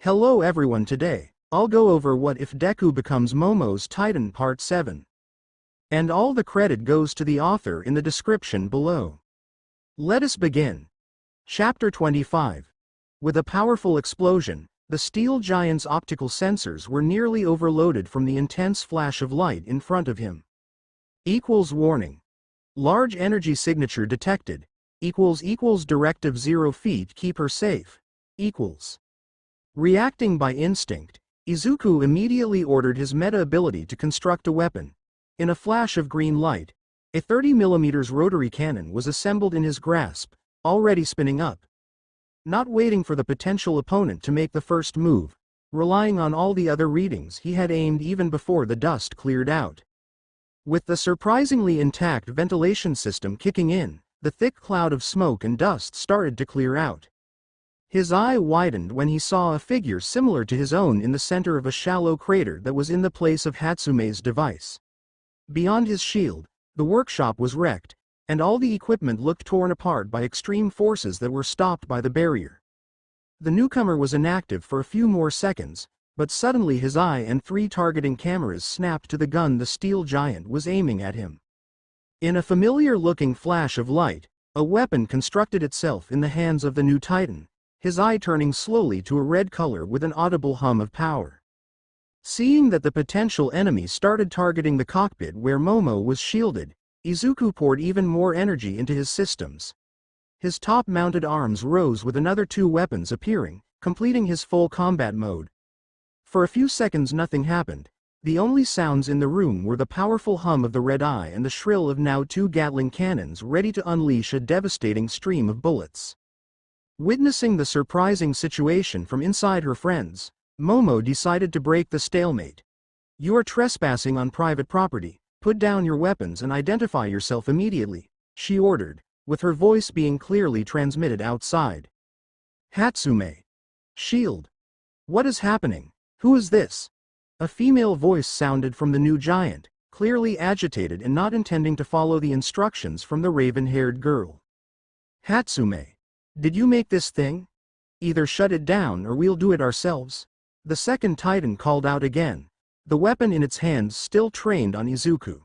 Hello everyone, today I'll go over what if Deku becomes Momo's Titan Part 7. And all the credit goes to the author in the description below. Let us begin. Chapter 25. With a powerful explosion, the steel giant's optical sensors were nearly overloaded from the intense flash of light in front of him. Warning. Large energy signature detected. Directive 0 feet keep her safe. Reacting by instinct, Izuku immediately ordered his meta ability to construct a weapon. In a flash of green light, a 30mm rotary cannon was assembled in his grasp, already spinning up. Not waiting for the potential opponent to make the first move, relying on all the other readings, he had aimed even before the dust cleared out. With the surprisingly intact ventilation system kicking in, the thick cloud of smoke and dust started to clear out. His eye widened when he saw a figure similar to his own in the center of a shallow crater that was in the place of Hatsume's device. Beyond his shield, the workshop was wrecked, and all the equipment looked torn apart by extreme forces that were stopped by the barrier. The newcomer was inactive for a few more seconds, but suddenly his eye and 3 targeting cameras snapped to the gun the steel giant was aiming at him. In a familiar-looking flash of light, a weapon constructed itself in the hands of the new Titan, his eye turning slowly to a red color with an audible hum of power. Seeing that the potential enemy started targeting the cockpit where Momo was shielded, Izuku poured even more energy into his systems. His top-mounted arms rose with another 2 weapons appearing, completing his full combat mode. For a few seconds nothing happened. The only sounds in the room were the powerful hum of the red eye and the shrill of now 2 Gatling cannons ready to unleash a devastating stream of bullets. Witnessing the surprising situation from inside her friends, Momo decided to break the stalemate. "You are trespassing on private property. Put down your weapons and identify yourself immediately," she ordered, with her voice being clearly transmitted outside. "Hatsume. Shield. What is happening? Who is this?" A female voice sounded from the new giant, clearly agitated and not intending to follow the instructions from the raven-haired girl. "Hatsume. Did you make this thing? Either shut it down or we'll do it ourselves." The second Titan called out again, the weapon in its hands still trained on Izuku.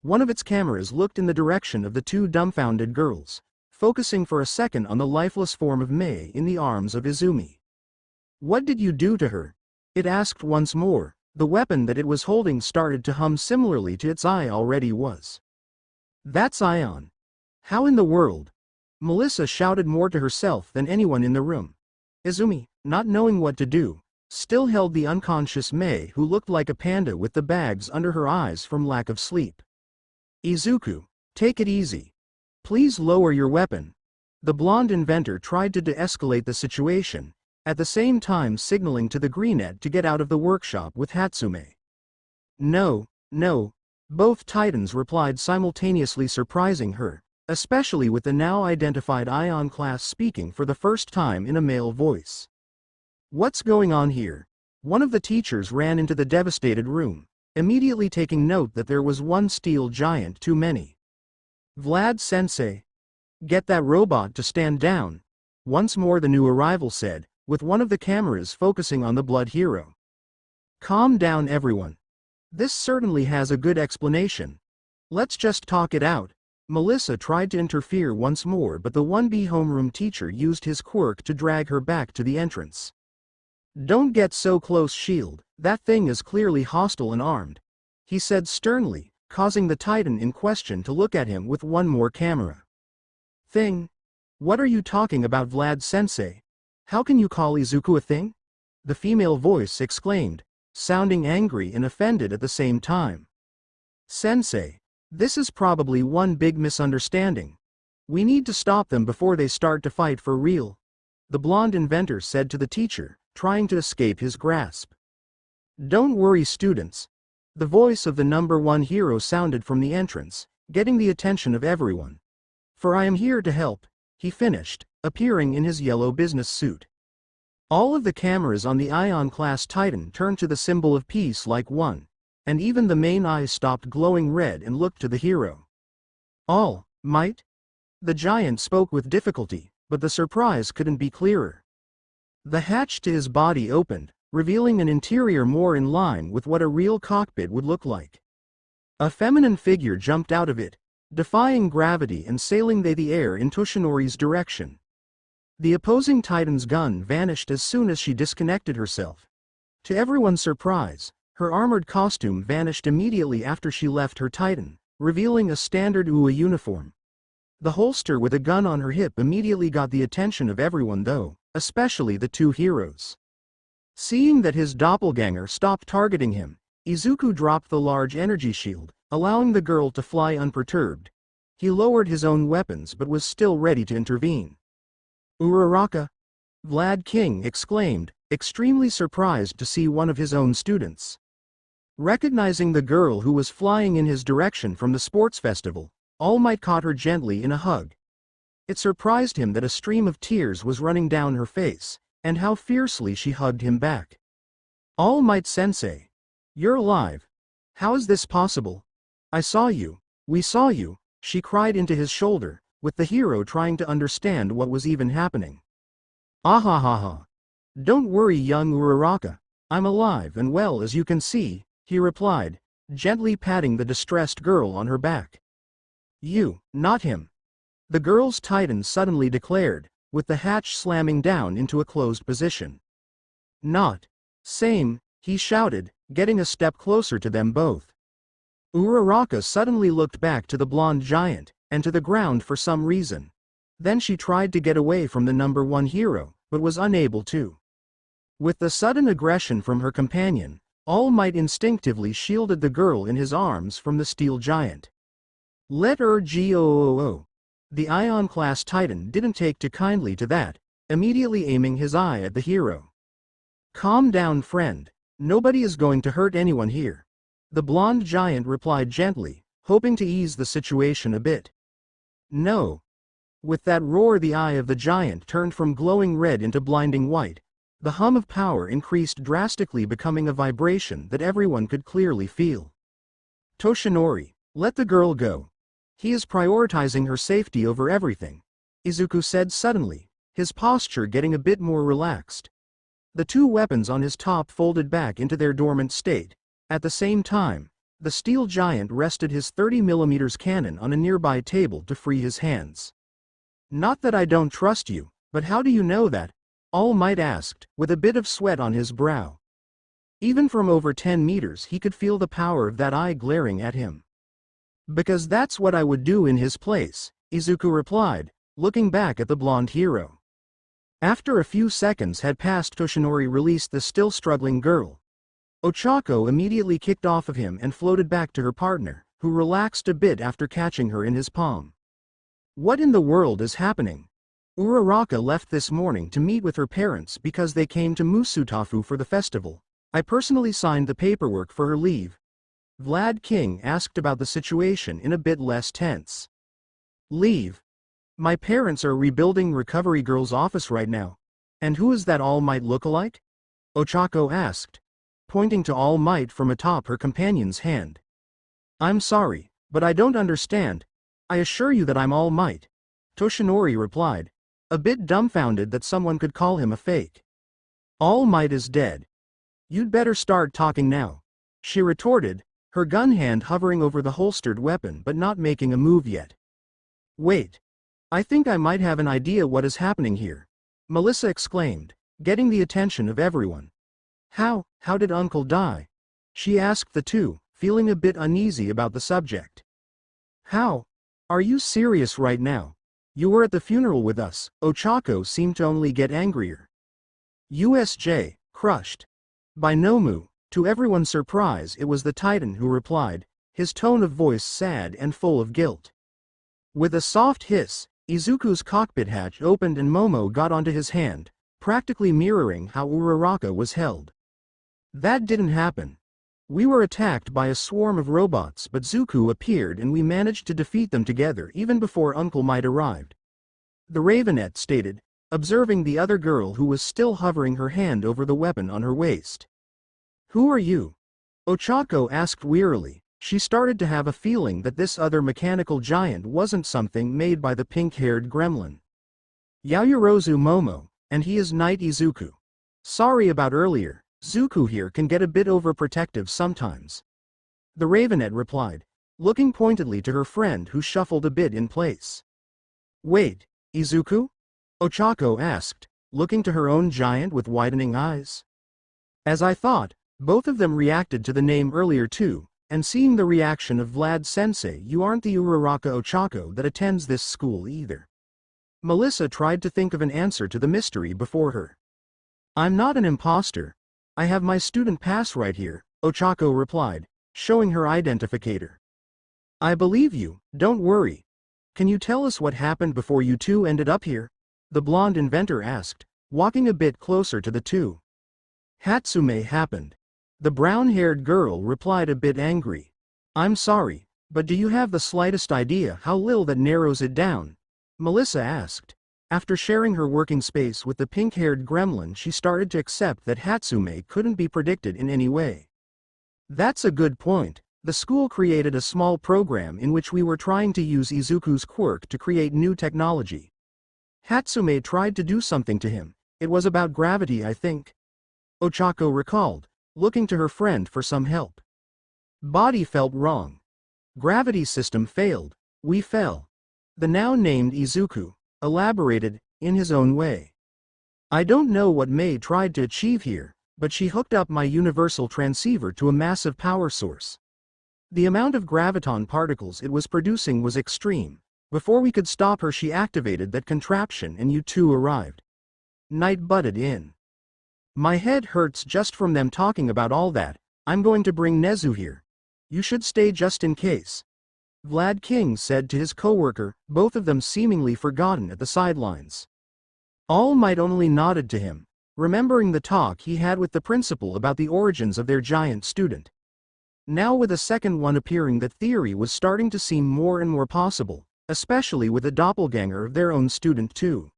One of its cameras looked in the direction of the 2 dumbfounded girls, focusing for a second on the lifeless form of Mei in the arms of Izumi. "What did you do to her?" it asked once more. The weapon that it was holding started to hum similarly to its eye already was. "That's ion. How in the world?" Melissa shouted more to herself than anyone in the room. Izumi, not knowing what to do, still held the unconscious Mei, who looked like a panda with the bags under her eyes from lack of sleep. "Izuku, take it easy. Please lower your weapon." The blonde inventor tried to de-escalate the situation, at the same time signaling to the greenette to get out of the workshop with Hatsume. "No, no," both Titans replied simultaneously, surprising her, especially with the now identified Ion class speaking for the first time in a male voice. "What's going on here?" One of the teachers ran into the devastated room, immediately taking note that there was one steel giant too many. "Vlad-sensei, get that robot to stand down," once more the new arrival said, with one of the cameras focusing on the blood hero. "Calm down everyone. This certainly has a good explanation. Let's just talk it out." Melissa tried to interfere once more, but the 1B homeroom teacher used his quirk to drag her back to the entrance. "Don't get so close, Shield. That thing is clearly hostile and armed," he said sternly, causing the Titan in question to look at him with one more camera. "Thing? What are you talking about, Vlad-sensei? How can you call Izuku a thing?" the female voice exclaimed, sounding angry and offended at the same time. "Sensei, this is probably one big misunderstanding. We need to stop them before they start to fight for real," the blonde inventor said to the teacher, trying to escape his grasp. "Don't worry, students." The voice of the number 1 hero sounded from the entrance, getting the attention of everyone. "For I am here to help," he finished, appearing in his yellow business suit. All of the cameras on the Ion class Titan turned to the symbol of peace like one, and even the main eye stopped glowing red and looked to the hero. "All might?" The giant spoke with difficulty, but the surprise couldn't be clearer. The hatch to his body opened, revealing an interior more in line with what a real cockpit would look like. A feminine figure jumped out of it, defying gravity and sailing the air in Toshinori's direction. The opposing Titan's gun vanished as soon as she disconnected herself. To everyone's surprise, her armored costume vanished immediately after she left her Titan, revealing a standard UA uniform. The holster with a gun on her hip immediately got the attention of everyone though, especially the two heroes. Seeing that his doppelganger stopped targeting him, Izuku dropped the large energy shield, allowing the girl to fly unperturbed. He lowered his own weapons but was still ready to intervene. "Uraraka!" Vlad King exclaimed, extremely surprised to see one of his own students. Recognizing the girl who was flying in his direction from the sports festival, All Might caught her gently in a hug. It surprised him that a stream of tears was running down her face, and how fiercely she hugged him back. "All Might Sensei! You're alive! How is this possible? I saw you, we saw you," she cried into his shoulder, with the hero trying to understand what was even happening. "Ahahaha! Don't worry, young Uraraka, I'm alive and well as you can see," he replied, gently patting the distressed girl on her back. "You, not him," the girl's Titan suddenly declared, with the hatch slamming down into a closed position. "Not same," he shouted, getting a step closer to them both. Uraraka suddenly looked back to the blonde giant, and to the ground for some reason. Then she tried to get away from the number one hero, but was unable to. With the sudden aggression from her companion, All Might instinctively shielded the girl in his arms from the steel giant. "Let her go." The Ion-class Titan didn't take too kindly to that, immediately aiming his eye at the hero. "Calm down, friend. Nobody is going to hurt anyone here," the blonde giant replied gently, hoping to ease the situation a bit. "No." With that roar, the eye of the giant turned from glowing red into blinding white. The hum of power increased drastically, becoming a vibration that everyone could clearly feel. "Toshinori, let the girl go. He is prioritizing her safety over everything," Izuku said suddenly, his posture getting a bit more relaxed. The two weapons on his top folded back into their dormant state. At the same time, the steel giant rested his 30mm cannon on a nearby table to free his hands. "Not that I don't trust you, but how do you know that?" All Might asked, with a bit of sweat on his brow. Even from over 10 meters he could feel the power of that eye glaring at him. "Because that's what I would do in his place," Izuku replied, looking back at the blonde hero. After a few seconds had passed, Toshinori released the still struggling girl. Ochako immediately kicked off of him and floated back to her partner, who relaxed a bit after catching her in his palm. "What in the world is happening?" "Uraraka left this morning to meet with her parents because they came to Musutafu for the festival. I personally signed the paperwork for her leave." Vlad King asked about the situation in a bit less tense. "Leave? My parents are rebuilding Recovery Girl's office right now. And who is that All Might lookalike?" Ochako asked, pointing to All Might from atop her companion's hand. "I'm sorry, but I don't understand. I assure you that I'm All Might," Toshinori replied, a bit dumbfounded that someone could call him a fake. "All Might is dead. You'd better start talking now," she retorted, her gun hand hovering over the holstered weapon but not making a move yet. "Wait. I think I might have an idea what is happening here," Melissa exclaimed, getting the attention of everyone. How did Uncle die?" she asked the two, feeling a bit uneasy about the subject. "How? Are you serious right now? You were at the funeral with us." Ochako seemed to only get angrier. "USJ, crushed." By Nomu, to everyone's surprise it was the Titan who replied, his tone of voice sad and full of guilt. With a soft hiss, Izuku's cockpit hatch opened and Momo got onto his hand, practically mirroring how Uraraka was held. "That didn't happen. We were attacked by a swarm of robots, but Zuko appeared and we managed to defeat them together even before Uncle Might arrived," the Ravenette stated, observing the other girl who was still hovering her hand over the weapon on her waist. "Who are you?" Ochako asked wearily. She started to have a feeling that this other mechanical giant wasn't something made by the pink-haired gremlin. "Yaoyorozu Momo, and he is Knight Izuku," Sorry about earlier, Zuko here can get a bit overprotective sometimes. The Ravenet replied, looking pointedly to her friend who shuffled a bit in place. Wait, Izuku? Ochako asked, looking to her own giant with widening eyes. As I thought, both of them reacted to the name earlier too, and seeing the reaction of Vlad-sensei, you aren't the Uraraka Ochako that attends this school either. Melissa tried to think of an answer to the mystery before her. I'm not an imposter. I have my student pass right here, Ochako replied, showing her identificator. I believe you, don't worry. Can you tell us what happened before you two ended up here? The blonde inventor asked, walking a bit closer to the two. Hatsume happened. The brown-haired girl replied a bit angry. I'm sorry, but do you have the slightest idea how little that narrows it down? Melissa asked. After sharing her working space with the pink-haired gremlin, she started to accept that Hatsume couldn't be predicted in any way. That's a good point. The school created a small program in which we were trying to use Izuku's quirk to create new technology. Hatsume tried to do something to him. It was about gravity, I think. Ochako recalled, looking to her friend for some help. Body felt wrong. Gravity system failed. We fell. The now named Izuku elaborated, in his own way. I don't know what Mei tried to achieve here, but she hooked up my universal transceiver to a massive power source. The amount of graviton particles it was producing was extreme. Before we could stop her, she activated that contraption and you two arrived. Knight butted in. My head hurts just from them talking about all that. I'm going to bring Nezu here. You should stay just in case. Vlad King said to his coworker, both of them seemingly forgotten at the sidelines. All Might only nodded to him, remembering the talk he had with the principal about the origins of their giant student. Now with a second one appearing, that theory was starting to seem more and more possible, especially with a doppelganger of their own student too.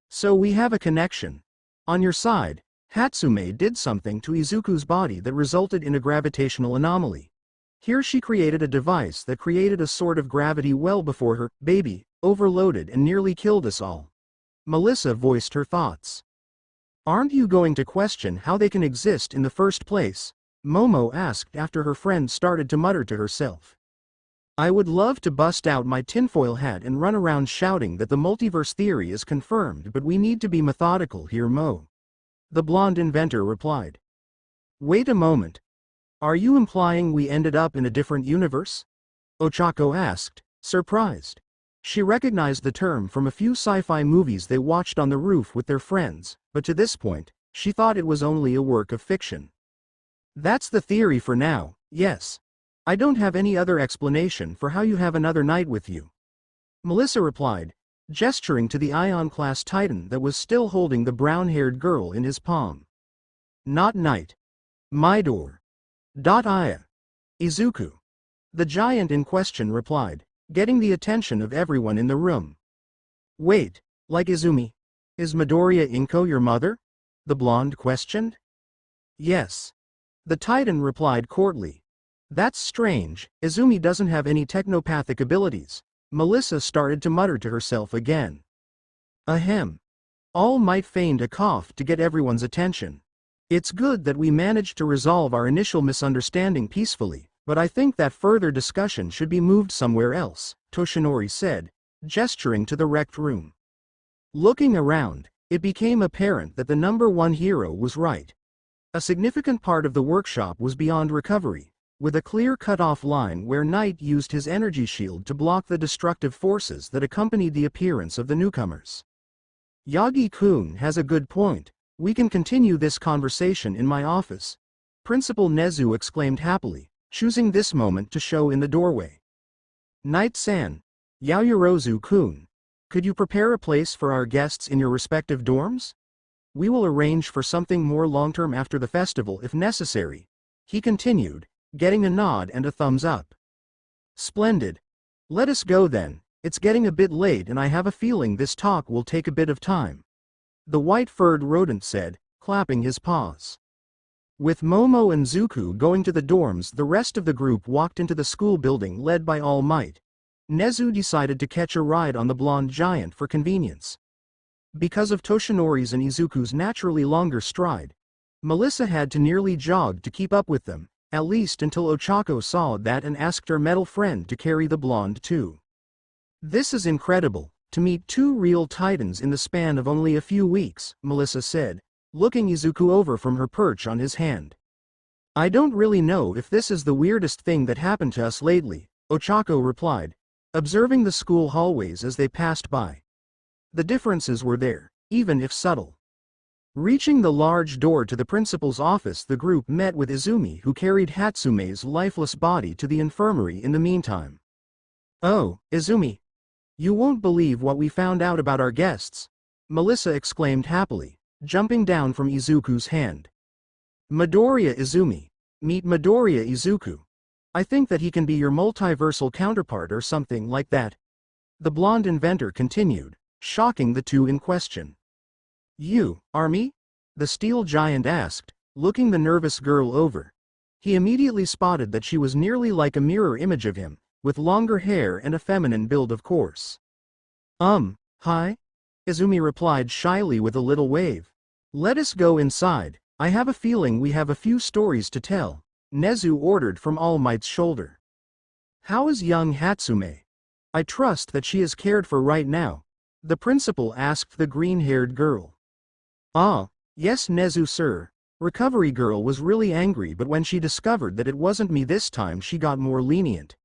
So we have a connection. On your side, Hatsume did something to Izuku's body that resulted in a gravitational anomaly. Here she created a device that created a sort of gravity well before her baby overloaded and nearly killed us all. Melissa voiced her thoughts. Aren't you going to question how they can exist in the first place? Momo asked after her friend started to mutter to herself. I would love to bust out my tinfoil hat and run around shouting that the multiverse theory is confirmed, but we need to be methodical here, Mo. The blonde inventor replied. Wait a moment. Are you implying we ended up in a different universe? Ochako asked, surprised. She recognized the term from a few sci-fi movies they watched on the roof with their friends, but to this point, she thought it was only a work of fiction. That's the theory for now, yes. I don't have any other explanation for how you have another Knight with you. Melissa replied, gesturing to the Ion-class Titan that was still holding the brown-haired girl in his palm. Not Knight. Midor. Aya. Izuku. The giant in question replied, getting the attention of everyone in the room. Wait, like Izumi? Is Midoriya Inko your mother? The blonde questioned. Yes. The Titan replied courtly. That's strange, Izumi doesn't have any technopathic abilities. Melissa started to mutter to herself again. Ahem. All Might feigned a cough to get everyone's attention. It's good that we managed to resolve our initial misunderstanding peacefully, but I think that further discussion should be moved somewhere else, Toshinori said, gesturing to the wrecked room. Looking around, it became apparent that the number one hero was right. A significant part of the workshop was beyond recovery, with a clear cut-off line where Knight used his energy shield to block the destructive forces that accompanied the appearance of the newcomers. Yagi-kun has a good point. We can continue this conversation in my office. Principal Nezu exclaimed happily, choosing this moment to show in the doorway. Knight-san, Yaoyorozu-kun, could you prepare a place for our guests in your respective dorms? We will arrange for something more long-term after the festival if necessary, he continued, getting a nod and a thumbs up. Splendid. Let us go then, it's getting a bit late and I have a feeling this talk will take a bit of time. The white-furred rodent said, clapping his paws. With Momo and Zuko going to the dorms, the rest of the group walked into the school building led by All Might. Nezu decided to catch a ride on the blonde giant for convenience. Because of Toshinori's and Izuku's naturally longer stride, Melissa had to nearly jog to keep up with them, at least until Ochako saw that and asked her metal friend to carry the blonde too. This is incredible, to meet two real titans in the span of only a few weeks, Melissa said, looking Izuku over from her perch on his hand. I don't really know if this is the weirdest thing that happened to us lately, Ochako replied, observing the school hallways as they passed by. The differences were there, even if subtle. Reaching the large door to the principal's office, the group met with Izumi, who carried Hatsume's lifeless body to the infirmary in the meantime. Oh, Izumi. You won't believe what we found out about our guests, Melissa exclaimed happily, jumping down from Izuku's hand. Midoriya Izumi. Meet Midoriya Izuku. I think that he can be your multiversal counterpart or something like that. The blonde inventor continued, shocking the two in question. You, are me? The steel giant asked, looking the nervous girl over. He immediately spotted that she was nearly like a mirror image of him, with longer hair and a feminine build, of course. Hi? Izumi replied shyly with a little wave. Let us go inside, I have a feeling we have a few stories to tell, Nezu ordered from All Might's shoulder. How is young Hatsume? I trust that she is cared for right now, the principal asked the green-haired girl. Ah, yes Nezu sir. Recovery girl was really angry, but when she discovered that it wasn't me this time she got more lenient.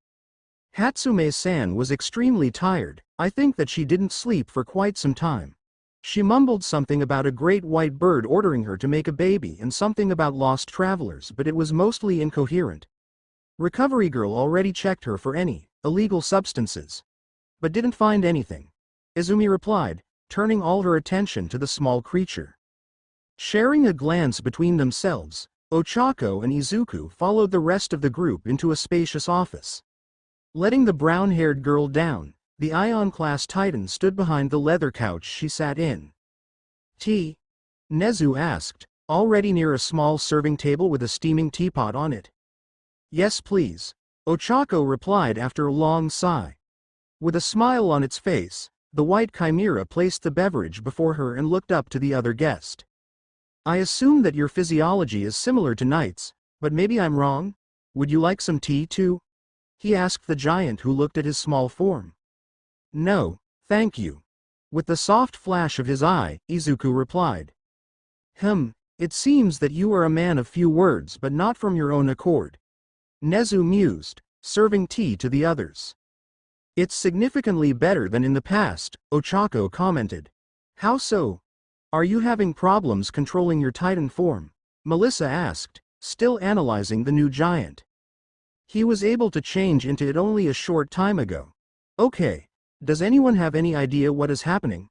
Hatsume-san was extremely tired, I think that she didn't sleep for quite some time. She mumbled something about a great white bird ordering her to make a baby and something about lost travelers, but it was mostly incoherent. Recovery girl already checked her for any illegal substances, but didn't find anything, Izumi replied, turning all her attention to the small creature. Sharing a glance between themselves, Ochako and Izuku followed the rest of the group into a spacious office. Letting the brown-haired girl down, the Ion-class Titan stood behind the leather couch she sat in. Tea? Nezu asked, already near a small serving table with a steaming teapot on it. Yes please, Ochako replied after a long sigh. With a smile on its face, the white chimera placed the beverage before her and looked up to the other guest. I assume that your physiology is similar to Knight's, but maybe I'm wrong? Would you like some tea too? He asked the giant, who looked at his small form. No, thank you. With the soft flash of his eye, Izuku replied. It seems that you are a man of few words but not from your own accord. Nezu mused, serving tea to the others. It's significantly better than in the past, Ochako commented. How so? Are you having problems controlling your Titan form? Melissa asked, still analyzing the new giant. He was able to change into it only a short time ago. Okay, does anyone have any idea what is happening?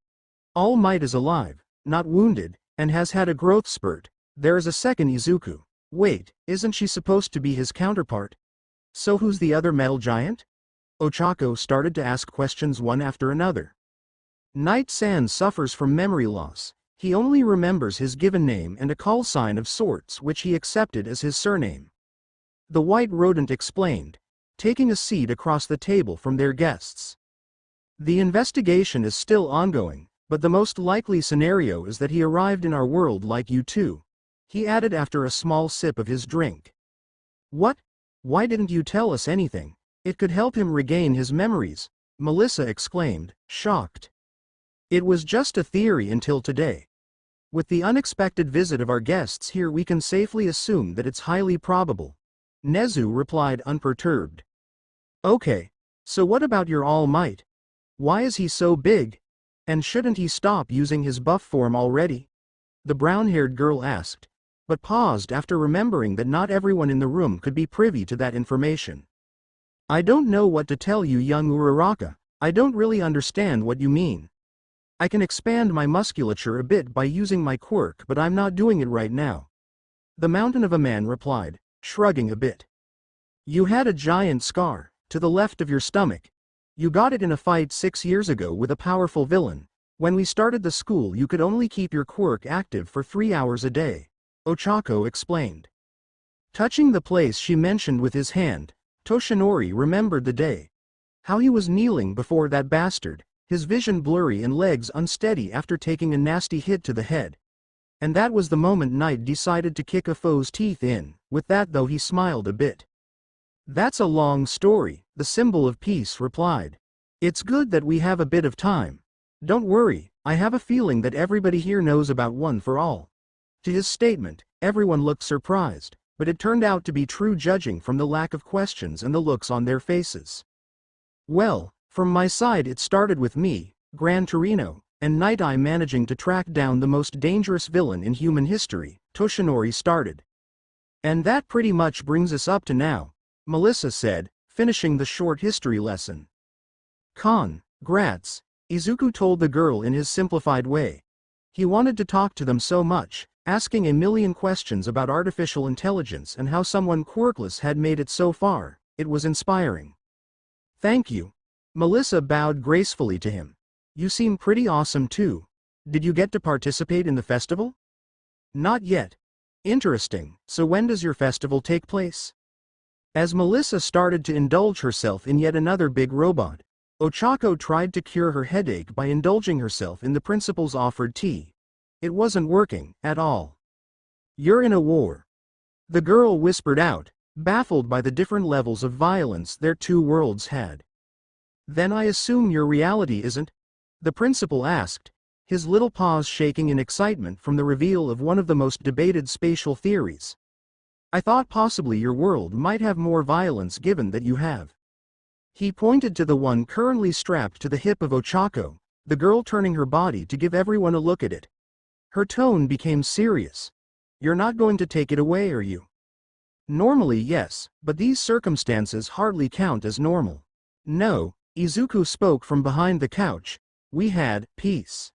All Might is alive, not wounded, and has had a growth spurt. There is a second Izuku. Wait, isn't she supposed to be his counterpart? So who's the other metal giant? Ochako started to ask questions one after another. Knight-san suffers from memory loss. He only remembers his given name and a call sign of sorts which he accepted as his surname. The white rodent explained, taking a seat across the table from their guests. The investigation is still ongoing, but the most likely scenario is that he arrived in our world like you two, he added after a small sip of his drink. What? Why didn't you tell us anything? It could help him regain his memories, Melissa exclaimed, shocked. It was just a theory until today. With the unexpected visit of our guests here, we can safely assume that it's highly probable, Nezu replied unperturbed. Okay, so what about your All Might? Why is he so big? And shouldn't he stop using his buff form already? The brown-haired girl asked, but paused after remembering that not everyone in the room could be privy to that information. I don't know what to tell you, young Uraraka. I don't really understand what you mean. I can expand my musculature a bit by using my quirk, but I'm not doing it right now. The mountain of a man replied, shrugging a bit. You had a giant scar, to the left of your stomach. You got it in a fight 6 years ago with a powerful villain. When we started the school you could only keep your quirk active for 3 hours a day, Ochako explained. Touching the place she mentioned with his hand, Toshinori remembered the day. How he was kneeling before that bastard, his vision blurry and legs unsteady after taking a nasty hit to the head. And that was the moment Knight decided to kick a foe's teeth in. With that though, he smiled a bit. "That's a long story," the symbol of peace replied. "It's good that we have a bit of time. Don't worry, I have a feeling that everybody here knows about One for All." To his statement, everyone looked surprised, but it turned out to be true judging from the lack of questions and the looks on their faces. "Well, from my side it started with me, Gran Torino, and Night Eye managing to track down the most dangerous villain in human history," Toshinori started. "And that pretty much brings us up to now," Melissa said, finishing the short history lesson. "Congrats," Izuku told the girl in his simplified way. He wanted to talk to them so much, asking a million questions about artificial intelligence and how someone quirkless had made it so far. It was inspiring. "Thank you." Melissa bowed gracefully to him. "You seem pretty awesome too. Did you get to participate in the festival?" "Not yet." "Interesting, so when does your festival take place?" As Melissa started to indulge herself in yet another big robot, Ochako tried to cure her headache by indulging herself in the principal's offered tea. It wasn't working at all. "You're in a war," the girl whispered out, baffled by the different levels of violence their two worlds had. "Then I assume your reality isn't?" the principal asked, his little paws shaking in excitement from the reveal of one of the most debated spatial theories. "I thought possibly your world might have more violence given that you have." He pointed to the one currently strapped to the hip of Ochako, the girl turning her body to give everyone a look at it. Her tone became serious. "You're not going to take it away, are you?" "Normally yes, but these circumstances hardly count as normal." "No," Izuku spoke from behind the couch. "We had peace."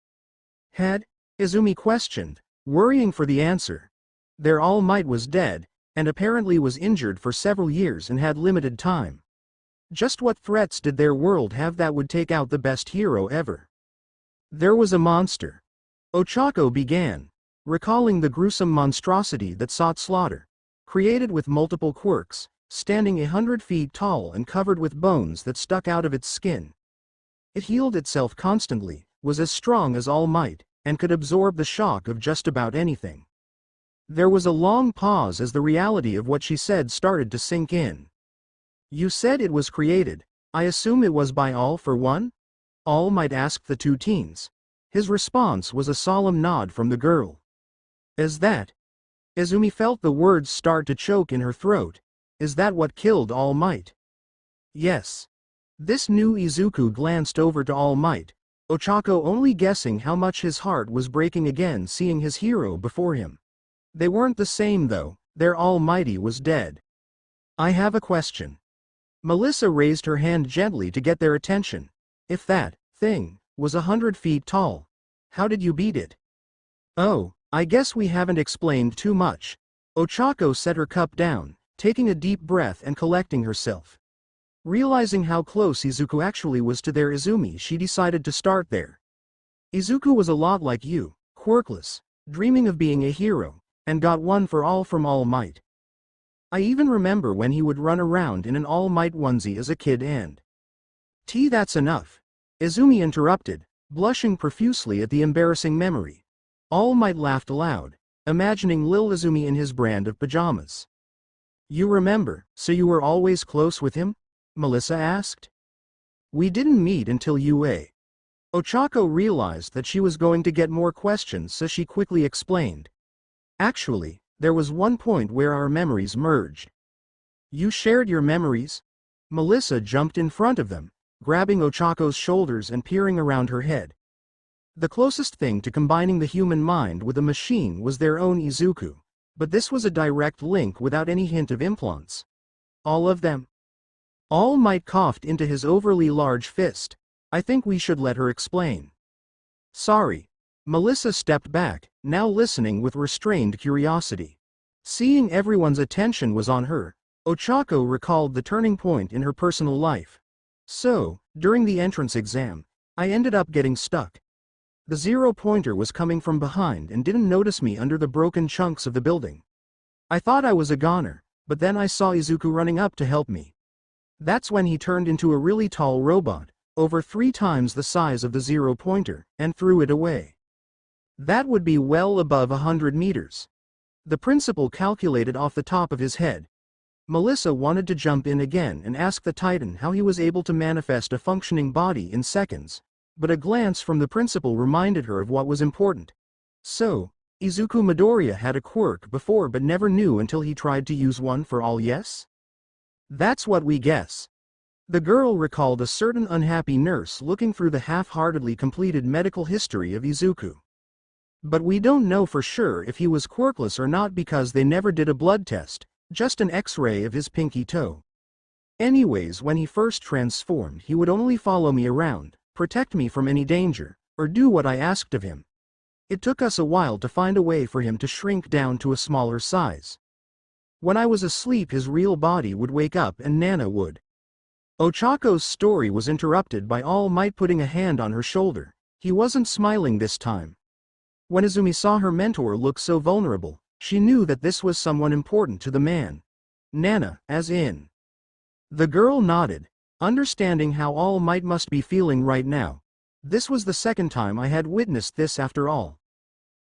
"Had?" Izumi questioned, worrying for the answer. "Their All Might was dead, and apparently was injured for several years and had limited time. Just what threats did their world have that would take out the best hero ever?" "There was a monster," Ochako began, recalling the gruesome monstrosity that sought slaughter. "Created with multiple quirks, standing 100 feet tall and covered with bones that stuck out of its skin. It healed itself constantly, was as strong as All Might, and could absorb the shock of just about anything." There was a long pause as the reality of what she said started to sink in. "You said it was created. I assume it was by All for One?" All Might asked the two teens. His response was a solemn nod from the girl. "Is that?" Izumi felt the words start to choke in her throat. "Is that what killed All Might?" "Yes." This new Izuku glanced over to All Might, Ochako only guessing how much his heart was breaking again seeing his hero before him. They weren't the same though, their Almighty was dead. "I have a question." Melissa raised her hand gently to get their attention. "If that thing was 100 feet tall, how did you beat it?" "Oh, I guess we haven't explained too much." Ochako set her cup down, taking a deep breath and collecting herself. Realizing how close Izuku actually was to their Izumi, she decided to start there. "Izuku was a lot like you, quirkless, dreaming of being a hero, and got One for All from All Might. I even remember when he would run around in an All Might onesie as a kid and—" That's enough," Izumi interrupted, blushing profusely at the embarrassing memory. All Might laughed aloud, imagining Lil Izumi in his brand of pajamas. "You remember, so you were always close with him?" Melissa asked. "We didn't meet until UA." Ochako realized that she was going to get more questions, so she quickly explained. "Actually, there was one point where our memories merged." "You shared your memories?" Melissa jumped in front of them, grabbing Ochako's shoulders and peering around her head. The closest thing to combining the human mind with a machine was their own Izuku, but this was a direct link without any hint of implants. "All of them?" All Might coughed into his overly large fist. "I think we should let her explain." "Sorry." Melissa stepped back, now listening with restrained curiosity. Seeing everyone's attention was on her, Ochako recalled the turning point in her personal life. "So, during the entrance exam, I ended up getting stuck. The 0-pointer was coming from behind and didn't notice me under the broken chunks of the building. I thought I was a goner, but then I saw Izuku running up to help me. That's when he turned into a really tall robot, over 3 times the size of the zero-pointer, and threw it away. That would be well above 100 meters. The principal calculated off the top of his head. Melissa wanted to jump in again and ask the Titan how he was able to manifest a functioning body in seconds, but a glance from the principal reminded her of what was important. So, Izuku Midoriya had a quirk before but never knew until he tried to use one for all, yes? That's what we guess. The girl recalled a certain unhappy nurse looking through the half-heartedly completed medical history of Izuku. But we don't know for sure if he was quirkless or not because they never did a blood test, just an X-ray of his pinky toe. Anyways, when he first transformed, he would only follow me around, protect me from any danger, or do what I asked of him. It took us a while to find a way for him to shrink down to a smaller size. When I was asleep, his real body would wake up and Nana would. Ochako's story was interrupted by All Might putting a hand on her shoulder. He wasn't smiling this time. When Izumi saw her mentor look so vulnerable, she knew that this was someone important to the man. Nana, as in. The girl nodded, understanding how All Might must be feeling right now. This was the second time I had witnessed this after all.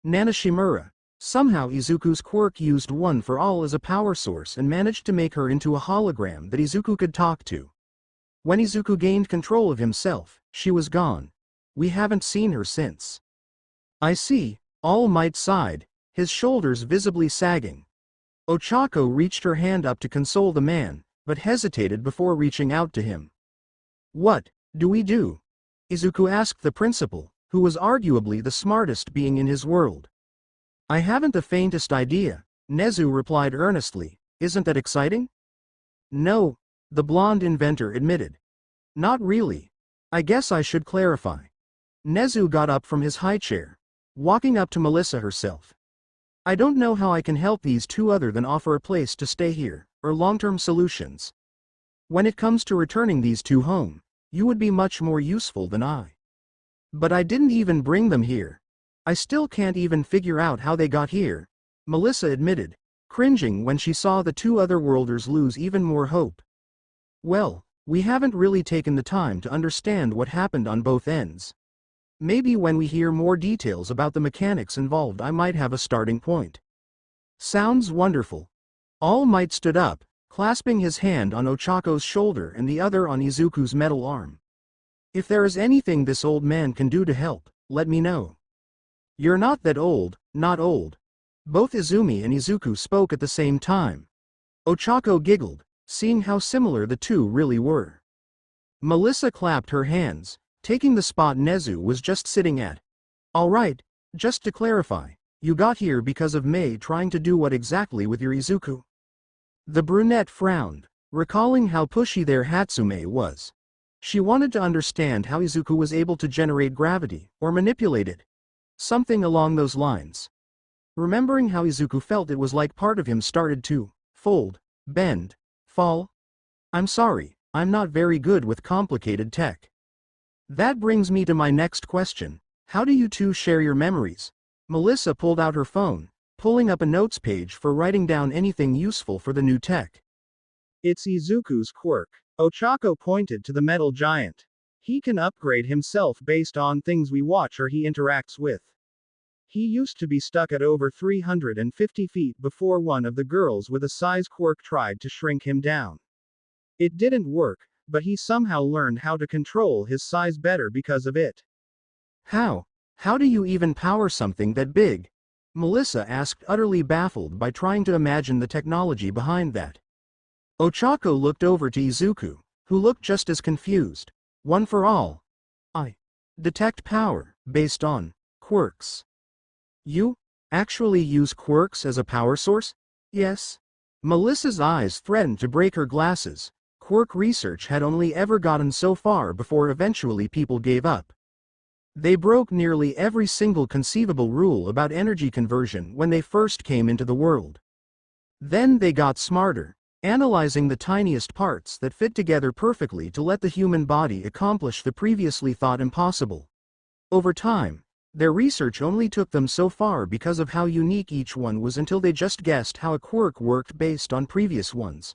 Nana Shimura. Somehow Izuku's quirk used one for all as a power source and managed to make her into a hologram that Izuku could talk to. When Izuku gained control of himself, she was gone. We haven't seen her since. I see, All Might sighed, his shoulders visibly sagging. Ochako reached her hand up to console the man, but hesitated before reaching out to him. What do we do? Izuku asked the principal, who was arguably the smartest being in his world. I haven't the faintest idea, Nezu replied earnestly. Isn't that exciting? No, the blonde inventor admitted. Not really. I guess I should clarify. Nezu got up from his high chair, walking up to Melissa herself. I don't know how I can help these two other than offer a place to stay here, or long-term solutions. When it comes to returning these two home, you would be much more useful than I. But I didn't even bring them here. I still can't even figure out how they got here, Melissa admitted, cringing when she saw the two other worlders lose even more hope. Well, we haven't really taken the time to understand what happened on both ends. Maybe when we hear more details about the mechanics involved I might have a starting point. Sounds wonderful. All Might stood up, clasping his hand on Ochako's shoulder and the other on Izuku's metal arm. If there is anything this old man can do to help, let me know. You're not that old, not old. Both Izumi and Izuku spoke at the same time. Ochako giggled, seeing how similar the two really were. Melissa clapped her hands, taking the spot Nezu was just sitting at. All right, just to clarify, you got here because of Mei trying to do what exactly with your Izuku? The brunette frowned, recalling how pushy their Hatsume was. She wanted to understand how Izuku was able to generate gravity, or manipulate it. Something along those lines. Remembering how Izuku felt it was like part of him started to fold, bend, fall. I'm sorry, I'm not very good with complicated tech. That brings me to my next question. How do you two share your memories? Melissa pulled out her phone, pulling up a notes page for writing down anything useful for the new tech. It's Izuku's quirk. Ochako pointed to the metal giant. He can upgrade himself based on things we watch or he interacts with. He used to be stuck at over 350 feet before one of the girls with a size quirk tried to shrink him down. It didn't work, but he somehow learned how to control his size better because of it. How? How do you even power something that big? Melissa asked, utterly baffled by trying to imagine the technology behind that. Ochako looked over to Izuku, who looked just as confused. One for all. I detect power, based on quirks. You actually use quirks as a power source? Yes. Melissa's eyes threatened to break her glasses. Quirk research had only ever gotten so far before eventually people gave up. They broke nearly every single conceivable rule about energy conversion when they first came into the world. Then they got smarter, analyzing the tiniest parts that fit together perfectly to let the human body accomplish the previously thought impossible. Over time, their research only took them so far because of how unique each one was until they just guessed how a quirk worked based on previous ones.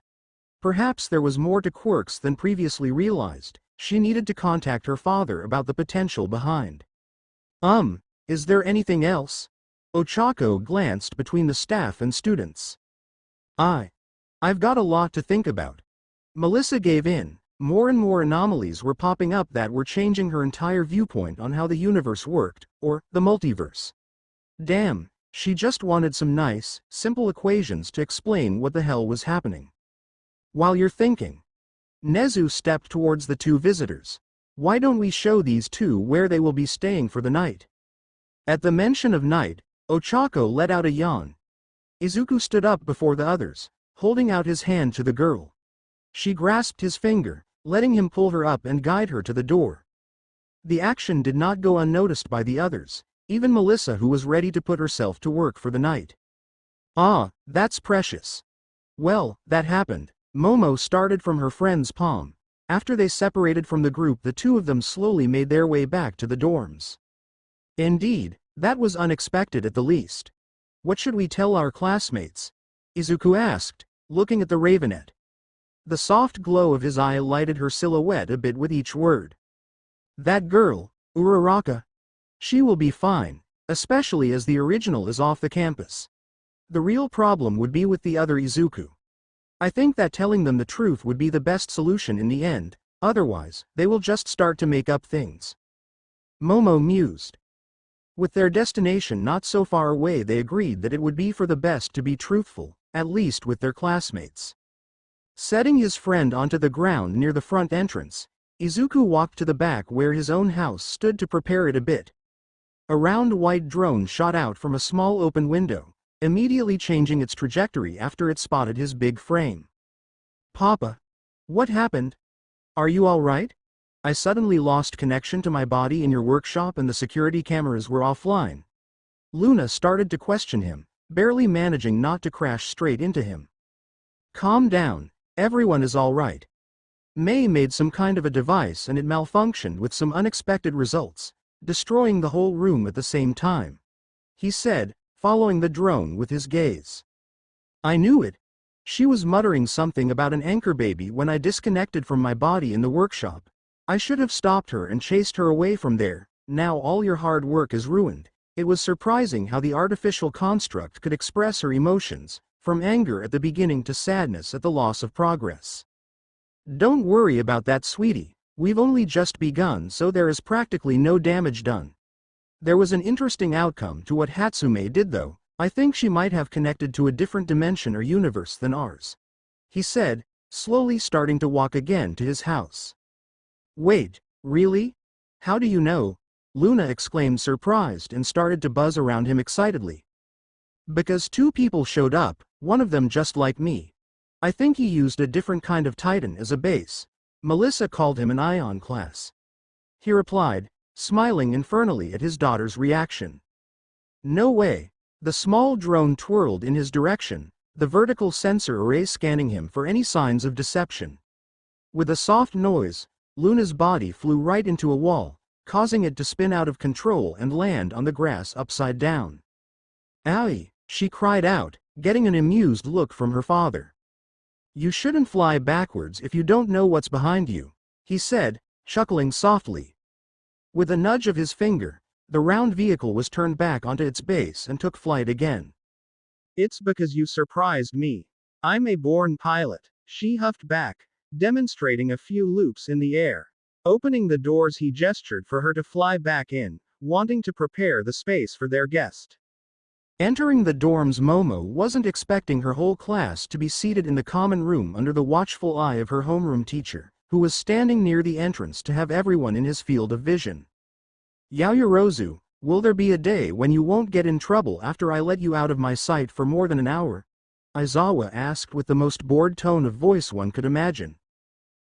Perhaps there was more to quirks than previously realized, She needed to contact her father about the potential behind. Is there anything else? Ochako glanced between the staff and students. I've got a lot to think about. Melissa gave in. More and more anomalies were popping up that were changing her entire viewpoint on how the universe worked, or the multiverse. Damn, she just wanted some nice, simple equations to explain what the hell was happening. While you're thinking, Nezu stepped towards the two visitors. Why don't we show these two where they will be staying for the night? At the mention of night, Ochako let out a yawn. Izuku stood up before the others, holding out his hand to the girl. She grasped his finger, letting him pull her up and guide her to the door. The action did not go unnoticed by the others, even Melissa, who was ready to put herself to work for the night. Ah, that's precious. Well, that happened. Momo started from her friend's palm. After they separated from the group, the two of them slowly made their way back to the dorms. Indeed, that was unexpected at the least. What should we tell our classmates? Izuku asked, looking at the Ravenet. The soft glow of his eye lighted her silhouette a bit with each word. That girl, Uraraka. She will be fine, especially as the original is off the campus. The real problem would be with the other Izuku. I think that telling them the truth would be the best solution in the end, otherwise, they will just start to make up things. Momo mused. With their destination not so far away, they agreed that it would be for the best to be truthful, at least with their classmates. Setting his friend onto the ground near the front entrance, Izuku walked to the back where his own house stood to prepare it a bit. A round white drone shot out from a small open window, immediately changing its trajectory after it spotted his big frame. Papa? What happened? Are you all right? I suddenly lost connection to my body in your workshop and the security cameras were offline. Luna started to question him, barely managing not to crash straight into him. Calm down, everyone is all right. May made some kind of a device and it malfunctioned with some unexpected results, destroying the whole room at the same time. He said, following the drone with his gaze. I knew it. She was muttering something about an anchor baby when I disconnected from my body in the workshop. I should have stopped her and chased her away from there. Now all your hard work is ruined. It was surprising how the artificial construct could express her emotions, from anger at the beginning to sadness at the loss of progress. Don't worry about that, sweetie. We've only just begun, so there is practically no damage done. There was an interesting outcome to what Hatsume did though. I think she might have connected to a different dimension or universe than ours. He said, slowly starting to walk again to his house. Wait, really? How do you know? Luna exclaimed, surprised, and started to buzz around him excitedly. Because two people showed up, one of them just like me. I think he used a different kind of titan as a base. Melissa called him an ion class. He replied, smiling infernally at his daughter's reaction. No way. The small drone twirled in his direction, the vertical sensor array scanning him for any signs of deception. With a soft noise, Luna's body flew right into a wall, causing it to spin out of control and land on the grass upside down. Owie, she cried out, getting an amused look from her father. You shouldn't fly backwards if you don't know what's behind you, he said, chuckling softly. With a nudge of his finger, the round vehicle was turned back onto its base and took flight again. It's because you surprised me. I'm a born pilot, she huffed back, demonstrating a few loops in the air. Opening the doors, he gestured for her to fly back in, wanting to prepare the space for their guest. Entering the dorms, Momo wasn't expecting her whole class to be seated in the common room under the watchful eye of her homeroom teacher, who was standing near the entrance to have everyone in his field of vision. Yaoyorozu, will there be a day when you won't get in trouble after I let you out of my sight for more than an hour? Aizawa asked with the most bored tone of voice one could imagine.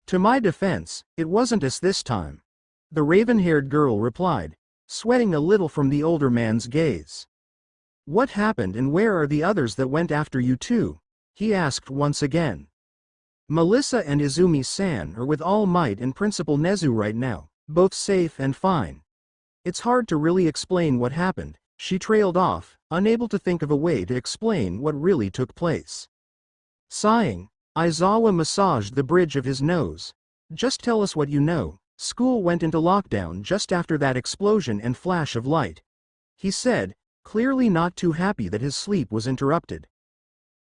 To my defense, it wasn't us this time. The raven-haired girl replied, sweating a little from the older man's gaze. What happened and where are the others that went after you too? He asked once again. Melissa and Izumi-san are with All Might and Principal Nezu right now, both safe and fine. It's hard to really explain what happened, she trailed off, unable to think of a way to explain what really took place. Sighing, Aizawa massaged the bridge of his nose. Just tell us what you know. School went into lockdown just after that explosion and flash of light, he said, clearly not too happy that his sleep was interrupted.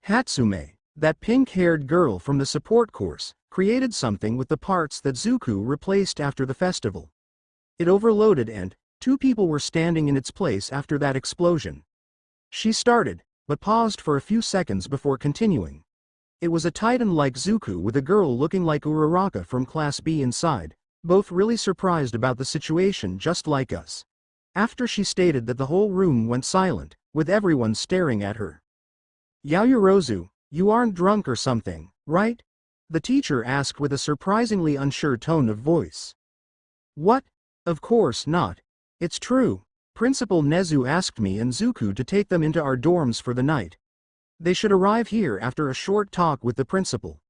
Hatsume, that pink-haired girl from the support course, created something with the parts that Zuko replaced after the festival. It overloaded and 2 people were standing in its place after that explosion. She started, but paused for a few seconds before continuing. It was a titan like Zuko with a girl looking like Uraraka from Class B inside, both really surprised about the situation just like us. After she stated that the whole room went silent, with everyone staring at her. Yaoyorozu, you aren't drunk or something, right? The teacher asked with a surprisingly unsure tone of voice. What? Of course not. It's true. Principal Nezu asked me and Zuko to take them into our dorms for the night. They should arrive here after a short talk with the principal.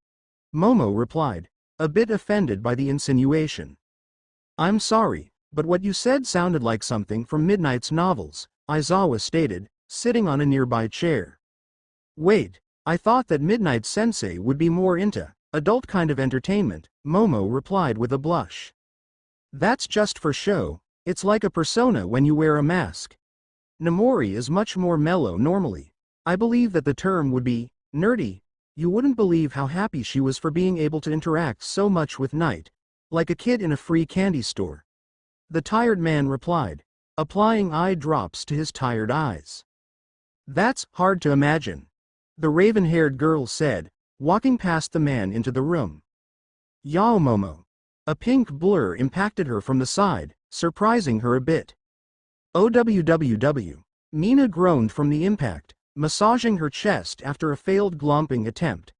Momo replied, a bit offended by the insinuation. I'm sorry, but what you said sounded like something from Midnight's novels, Aizawa stated, sitting on a nearby chair. Wait, I thought that Midnight Sensei would be more into adult kind of entertainment, Momo replied with a blush. That's just for show, it's like a persona when you wear a mask. Namori is much more mellow normally. I believe that the term would be nerdy. You wouldn't believe how happy she was for being able to interact so much with Night, like a kid in a free candy store. The tired man replied, applying eye drops to his tired eyes. That's hard to imagine. The raven-haired girl said, walking past the man into the room. Yao Momo. A pink blur impacted her from the side, surprising her a bit. OWWW. Mina groaned from the impact, massaging her chest after a failed glomping attempt.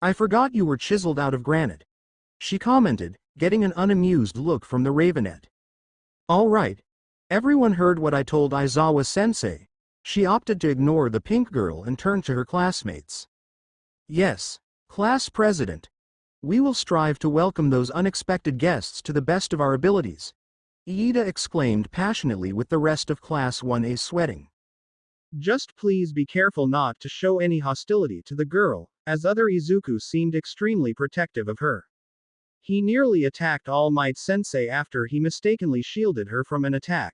I forgot you were chiseled out of granite, she commented, getting an unamused look from the ravenette. All right. Everyone heard what I told Aizawa-sensei. She opted to ignore the pink girl and turned to her classmates. Yes, class president. We will strive to welcome those unexpected guests to the best of our abilities, Iida exclaimed passionately with the rest of Class 1A sweating. Just please be careful not to show any hostility to the girl, as other Izuku seemed extremely protective of her. He nearly attacked All Might Sensei after he mistakenly shielded her from an attack.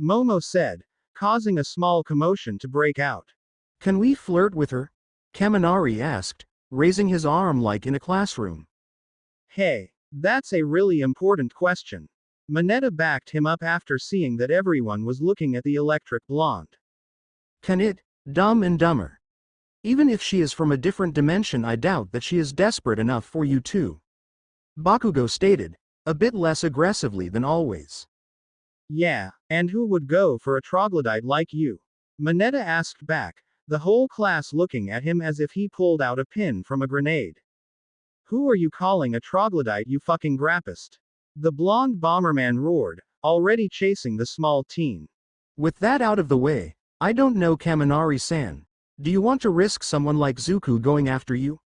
Momo said, causing a small commotion to break out. Can we flirt with her? Kaminari asked, raising his arm like in a classroom. Hey, that's a really important question. Mineta backed him up after seeing that everyone was looking at the electric blonde. Can it? Dumb and Dumber. Even if she is from a different dimension, I doubt that she is desperate enough for you too. Bakugo stated, a bit less aggressively than always. Yeah, and who would go for a troglodyte like you? Mineta asked back, the whole class looking at him as if he pulled out a pin from a grenade. Who are you calling a troglodyte, you fucking grappist? The blonde bomberman roared, already chasing the small teen. With that out of the way, I don't know Kaminari-san. Do you want to risk someone like Zuko going after you?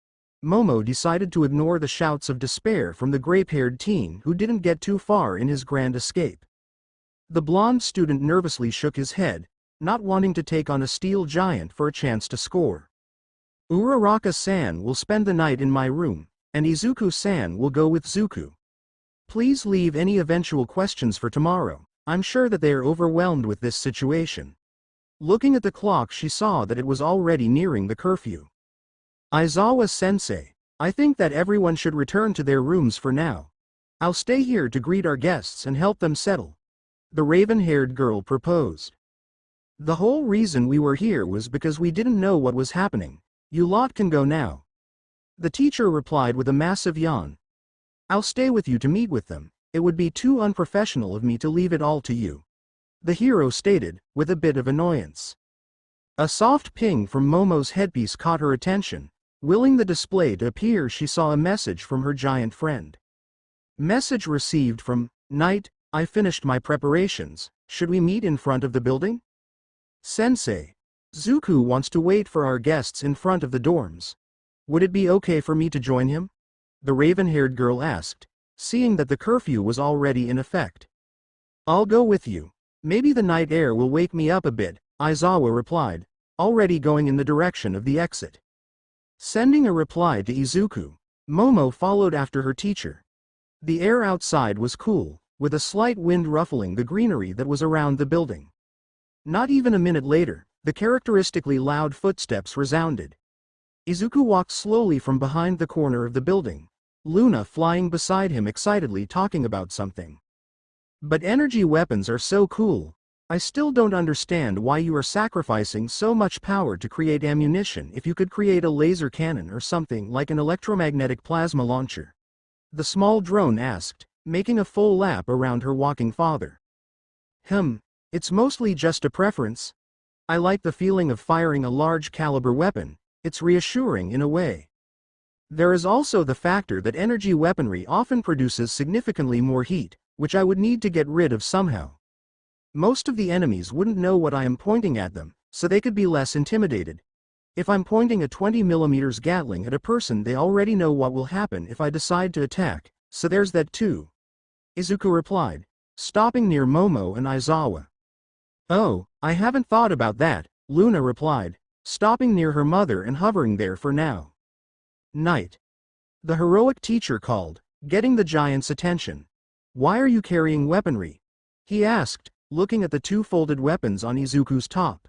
Momo decided to ignore the shouts of despair from the grape-haired teen who didn't get too far in his grand escape. The blonde student nervously shook his head, not wanting to take on a steel giant for a chance to score. Uraraka-san will spend the night in my room, and Izuku-san will go with Zuko. Please leave any eventual questions for tomorrow. I'm sure that they are overwhelmed with this situation. Looking at the clock, she saw that it was already nearing the curfew. Aizawa-sensei, I think that everyone should return to their rooms for now. I'll stay here to greet our guests and help them settle. The raven-haired girl proposed. The whole reason we were here was because we didn't know what was happening. You lot can go now. The teacher replied with a massive yawn. I'll stay with you to meet with them. It would be too unprofessional of me to leave it all to you. The hero stated, with a bit of annoyance. A soft ping from Momo's headpiece caught her attention. Willing the display to appear, she saw a message from her giant friend. Message received from Night. I finished my preparations. Should we meet in front of the building? Sensei. Zuko wants to wait for our guests in front of the dorms. Would it be okay for me to join him? The raven-haired girl asked, seeing that the curfew was already in effect. I'll go with you. Maybe the night air will wake me up a bit, Aizawa replied, already going in the direction of the exit. Sending a reply to Izuku, Momo followed after her teacher, The air outside was cool, with a slight wind ruffling the greenery that was around the building. Not even a minute later, the characteristically loud footsteps resounded. Izuku walked slowly from behind the corner of the building, Luna flying beside him excitedly talking about something. But energy weapons are so cool. I still don't understand why you are sacrificing so much power to create ammunition if you could create a laser cannon or something like an electromagnetic plasma launcher. The small drone asked, making a full lap around her walking father. It's mostly just a preference. I like the feeling of firing a large caliber weapon, it's reassuring in a way. There is also the factor that energy weaponry often produces significantly more heat, which I would need to get rid of somehow. Most of the enemies wouldn't know what I am pointing at them, so they could be less intimidated. If I'm pointing a 20mm Gatling at a person, they already know what will happen if I decide to attack, so there's that too. Izuku replied, stopping near Momo and Aizawa. Oh, I haven't thought about that, Luna replied, stopping near her mother and hovering there for now. Night. The heroic teacher called, getting the giant's attention. Why are you carrying weaponry? He asked, looking at the two folded weapons on Izuku's top.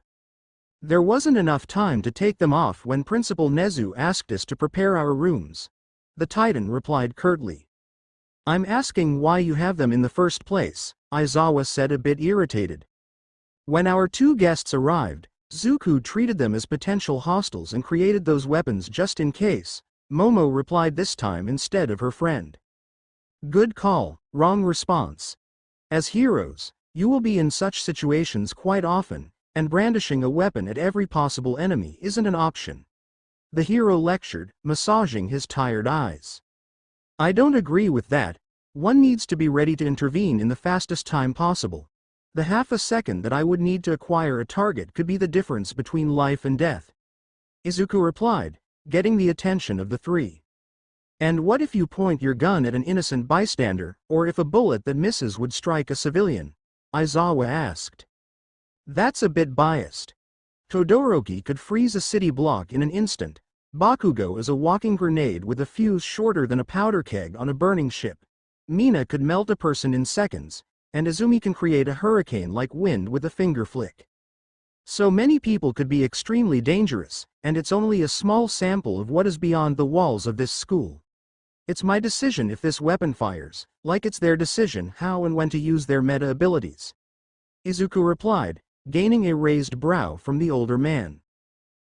There wasn't enough time to take them off when Principal Nezu asked us to prepare our rooms. The Titan replied curtly. I'm asking why you have them in the first place, Aizawa said, a bit irritated. When our two guests arrived, Zuku treated them as potential hostiles and created those weapons just in case, Momo replied this time instead of her friend. Good call, wrong response. As heroes, you will be in such situations quite often, and brandishing a weapon at every possible enemy isn't an option. The hero lectured, massaging his tired eyes. I don't agree with that. One needs to be ready to intervene in the fastest time possible. The half a second that I would need to acquire a target could be the difference between life and death. Izuku replied, getting the attention of the three. And what if you point your gun at an innocent bystander, or if a bullet that misses would strike a civilian? Aizawa asked. That's a bit biased. Todoroki could freeze a city block in an instant. Bakugo is a walking grenade with a fuse shorter than a powder keg on a burning ship. Mina could melt a person in seconds, and Izumi can create a hurricane like wind with a finger flick. So many people could be extremely dangerous, and it's only a small sample of what is beyond the walls of this school. It's my decision if this weapon fires, like it's their decision how and when to use their meta abilities. Izuku replied, gaining a raised brow from the older man.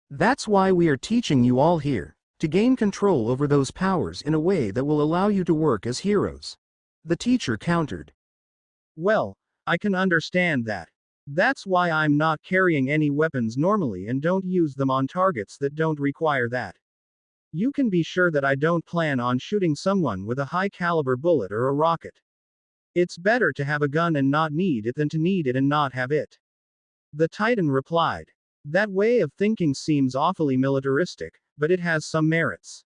That's why we are teaching you all here, to gain control over those powers in a way that will allow you to work as heroes. The teacher countered. Well, I can understand that. That's why I'm not carrying any weapons normally and don't use them on targets that don't require that. You can be sure that I don't plan on shooting someone with a high-caliber bullet or a rocket. It's better to have a gun and not need it than to need it and not have it. The Titan replied. That way of thinking seems awfully militaristic, but it has some merits.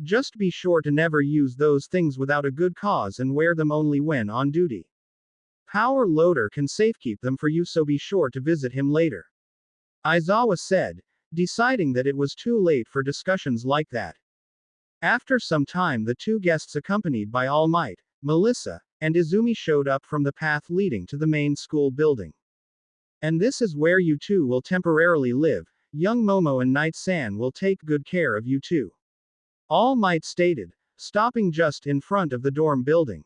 Just be sure to never use those things without a good cause and wear them only when on duty. Power Loader can safekeep them for you, so be sure to visit him later. Aizawa said, deciding that it was too late for discussions like that. After some time, the two guests accompanied by All Might, Melissa, and Izumi showed up from the path leading to the main school building. And this is where you two will temporarily live. Young Momo and Night-san will take good care of you too. All Might stated, stopping just in front of the dorm building.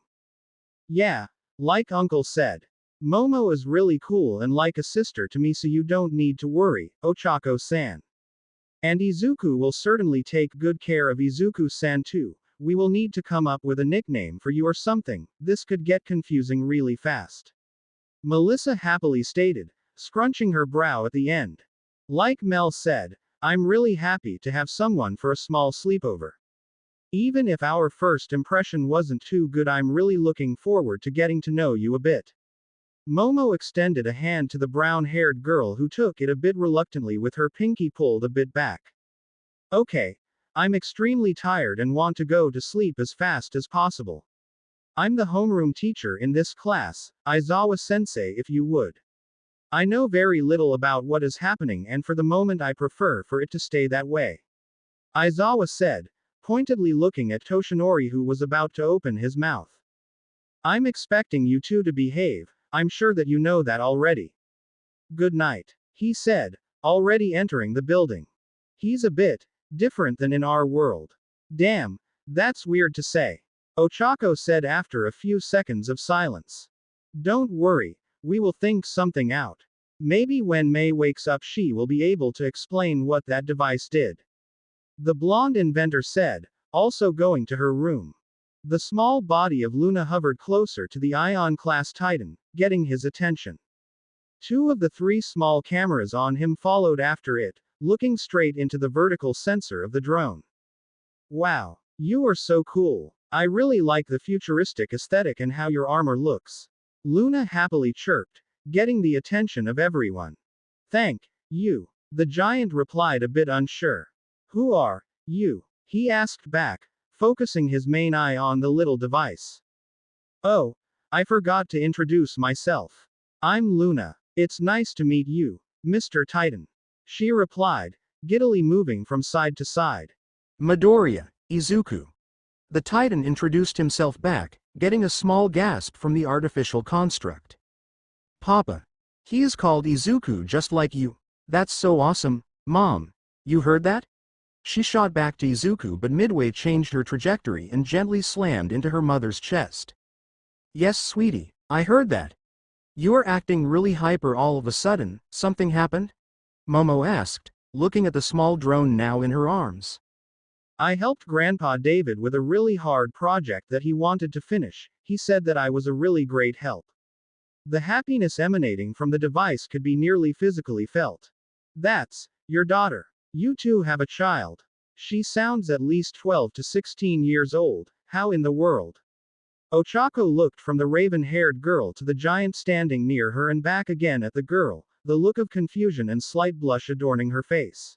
Yeah, like Uncle said. Momo is really cool and like a sister to me, so you don't need to worry, Ochako-san. And Izuku will certainly take good care of Izuku-san too. We will need to come up with a nickname for you or something. This could get confusing really fast. Melissa happily stated, scrunching her brow at the end. Like Mel said, I'm really happy to have someone for a small sleepover. Even if our first impression wasn't too good, I'm really looking forward to getting to know you a bit. Momo extended a hand to the brown-haired girl, who took it a bit reluctantly with her pinky pulled a bit back. Okay. I'm extremely tired and want to go to sleep as fast as possible. I'm the homeroom teacher in this class, Aizawa-sensei, if you would. I know very little about what is happening, and for the moment I prefer for it to stay that way. Aizawa said, pointedly looking at Toshinori, who was about to open his mouth. I'm expecting you two to behave, I'm sure that you know that already. Good night, he said, already entering the building. He's a bit different than in our world. Damn, that's weird to say. Ochako said after a few seconds of silence. Don't worry, we will think something out. Maybe when May wakes up she will be able to explain what that device did. The blonde inventor said, also going to her room. The small body of Luna hovered closer to the Ion-class Titan, getting his attention. Two of the three small cameras on him followed after it, looking straight into the vertical sensor of the drone. Wow, you are so cool. I really like the futuristic aesthetic and how your armor looks. Luna happily chirped, getting the attention of everyone. Thank you, the giant replied, a bit unsure. Who are you? He asked back, focusing his main eye on the little device. Oh, I forgot to introduce myself. I'm Luna. It's nice to meet you, Mr. Titan. She replied, giddily moving from side to side. Midoriya, Izuku. The Titan introduced himself back, getting a small gasp from the artificial construct. Papa. He is called Izuku just like you. That's so awesome, Mom. You heard that? She shot back to Izuku, but midway changed her trajectory and gently slammed into her mother's chest. Yes, sweetie, I heard that. You're acting really hyper all of a sudden, something happened? Momo asked, looking at the small drone now in her arms. I helped Grandpa David with a really hard project that he wanted to finish. He said that I was a really great help. The happiness emanating from the device could be nearly physically felt. That's your daughter. You two have a child. She sounds at least 12 to 16 years old. How in the world? Ochako looked from the raven-haired girl to the giant standing near her and back again at the girl, the look of confusion and slight blush adorning her face.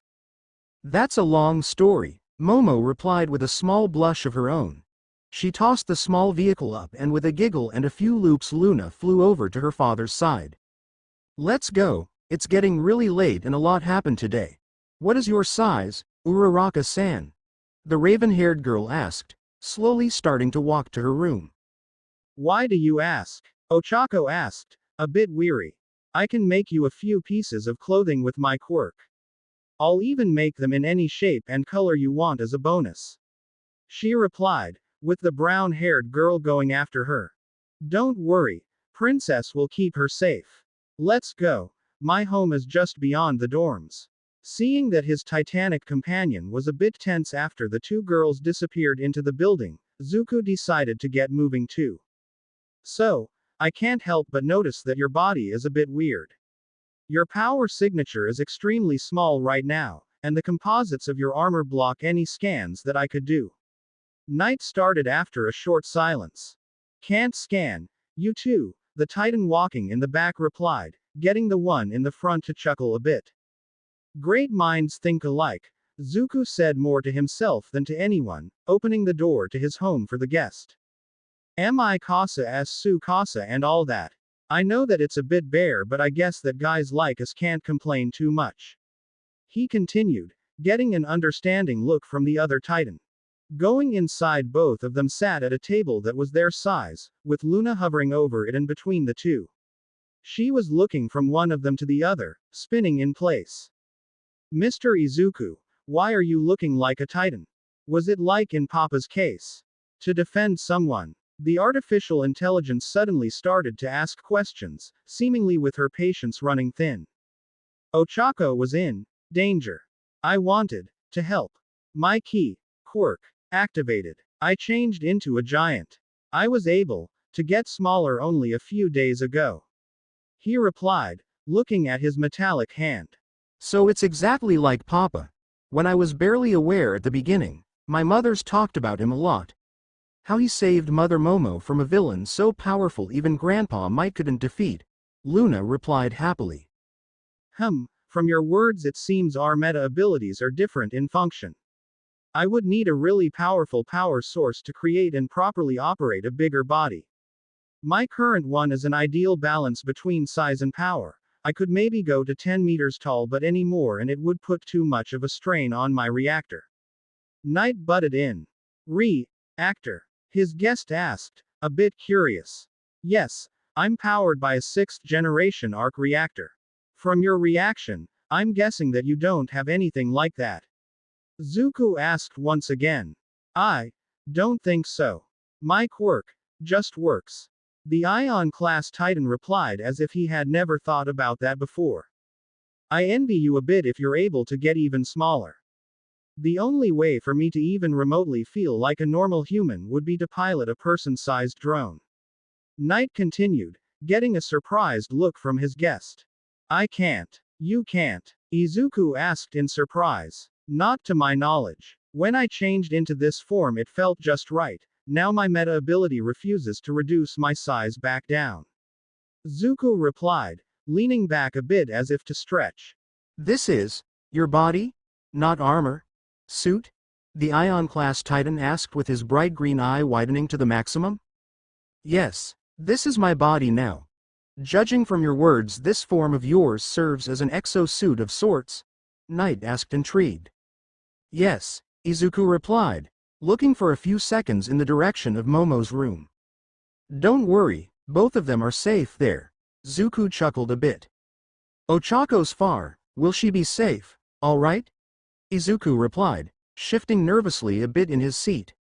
That's a long story, Momo replied with a small blush of her own. She tossed the small vehicle up and with a giggle and a few loops Luna flew over to her father's side. Let's go, it's getting really late and a lot happened today. What is your size, Uraraka-san? The raven-haired girl asked, slowly starting to walk to her room. Why do you ask? Ochako asked, a bit weary. I can make you a few pieces of clothing with my quirk. I'll even make them in any shape and color you want as a bonus. She replied, with the brown-haired girl going after her. Don't worry, Princess will keep her safe. Let's go. My home is just beyond the dorms. Seeing that his titanic companion was a bit tense after the two girls disappeared into the building, Zuko decided to get moving too. So, I can't help but notice that your body is a bit weird. Your power signature is extremely small right now, and the composites of your armor block any scans that I could do. Night started after a short silence. Can't scan. You too, the Titan walking in the back replied, getting the one in the front to chuckle a bit. Great minds think alike, Zuko said more to himself than to anyone, opening the door to his home for the guest. Mi casa as su casa and all that. I know that it's a bit bare, but I guess that guys like us can't complain too much. He continued, getting an understanding look from the other Titan. Going inside, both of them sat at a table that was their size, with Luna hovering over it and between the two. She was looking from one of them to the other, spinning in place. Mr. Izuku, why are you looking like a Titan? Was it like in Papa's case? To defend someone. The artificial intelligence suddenly started to ask questions, seemingly with her patience running thin. Ochako was in danger. I wanted to help. My key quirk activated. I changed into a giant. I was able to get smaller only a few days ago. He replied, looking at his metallic hand. So it's exactly like Papa. When I was barely aware at the beginning, my mother's talked about him a lot. How he saved Mother Momo from a villain so powerful even Grandpa might couldn't defeat. Luna replied happily. From your words it seems our meta abilities are different in function. I would need a really powerful power source to create and properly operate a bigger body. My current one is an ideal balance between size and power. I could maybe go to 10 meters tall, but any more and it would put too much of a strain on my reactor. Knight butted in. Actor. His guest asked, a bit curious. Yes, I'm powered by a 6th-generation arc reactor. From your reaction, I'm guessing that you don't have anything like that. Zuko asked once again. I don't think so. My quirk just works. The Ion-class Titan replied as if he had never thought about that before. I envy you a bit if you're able to get even smaller. The only way for me to even remotely feel like a normal human would be to pilot a person-sized drone. Knight continued, getting a surprised look from his guest. I can't. You can't. Izuku asked in surprise. Not to my knowledge. When I changed into this form it felt just right, now my meta ability refuses to reduce my size back down. Zuko replied, leaning back a bit as if to stretch. This is your body? Not armor? Suit? The Ion-class Titan asked with his bright green eye widening to the maximum. Yes, this is my body now. Judging from your words, this form of yours serves as an exosuit of sorts? Knight asked intrigued. Yes, Izuku replied, looking for a few seconds in the direction of Momo's room. Don't worry, both of them are safe there. Zuko chuckled a bit. Ochako's far, will she be safe, all right? Izuku replied, shifting nervously a bit in his seat.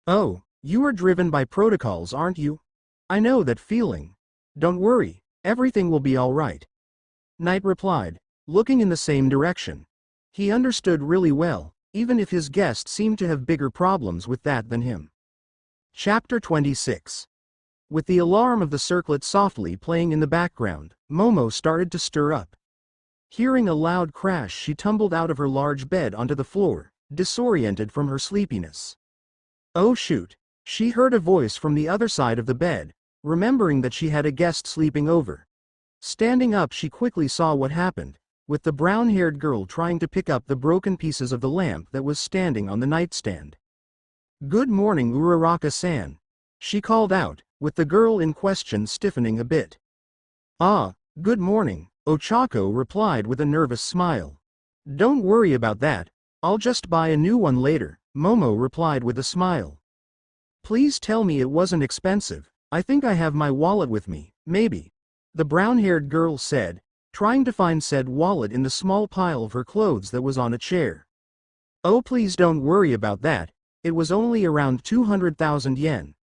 Oh, you are driven by protocols, aren't you? I know that feeling. Don't worry, everything will be all right. Knight replied, looking in the same direction. He understood really well, even if his guest seemed to have bigger problems with that than him. Chapter 26. With the alarm of the circlet softly playing in the background, Momo started to stir up. Hearing a loud crash, she tumbled out of her large bed onto the floor, disoriented from her sleepiness. Oh shoot! She heard a voice from the other side of the bed, remembering that she had a guest sleeping over. Standing up, she quickly saw what happened, with the brown-haired girl trying to pick up the broken pieces of the lamp that was standing on the nightstand. Good morning, Uraraka-san. She called out, with the girl in question stiffening a bit. Ah, good morning, Ochako replied with a nervous smile. Don't worry about that, I'll just buy a new one later, Momo replied with a smile. Please tell me it wasn't expensive, I think I have my wallet with me, maybe. The brown-haired girl said, trying to find said wallet in the small pile of her clothes that was on a chair. Oh, please don't worry about that, it was only around 200,000 yen.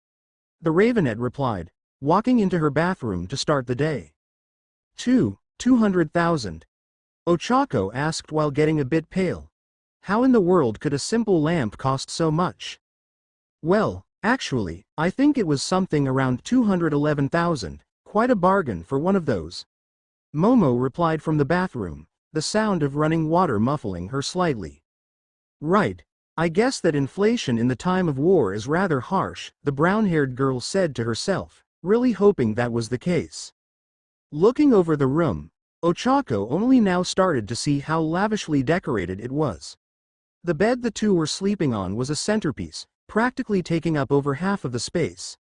The Ravenet replied, walking into her bathroom to start the day. 200,000. Ochako asked while getting a bit pale. How in the world could a simple lamp cost so much? Well, actually, I think it was something around 211,000, quite a bargain for one of those. Momo replied from the bathroom, the sound of running water muffling her slightly. Right, I guess that inflation in the time of war is rather harsh, the brown-haired girl said to herself, really hoping that was the case. Looking over the room, Ochako only now started to see how lavishly decorated it was. The bed the two were sleeping on was a centerpiece, practically taking up over half of the space.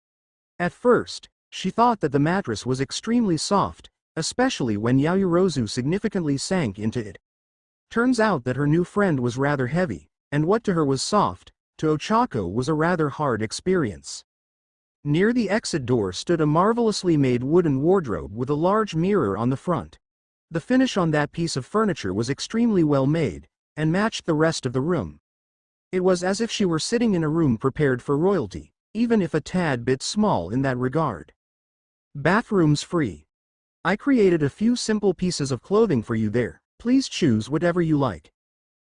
At first, she thought that the mattress was extremely soft, especially when Yaoyorozu significantly sank into it. Turns out that her new friend was rather heavy, and what to her was soft, to Ochako was a rather hard experience. Near the exit door stood a marvelously made wooden wardrobe with a large mirror on the front. The finish on that piece of furniture was extremely well made, and matched the rest of the room. It was as if she were sitting in a room prepared for royalty, even if a tad bit small in that regard. Bathrooms free. I created a few simple pieces of clothing for you there, please choose whatever you like.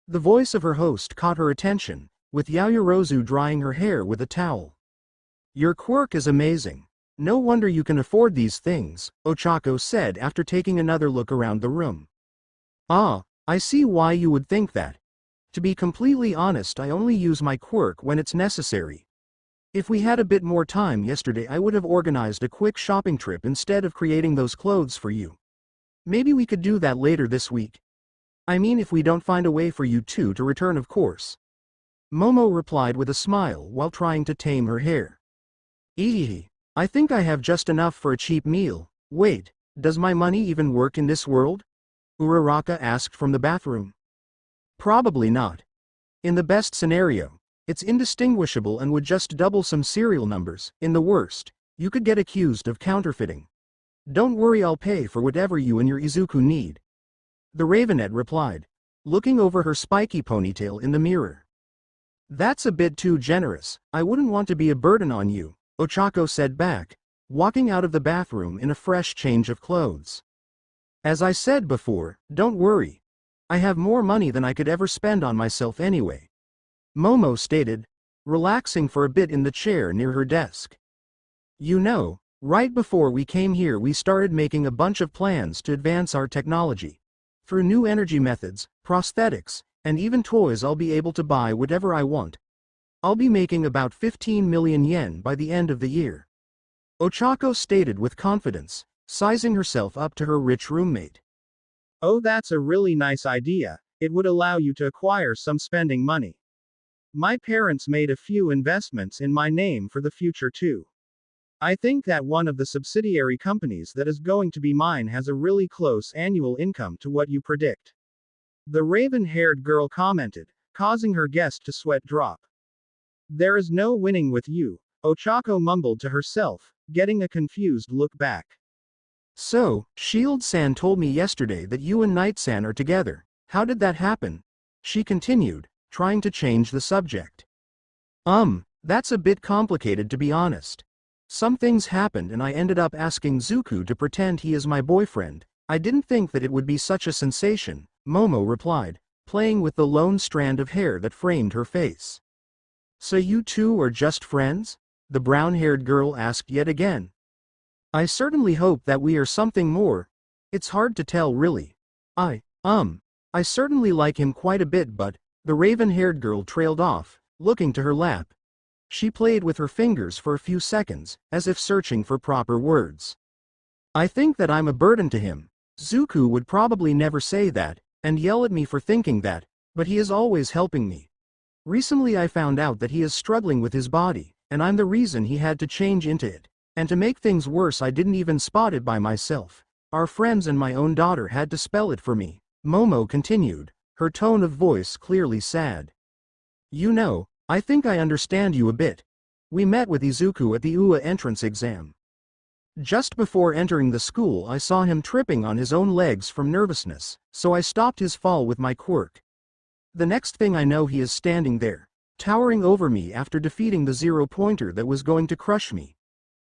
The voice of her host caught her attention, with Yaoyorozu drying her hair with a towel. Your quirk is amazing. No wonder you can afford these things, Ochako said after taking another look around the room. Ah, I see why you would think that. To be completely honest, I only use my quirk when it's necessary. If we had a bit more time yesterday, I would have organized a quick shopping trip instead of creating those clothes for you. Maybe we could do that later this week. I mean, if we don't find a way for you two to return, of course. Momo replied with a smile while trying to tame her hair. Ehehe, I think I have just enough for a cheap meal. Wait, does my money even work in this world? Uraraka asked from the bathroom. Probably not. In the best scenario, it's indistinguishable and would just double some serial numbers. In the worst, you could get accused of counterfeiting. Don't worry, I'll pay for whatever you and your Izuku need. The Ravenet replied, looking over her spiky ponytail in the mirror. That's a bit too generous. I wouldn't want to be a burden on you, Ochako said back, walking out of the bathroom in a fresh change of clothes. As I said before, don't worry. I have more money than I could ever spend on myself anyway, Momo stated, relaxing for a bit in the chair near her desk. You know, right before we came here we started making a bunch of plans to advance our technology. Through new energy methods, prosthetics, and even toys I'll be able to buy whatever I want. I'll be making about 15 million yen by the end of the year. Ochako stated with confidence, sizing herself up to her rich roommate. Oh, that's a really nice idea. It would allow you to acquire some spending money. My parents made a few investments in my name for the future too. I think that one of the subsidiary companies that is going to be mine has a really close annual income to what you predict. The raven-haired girl commented, causing her guest to sweat drop. There is no winning with you, Ochako mumbled to herself, getting a confused look back. So, Shield-san told me yesterday that you and Knight-san are together. How did that happen? She continued, trying to change the subject. That's a bit complicated to be honest. Some things happened and I ended up asking Zuku to pretend he is my boyfriend. I didn't think that it would be such a sensation, Momo replied, playing with the lone strand of hair that framed her face. So you two are just friends? The brown-haired girl asked yet again. I certainly hope that we are something more. It's hard to tell really. I certainly like him quite a bit, but, the raven-haired girl trailed off, looking to her lap. She played with her fingers for a few seconds, as if searching for proper words. I think that I'm a burden to him. Zuku would probably never say that, and yell at me for thinking that, but he is always helping me. Recently I found out that he is struggling with his body, and I'm the reason he had to change into it. And to make things worse, I didn't even spot it by myself. Our friends and my own daughter had to spell it for me, Momo continued, her tone of voice clearly sad. You know, I think I understand you a bit. We met with Izuku at the UA entrance exam. Just before entering the school I saw him tripping on his own legs from nervousness, so I stopped his fall with my quirk. The next thing I know he is standing there, towering over me after defeating the zero-pointer that was going to crush me.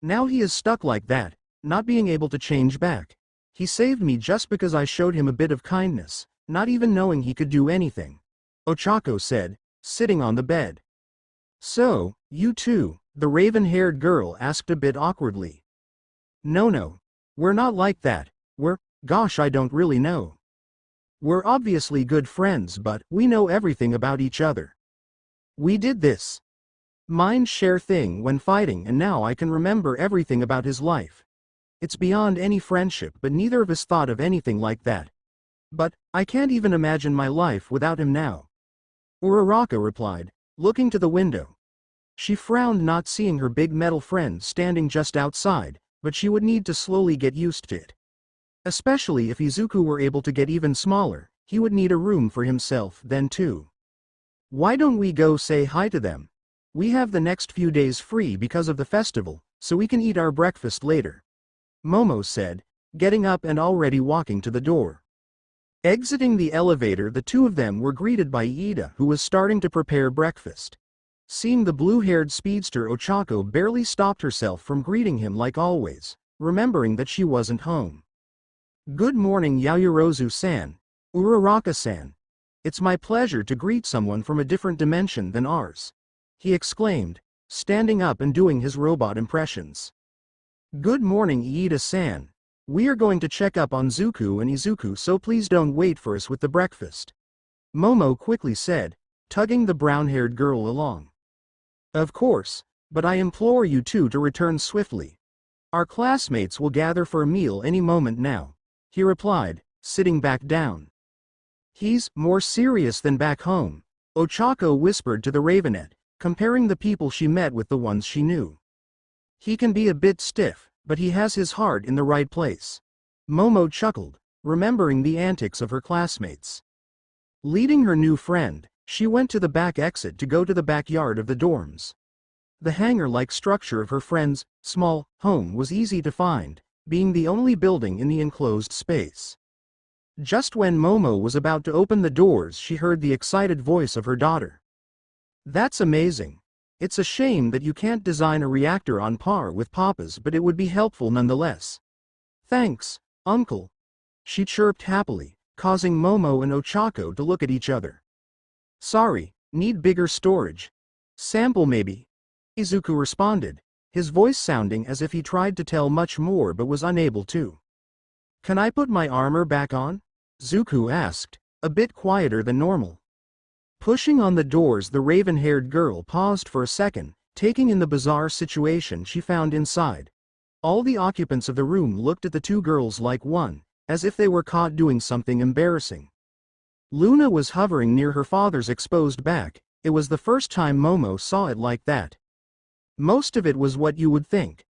Now he is stuck like that, not being able to change back. He saved me just because I showed him a bit of kindness, not even knowing he could do anything, Ochako said, sitting on the bed. So, you two, the raven-haired girl asked a bit awkwardly. No, we're not like that. Gosh, I don't really know. We're obviously good friends, but we know everything about each other. We did this mind share thing when fighting, and now I can remember everything about his life. It's beyond any friendship, but neither of us thought of anything like that. But, I can't even imagine my life without him now. Uraraka replied, looking to the window. She frowned not seeing her big metal friend standing just outside, but she would need to slowly get used to it. Especially if Izuku were able to get even smaller, he would need a room for himself then too. Why don't we go say hi to them? We have the next few days free because of the festival, so we can eat our breakfast later, Momo said, getting up and already walking to the door. Exiting the elevator, the two of them were greeted by Iida, who was starting to prepare breakfast. Seeing the blue-haired speedster, Ochako barely stopped herself from greeting him like always, remembering that she wasn't home. Good morning, Yaoyorozu-san, Uraraka-san. It's my pleasure to greet someone from a different dimension than ours, he exclaimed, standing up and doing his robot impressions. Good morning, Iida-san. We are going to check up on Zuku and Izuku, so please don't wait for us with the breakfast, Momo quickly said, tugging the brown-haired girl along. Of course, but I implore you two to return swiftly. Our classmates will gather for a meal any moment now, he replied, sitting back down. He's more serious than back home, Ochako whispered to the Ravenet, comparing the people she met with the ones she knew. He can be a bit stiff, but he has his heart in the right place, Momo chuckled, remembering the antics of her classmates. Leading her new friend, She went to the back exit to go to the backyard of the dorms. The hangar-like structure of her friend's small home was easy to find, being the only building in the enclosed space. Just when Momo was about to open the doors, she heard the excited voice of her daughter. "That's amazing. It's a shame that you can't design a reactor on par with Papa's, but it would be helpful nonetheless." "Thanks, Uncle," she chirped happily, causing Momo and Ochako to look at each other. "Sorry, need bigger storage. Sample maybe?" Izuku responded, his voice sounding as if he tried to tell much more but was unable to. "Can I put my armor back on?" Zuko asked, a bit quieter than normal. Pushing on the doors, the raven-haired girl paused for a second, taking in the bizarre situation she found inside. All the occupants of the room looked at the two girls like one, as if they were caught doing something embarrassing. Luna was hovering near her father's exposed back. It was the first time Momo saw it like that. Most of it was what you would think.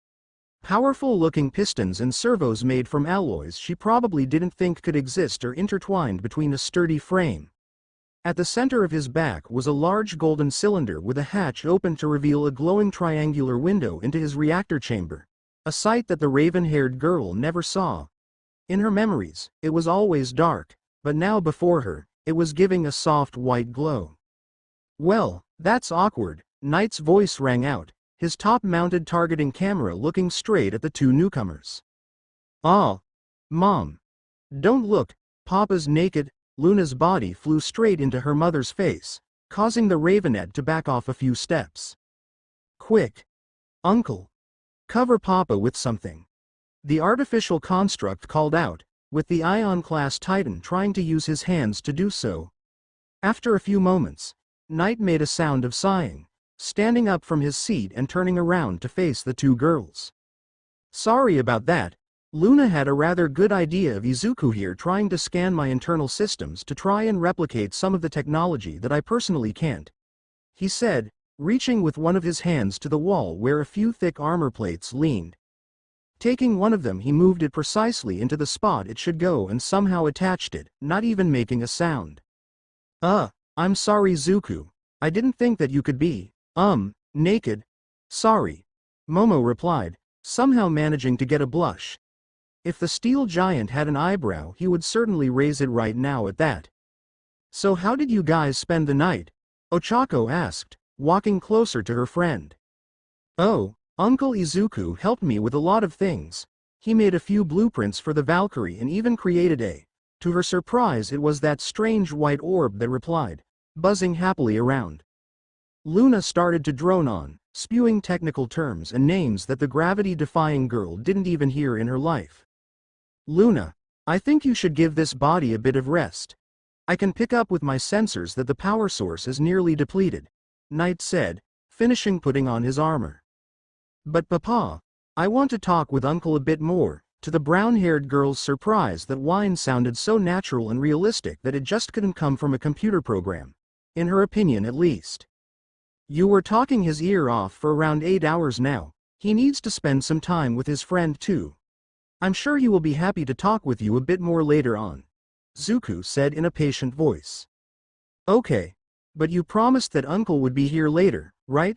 Powerful-looking pistons and servos made from alloys she probably didn't think could exist or intertwined between a sturdy frame. At the center of his back was a large golden cylinder with a hatch open to reveal a glowing triangular window into his reactor chamber, a sight that the raven-haired girl never saw. In her memories, it was always dark, but now before her, it was giving a soft white glow. "Well, that's awkward," Knight's voice rang out, his top-mounted targeting camera looking straight at the two newcomers. "Ah, Mom. Don't look, Papa's naked." Luna's body flew straight into her mother's face, causing the ravenette to back off a few steps. "Quick, Uncle. Cover Papa with something." The artificial construct called out, with the Ion-class Titan trying to use his hands to do so. After a few moments, Knight made a sound of sighing, standing up from his seat and turning around to face the two girls. "Sorry about that. Luna had a rather good idea of Izuku here trying to scan my internal systems to try and replicate some of the technology that I personally can't," he said, reaching with one of his hands to the wall where a few thick armor plates leaned. Taking one of them, he moved it precisely into the spot it should go and somehow attached it, not even making a sound. I'm sorry, Zuku. I didn't think that you could be, naked." "Sorry," Momo replied, somehow managing to get a blush. If the steel giant had an eyebrow, he would certainly raise it right now at that. "So how did you guys spend the night?" Ochako asked, walking closer to her friend. "Oh, Uncle Izuku helped me with a lot of things. He made a few blueprints for the Valkyrie and even created a..." To her surprise, it was that strange white orb that replied, buzzing happily around. Luna started to drone on, spewing technical terms and names that the gravity-defying girl didn't even hear in her life. "Luna, I think you should give this body a bit of rest. I can pick up with my sensors that the power source is nearly depleted," Knight said, finishing putting on his armor. "But Papa, I want to talk with Uncle a bit more." To the brown-haired girl's surprise, that whine sounded so natural and realistic that it just couldn't come from a computer program, in her opinion at least. "You were talking his ear off for around 8 hours now. He needs to spend some time with his friend too. I'm sure he will be happy to talk with you a bit more later on," Zuko said in a patient voice. "Okay. But you promised that Uncle would be here later, right?"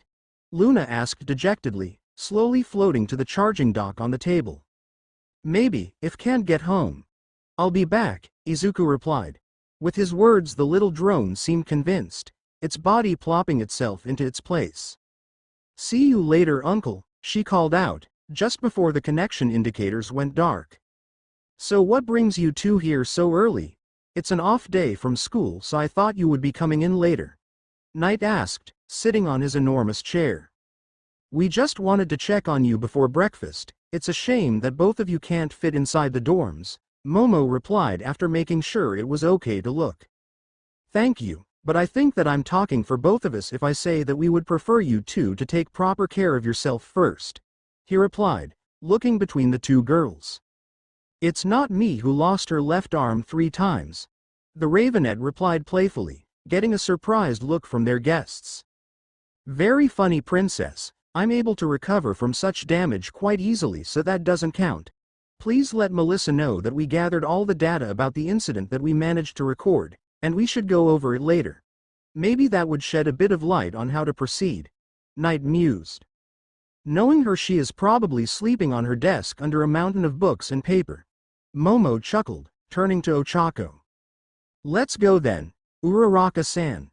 Luna asked dejectedly, slowly floating to the charging dock on the table. "Maybe, if can't get home. I'll be back," Izuku replied. With his words, the little drone seemed convinced, its body plopping itself into its place. "See you later, Uncle," she called out, just before the connection indicators went dark. "So what brings you two here so early? It's an off day from school, so I thought you would be coming in later," Knight asked, sitting on his enormous chair. "We just wanted to check on you before breakfast. It's a shame that both of you can't fit inside the dorms," Momo replied after making sure it was okay to look. "Thank you, but I think that I'm talking for both of us if I say that we would prefer you two to take proper care of yourself first," he replied, looking between the two girls. "It's not me who lost her left arm 3 times," the Ravenette replied playfully, getting a surprised look from their guests. "Very funny, Princess. I'm able to recover from such damage quite easily, so that doesn't count. Please let Melissa know that we gathered all the data about the incident that we managed to record, and we should go over it later." Maybe that would shed a bit of light on how to proceed. Knight mused. Knowing her, she is probably sleeping on her desk under a mountain of books and paper. Momo chuckled, turning to Ochako. Let's go then, Uraraka-san.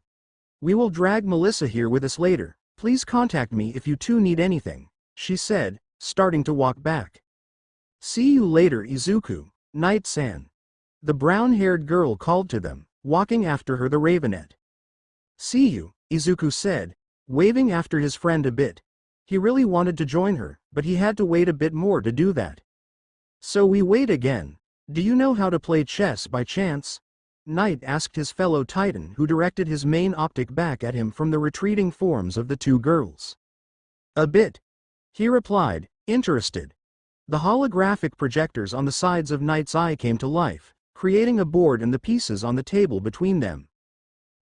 We will drag Melissa here with us later. Please contact me if you two need anything, she said, starting to walk back. See you later, Izuku, Knight-san. The brown-haired girl called to them, walking after her the Ravenet. See you, Izuku said, waving after his friend a bit. He really wanted to join her, but he had to wait a bit more to do that. So we wait again. Do you know how to play chess by chance? Knight asked his fellow Titan, who directed his main optic back at him from the retreating forms of the two girls. A bit. He replied, interested. The holographic projectors on the sides of Knight's eye came to life, creating a board and the pieces on the table between them.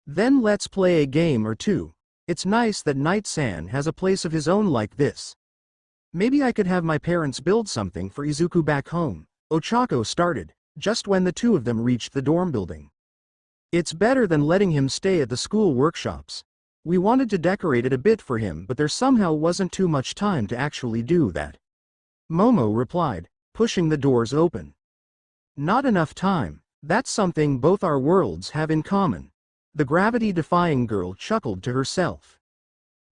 Then let's play a game or two. It's nice that Knight-san has a place of his own like this. Maybe I could have my parents build something for Izuku back home, Ochako started, just when the two of them reached the dorm building. It's better than letting him stay at the school workshops. We wanted to decorate it a bit for him, but there somehow wasn't too much time to actually do that. Momo replied, pushing the doors open. Not enough time. That's something both our worlds have in common. The gravity-defying girl chuckled to herself.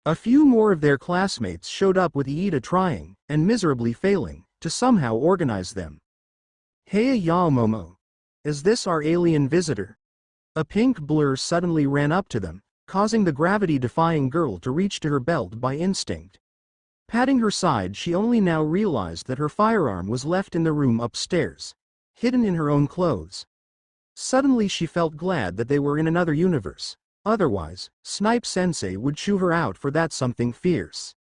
A few more of their classmates showed up with Iida trying, and miserably failing, to somehow organize them. Hey ya Momo. Is this our alien visitor? A pink blur suddenly ran up to them, causing the gravity-defying girl to reach to her belt by instinct. Patting her side, she only now realized that her firearm was left in the room upstairs, hidden in her own clothes. Suddenly she felt glad that they were in another universe. Otherwise, Snipe-sensei would chew her out for that something fierce.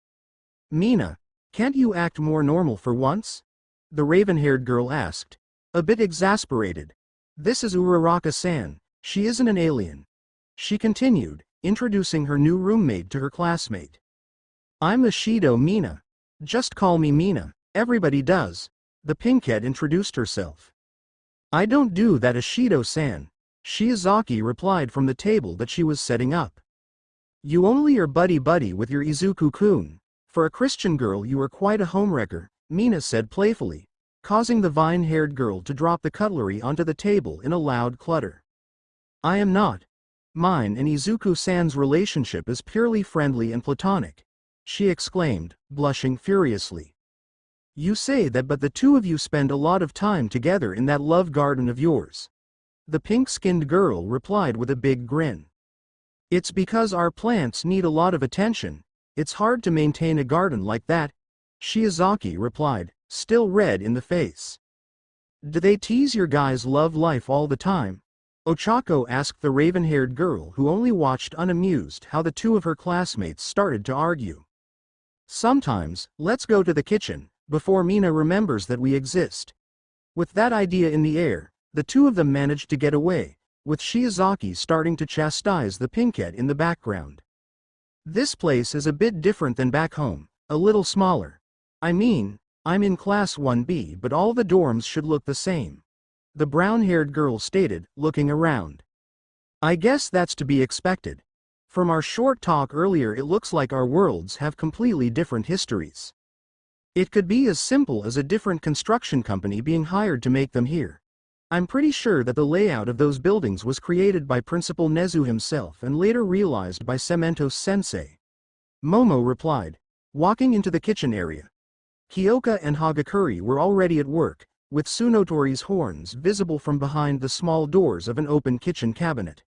Mina, can't you act more normal for once? The raven-haired girl asked, a bit exasperated. This is Uraraka-san. She isn't an alien. She continued, introducing her new roommate to her classmate. I'm Ashido Mina. Just call me Mina, everybody does. The pinkhead introduced herself. I don't do that, Ashido-san. Shiozaki replied from the table that she was setting up. You only are buddy-buddy with your Izuku-kun. For a Christian girl you are quite a homewrecker, Mina said playfully, causing the vine-haired girl to drop the cutlery onto the table in a loud clutter. I am not. Mine and Izuku-san's relationship is purely friendly and platonic, she exclaimed, blushing furiously. You say that, but the two of you spend a lot of time together in that love garden of yours. The pink-skinned girl replied with a big grin. It's because our plants need a lot of attention. It's hard to maintain a garden like that, Shiozaki replied, still red in the face. Do they tease your guys' love life all the time? Ochako asked the raven-haired girl, who only watched unamused how the two of her classmates started to argue. Sometimes. Let's go to the kitchen, before Mina remembers that we exist. With that idea in the air, the two of them managed to get away, with Shiozaki starting to chastise the pinkhead in the background. This place is a bit different than back home, a little smaller. I mean, I'm in class 1B, but all the dorms should look the same. The brown-haired girl stated, looking around. I guess that's to be expected. From our short talk earlier, it looks like our worlds have completely different histories. It could be as simple as a different construction company being hired to make them here. I'm pretty sure that the layout of those buildings was created by Principal Nezu himself and later realized by Cementos-sensei. Momo replied, walking into the kitchen area. Kyoka and Hagakure were already at work, with Tsunotori's horns visible from behind the small doors of an open kitchen cabinet.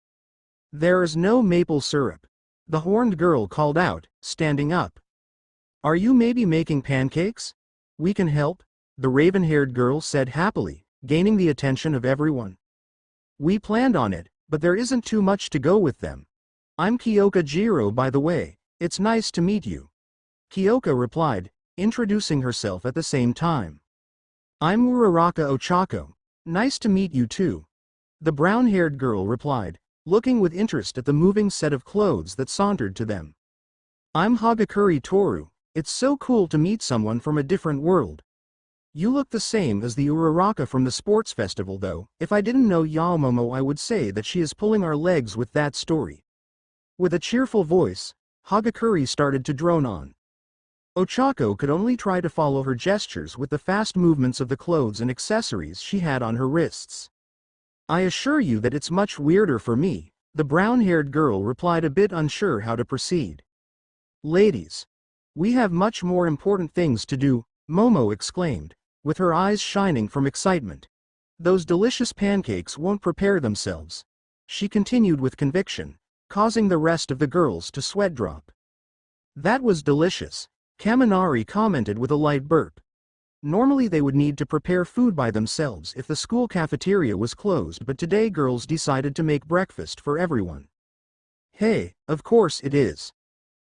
There is no maple syrup. The horned girl called out, standing up. Are you maybe making pancakes? We can help, the raven-haired girl said happily, gaining the attention of everyone. We planned on it, but there isn't too much to go with them. I'm Kyoka Jiro, by the way. It's nice to meet you. Kyoka replied, introducing herself at the same time. I'm Uraraka Ochako. Nice to meet you too. The brown-haired girl replied, looking with interest at the moving set of clothes that sauntered to them. I'm Hagakure Toru. It's so cool to meet someone from a different world. You look the same as the Uraraka from the sports festival though. If I didn't know Momo, I would say that she is pulling our legs with that story. With a cheerful voice, Hagakure started to drone on. Ochako could only try to follow her gestures with the fast movements of the clothes and accessories she had on her wrists. I assure you that it's much weirder for me, the brown-haired girl replied, a bit unsure how to proceed. Ladies, we have much more important things to do, Momo exclaimed, with her eyes shining from excitement. Those delicious pancakes won't prepare themselves, she continued with conviction, causing the rest of the girls to sweat drop. That was delicious, Kaminari commented with a light burp. Normally they would need to prepare food by themselves if the school cafeteria was closed, but today girls decided to make breakfast for everyone. Hey, of course it is.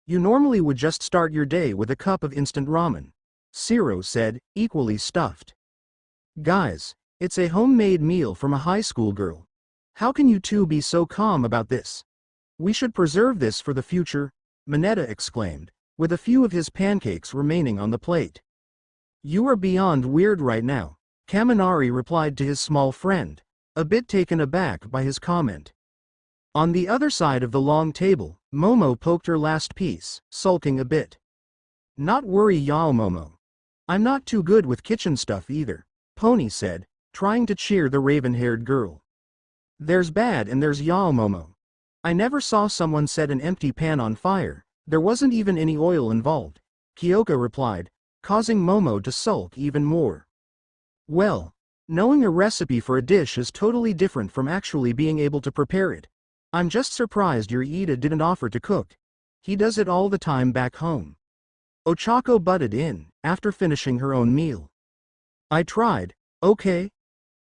You normally would just start your day with a cup of instant ramen, Shiro said, equally stuffed. Guys, it's a homemade meal from a high school girl. How can you two be so calm about this? We should preserve this for the future, Mineta exclaimed, with a few of his pancakes remaining on the plate. You are beyond weird right now, Kaminari replied to his small friend, a bit taken aback by his comment. On the other side of the long table, Momo poked her last piece, sulking a bit. Not worry y'all, Momo. I'm not too good with kitchen stuff either, Pony said, trying to cheer the raven-haired girl. There's bad and there's y'all, Momo. I never saw someone set an empty pan on fire, there wasn't even any oil involved, Kyoka replied, causing Momo to sulk even more. Well, knowing a recipe for a dish is totally different from actually being able to prepare it. I'm just surprised your Ida didn't offer to cook. He does it all the time back home. Ochako butted in, after finishing her own meal. I tried, okay?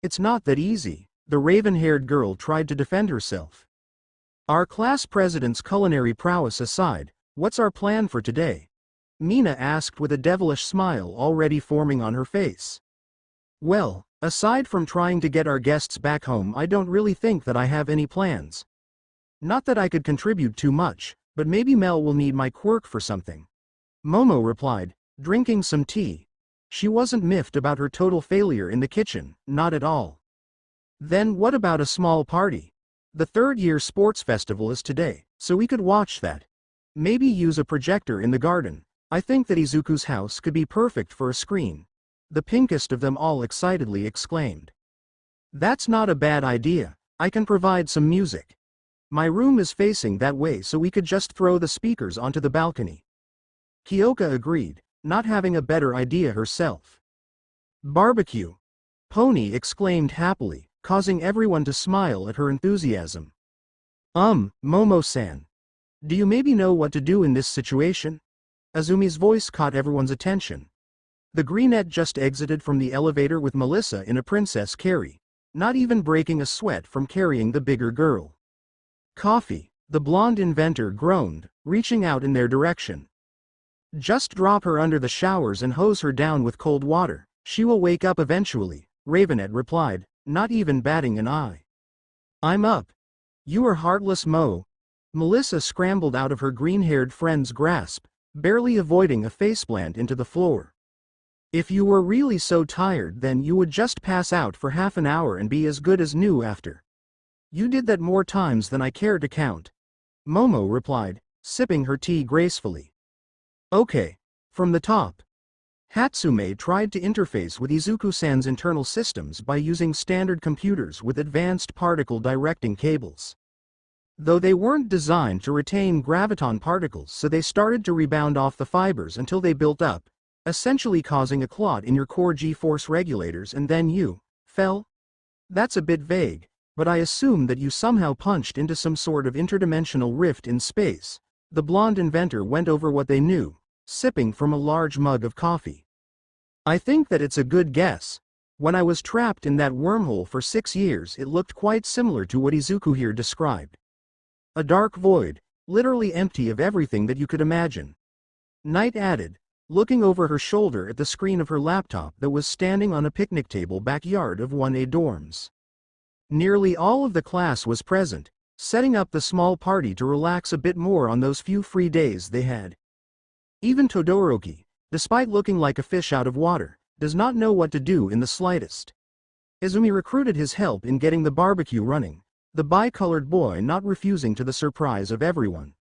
It's not that easy, the raven-haired girl tried to defend herself. Our class president's culinary prowess aside, what's our plan for today? Mina asked with a devilish smile already forming on her face. Well, aside from trying to get our guests back home, I don't really think that I have any plans. Not that I could contribute too much, but maybe Mel will need my quirk for something. Momo replied, drinking some tea. She wasn't miffed about her total failure in the kitchen, not at all. Then what about a small party? The third-year sports festival is today, so we could watch that. Maybe use a projector in the garden. I think that Izuku's house could be perfect for a screen. The pinkest of them all excitedly exclaimed. That's not a bad idea, I can provide some music. My room is facing that way, so we could just throw the speakers onto the balcony. Kyoka agreed, not having a better idea herself. Barbecue! Pony exclaimed happily, causing everyone to smile at her enthusiasm. Momo-san. Do you maybe know what to do in this situation? Azumi's voice caught everyone's attention. The greenette just exited from the elevator with Melissa in a princess carry, not even breaking a sweat from carrying the bigger girl. Coffee, the blonde inventor groaned, reaching out in their direction. Just drop her under the showers and hose her down with cold water, she will wake up eventually, Ravenette replied, not even batting an eye. I'm up. You are heartless, Mo. Melissa scrambled out of her green-haired friend's grasp, barely avoiding a faceplant into the floor. If you were really so tired, then you would just pass out for half an hour and be as good as new after. You did that more times than I care to count. Momo replied, sipping her tea gracefully. Okay. From the top. Hatsume tried to interface with Izuku-san's internal systems by using standard computers with advanced particle directing cables. Though they weren't designed to retain graviton particles, so they started to rebound off the fibers until they built up, essentially causing a clot in your core G-force regulators, and then you fell? That's a bit vague, but I assume that you somehow punched into some sort of interdimensional rift in space. The blonde inventor went over what they knew, sipping from a large mug of coffee. I think that it's a good guess. When I was trapped in that wormhole for 6 years, it looked quite similar to what Izuku here described. A dark void, literally empty of everything that you could imagine. Knight added, looking over her shoulder at the screen of her laptop that was standing on a picnic table backyard of 1A dorms. Nearly all of the class was present, setting up the small party to relax a bit more on those few free days they had. Even Todoroki, despite looking like a fish out of water, does not know what to do in the slightest. Izumi recruited his help in getting the barbecue running, the bi-colored boy not refusing to the surprise of everyone.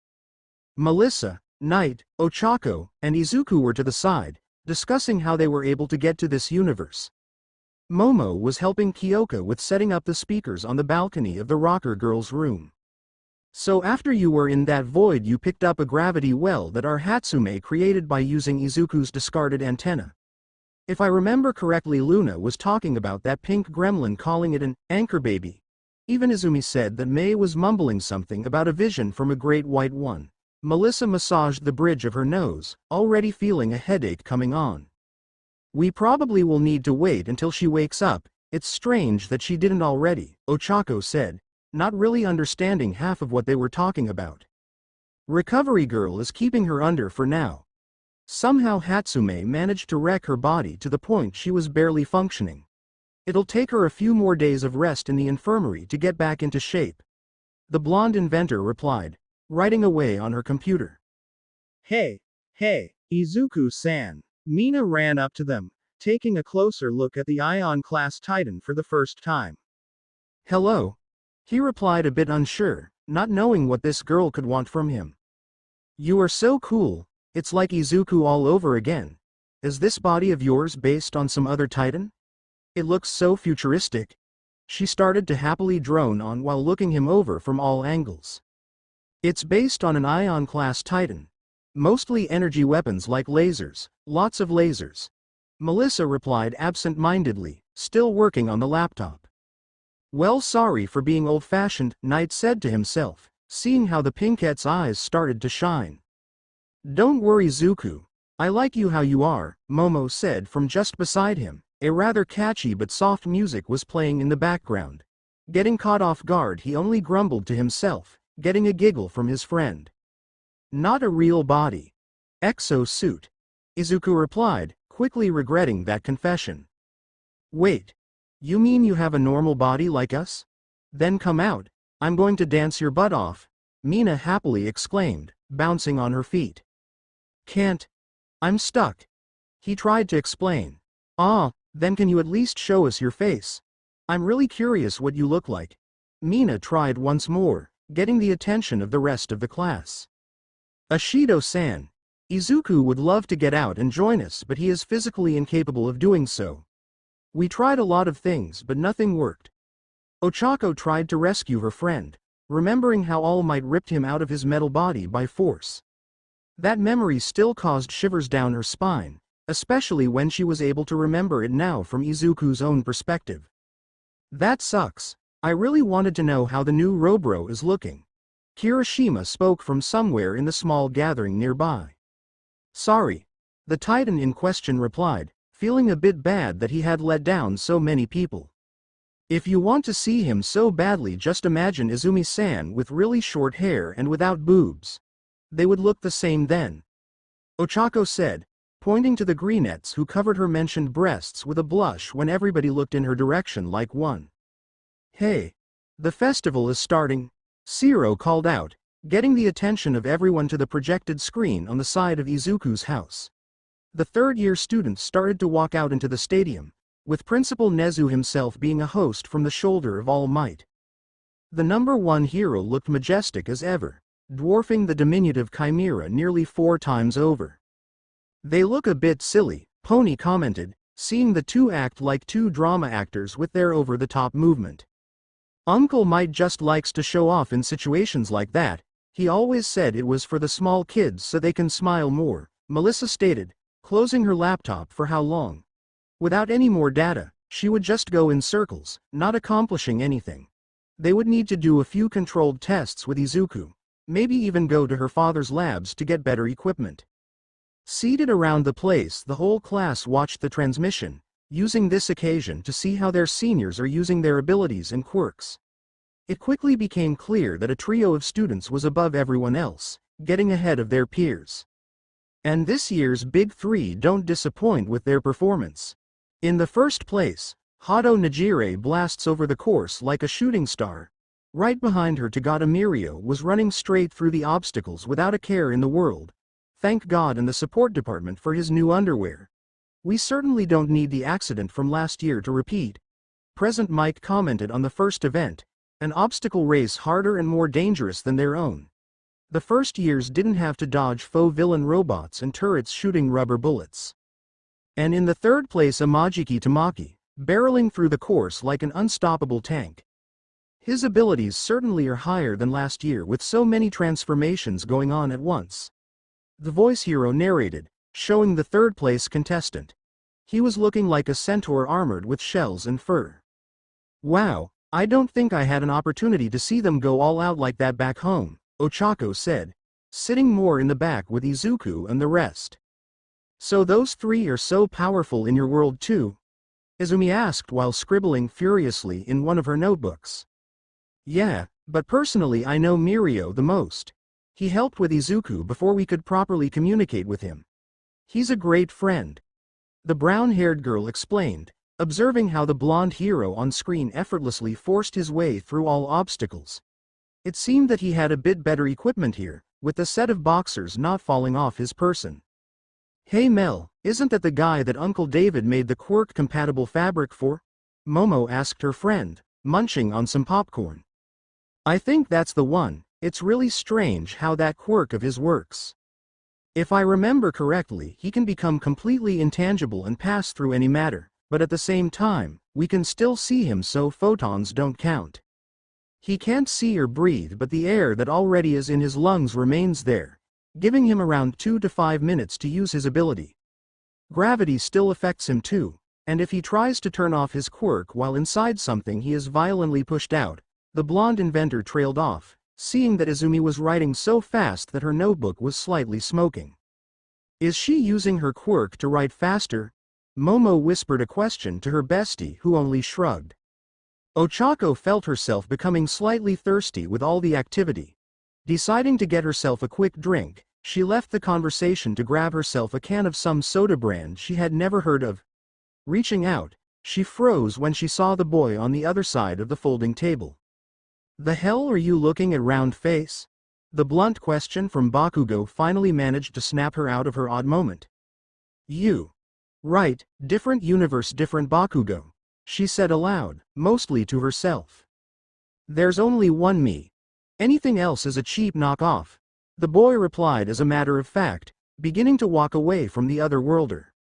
Melissa, Knight, Ochako, and Izuku were to the side, discussing how they were able to get to this universe. Momo was helping Kyoka with setting up the speakers on the balcony of the rocker girl's room. So after you were in that void you picked up a gravity well that our Hatsume created by using Izuku's discarded antenna. If I remember correctly, Luna was talking about that pink gremlin, calling it an anchor baby. Even Izumi said that Mei was mumbling something about a vision from a great white one. Melissa massaged the bridge of her nose, already feeling a headache coming on. We probably will need to wait until she wakes up. It's strange that she didn't already, Ochako said, not really understanding half of what they were talking about. Recovery Girl is keeping her under for now. Somehow Hatsume managed to wreck her body to the point she was barely functioning. It'll take her a few more days of rest in the infirmary to get back into shape. The blonde inventor replied, writing away on her computer. Hey, Izuku-san. Mina ran up to them, taking a closer look at the Ion-class Titan for the first time. Hello? He replied, a bit unsure, not knowing what this girl could want from him. You are so cool. It's like Izuku all over again. Is this body of yours based on some other Titan? It looks so futuristic. She started to happily drone on while looking him over from all angles. It's based on an Ion-class Titan. Mostly energy weapons like lasers, lots of lasers. Melissa replied absent-mindedly, still working on the laptop. Well, sorry for being old-fashioned, Knight said to himself, seeing how the pinkette's eyes started to shine. Don't worry, Zuku. I like you how you are, Momo said from just beside him. A rather catchy but soft music was playing in the background. Getting caught off guard, he only grumbled to himself, getting a giggle from his friend. Not a real body. Exo-suit. Izuku replied, quickly regretting that confession. Wait. You mean you have a normal body like us? Then come out. I'm going to dance your butt off, Mina happily exclaimed, bouncing on her feet. Can't. I'm stuck. He tried to explain. Then can you at least show us your face? I'm really curious what you look like. Mina tried once more, getting the attention of the rest of the class. Ashido-san. Izuku would love to get out and join us, but he is physically incapable of doing so. We tried a lot of things but nothing worked. Ochako tried to rescue her friend, remembering how All Might ripped him out of his metal body by force. That memory still caused shivers down her spine, especially when she was able to remember it now from Izuku's own perspective. That sucks. I really wanted to know how the new Robro is looking. Kirishima spoke from somewhere in the small gathering nearby. Sorry. The Titan in question replied, feeling a bit bad that he had let down so many people. If you want to see him so badly, just imagine Izumi-san with really short hair and without boobs. They would look the same then. Ochako said, pointing to the greenettes who covered her mentioned breasts with a blush when everybody looked in her direction like one. Hey! The festival is starting, Shiro called out, getting the attention of everyone to the projected screen on the side of Izuku's house. The third-year students started to walk out into the stadium, with Principal Nezu himself being a host from the shoulder of All Might. The #1 hero looked majestic as ever, dwarfing the diminutive Chimera nearly 4 times over. They look a bit silly, Pony commented, seeing the two act like two drama actors with their over-the-top movement. Uncle Might just likes to show off in situations like that. He always said it was for the small kids so they can smile more, Melissa stated, closing her laptop for how long. Without any more data, she would just go in circles, not accomplishing anything. They would need to do a few controlled tests with Izuku, maybe even go to her father's labs to get better equipment. Seated around the place, the whole class watched the transmission, using this occasion to see how their seniors are using their abilities and quirks. It quickly became clear that a trio of students was above everyone else, getting ahead of their peers. And this year's Big Three don't disappoint with their performance. In the first place, Hado Najire blasts over the course like a shooting star. Right behind her, Tagata Mirio was running straight through the obstacles without a care in the world. Thank God and the support department for his new underwear. We certainly don't need the accident from last year to repeat. Present Mike commented on the first event, an obstacle race harder and more dangerous than their own. The first years didn't have to dodge faux villain robots and turrets shooting rubber bullets. And in the third place Amajiki Tamaki, barreling through the course like an unstoppable tank. His abilities certainly are higher than last year with so many transformations going on at once. The voice hero narrated, showing the third place contestant. He was looking like a centaur armored with shells and fur. Wow, I don't think I had an opportunity to see them go all out like that back home, Ochako said, sitting more in the back with Izuku and the rest. So those three are so powerful in your world too? Izumi asked while scribbling furiously in one of her notebooks. Yeah, but personally I know Mirio the most. He helped with Izuku before we could properly communicate with him. He's a great friend. The brown-haired girl explained, observing how the blonde hero on screen effortlessly forced his way through all obstacles. It seemed that he had a bit better equipment here, with the set of boxers not falling off his person. Hey Mel, isn't that the guy that Uncle David made the quirk-compatible fabric for? Momo asked her friend, munching on some popcorn. I think that's the one. It's really strange how that quirk of his works. If I remember correctly, he can become completely intangible and pass through any matter, but at the same time, we can still see him so photons don't count. He can't see or breathe but the air that already is in his lungs remains there, giving him around 2 to 5 minutes to use his ability. Gravity still affects him too, and if he tries to turn off his quirk while inside something he is violently pushed out. The blonde inventor trailed off, seeing that Izumi was writing so fast that her notebook was slightly smoking. Is she using her quirk to write faster? Momo whispered a question to her bestie who only shrugged. Ochako felt herself becoming slightly thirsty with all the activity. Deciding to get herself a quick drink, she left the conversation to grab herself a can of some soda brand she had never heard of. Reaching out, she froze when she saw the boy on the other side of the folding table. The hell are you looking at, round face? The blunt question from Bakugo finally managed to snap her out of her odd moment. You. Right, different universe, different Bakugo, she said aloud, mostly to herself. There's only one me. Anything else is a cheap knockoff, the boy replied as a matter of fact, beginning to walk away from the other worlder.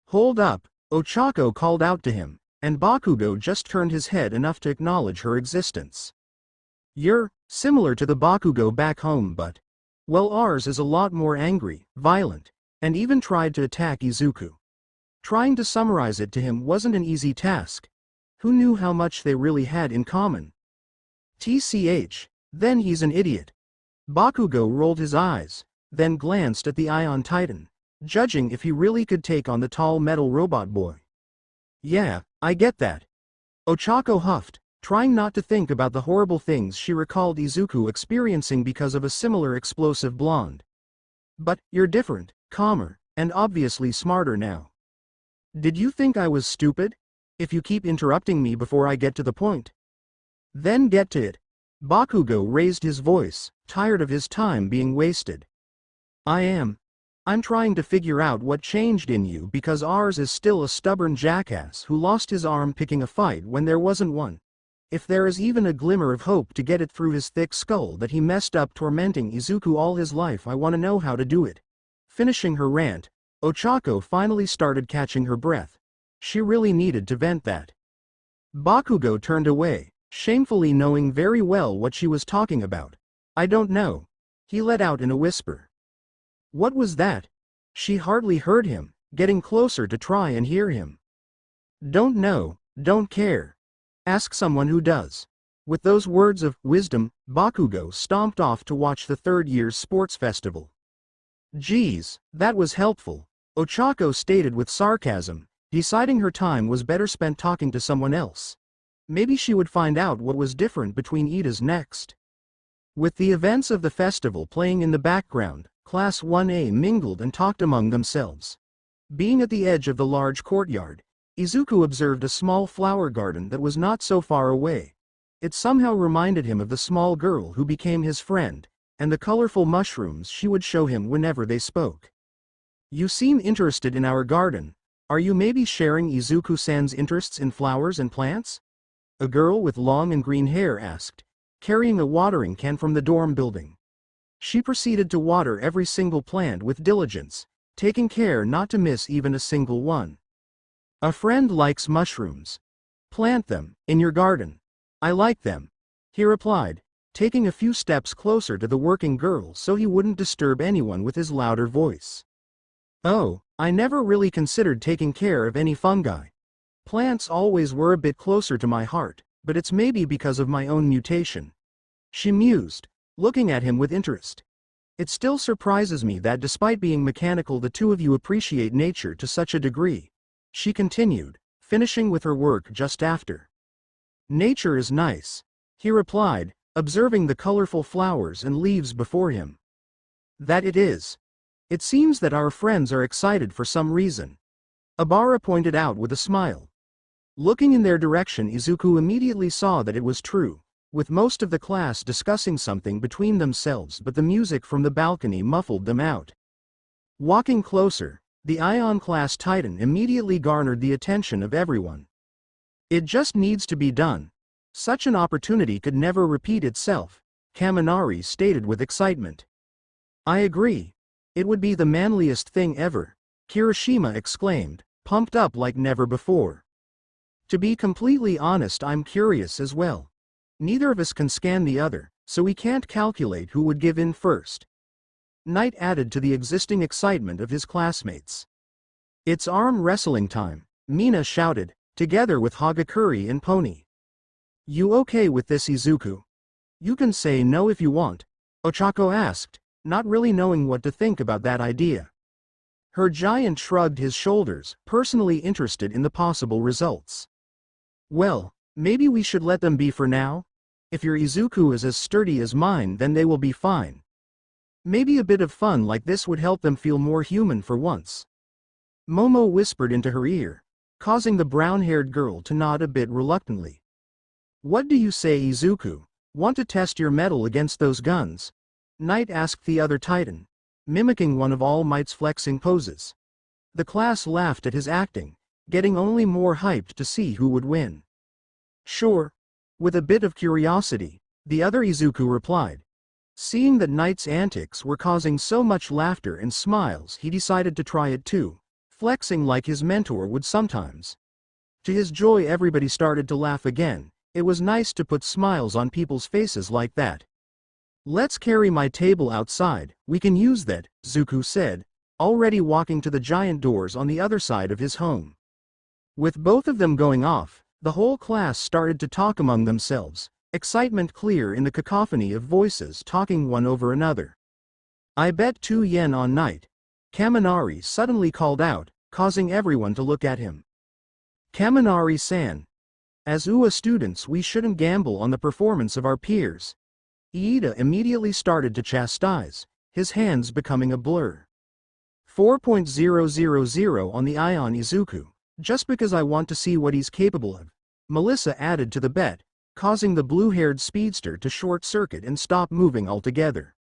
Hold up, Ochako called out to him, and Bakugo just turned his head enough to acknowledge her existence. You're similar to the Bakugo back home, but, well, ours is a lot more angry, violent, and even tried to attack Izuku. Trying to summarize it to him wasn't an easy task. Who knew how much they really had in common? TCH, then he's an idiot. Bakugo rolled his eyes, then glanced at the Ion Titan, judging if he really could take on the tall metal robot boy. Yeah, I get that. Ochako huffed, trying not to think about the horrible things she recalled Izuku experiencing because of a similar explosive blonde. But, you're different, calmer, and obviously smarter now. Did you think I was stupid? If you keep interrupting me before I get to the point. Then get to it. Bakugo raised his voice, tired of his time being wasted. I'm trying to figure out what changed in you because ours is still a stubborn jackass who lost his arm picking a fight when there wasn't one. If there is even a glimmer of hope to get it through his thick skull that he messed up tormenting Izuku all his life, I want to know how to do it. Finishing her rant, Ochako finally started catching her breath. She really needed to vent that. Bakugo turned away, shamefully knowing very well what she was talking about. I don't know, he let out in a whisper. What was that? She hardly heard him, getting closer to try and hear him. Don't know, don't care. Ask someone who does. With those words of wisdom, Bakugo stomped off to watch the third year's sports festival. Geez, that was helpful, Ochako stated with sarcasm, deciding her time was better spent talking to someone else. Maybe she would find out what was different between Idas next. With the events of the festival playing in the background, Class 1A mingled and talked among themselves. Being at the edge of the large courtyard, Izuku observed a small flower garden that was not so far away. It somehow reminded him of the small girl who became his friend, and the colorful mushrooms she would show him whenever they spoke. You seem interested in our garden. Are you maybe sharing Izuku-san's interests in flowers and plants? A girl with long and green hair asked, carrying a watering can from the dorm building. She proceeded to water every single plant with diligence, taking care not to miss even a single one. A friend likes mushrooms. Plant them, in your garden. I like them, he replied, taking a few steps closer to the working girl so he wouldn't disturb anyone with his louder voice. Oh, I never really considered taking care of any fungi. Plants always were a bit closer to my heart, but it's maybe because of my own mutation. She mused, looking at him with interest. It still surprises me that despite being mechanical the two of you appreciate nature to such a degree. She continued, finishing with her work just after. Nature is nice, he replied, observing the colorful flowers and leaves before him. That it is. It seems that our friends are excited for some reason. Abara pointed out with a smile. Looking in their direction, Izuku immediately saw that it was true, with most of the class discussing something between themselves, but the music from the balcony muffled them out. Walking closer, the Ion class Titan immediately garnered the attention of everyone. It just needs to be done. Such an opportunity could never repeat itself, Kaminari stated with excitement. I agree. It would be the manliest thing ever, Kirishima exclaimed, pumped up like never before. To be completely honest, I'm curious as well. Neither of us can scan the other, so we can't calculate who would give in first. Knight added to the existing excitement of his classmates. It's arm wrestling time, Mina shouted, together with Hagakure and Pony. You okay with this, Izuku? You can say no if you want, Ochako asked, not really knowing what to think about that idea. Her giant shrugged his shoulders, personally interested in the possible results. Well, maybe we should let them be for now? If your Izuku is as sturdy as mine, then they will be fine. Maybe a bit of fun like this would help them feel more human for once. Momo whispered into her ear, causing the brown-haired girl to nod a bit reluctantly. What do you say, Izuku? Want to test your mettle against those guns? Knight asked the other Titan, mimicking one of All Might's flexing poses. The class laughed at his acting, getting only more hyped to see who would win. Sure. With a bit of curiosity, the other Izuku replied. Seeing that Knight's antics were causing so much laughter and smiles, he decided to try it too, flexing like his mentor would sometimes. To his joy, everybody started to laugh again. It was nice to put smiles on people's faces like that. Let's carry my table outside, we can use that, Zuko said, already walking to the giant doors on the other side of his home. With both of them going off, the whole class started to talk among themselves, excitement clear in the cacophony of voices talking one over another. I bet 2 yen on Knight, Kaminari suddenly called out, causing everyone to look at him. Kaminari-san. As UA students, we shouldn't gamble on the performance of our peers. Iida immediately started to chastise, his hands becoming a blur. 4.000 on the Ion Izuku, just because I want to see what he's capable of, Melissa added to the bet, causing the blue-haired speedster to short-circuit and stop moving altogether.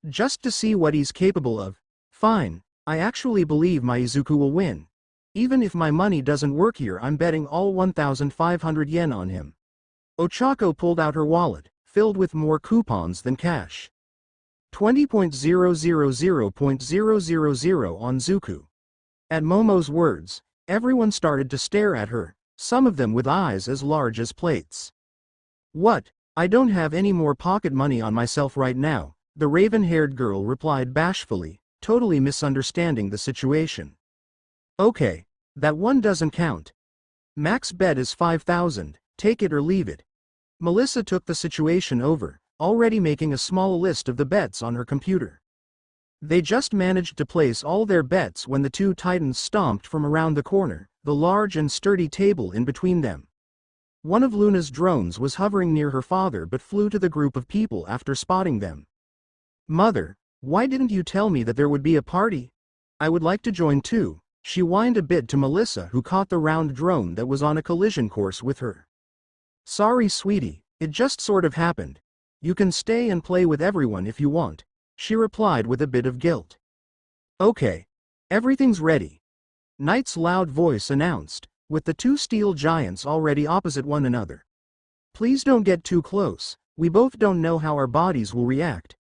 Just to see what he's capable of? Fine, I actually believe my Izuku will win. Even if my money doesn't work here, I'm betting all 1,500 yen on him. Ochako pulled out her wallet, filled with more coupons than cash. 20.000.000 on Zuku. At Momo's words, everyone started to stare at her, some of them with eyes as large as plates. What? I don't have any more pocket money on myself right now, the raven-haired girl replied bashfully, totally misunderstanding the situation. Okay, that one doesn't count. Max bet is 5,000, take it or leave it. Melissa took the situation over, already making a small list of the bets on her computer. They just managed to place all their bets when the two titans stomped from around the corner, the large and sturdy table in between them. One of Luna's drones was hovering near her father but flew to the group of people after spotting them. Mother, why didn't you tell me that there would be a party? I would like to join too, she whined a bit to Melissa, who caught the round drone that was on a collision course with her. Sorry sweetie, it just sort of happened. You can stay and play with everyone if you want, she replied with a bit of guilt. Okay. Everything's ready. Knight's loud voice announced, with the two steel giants already opposite one another. Please don't get too close, we both don't know how our bodies will react.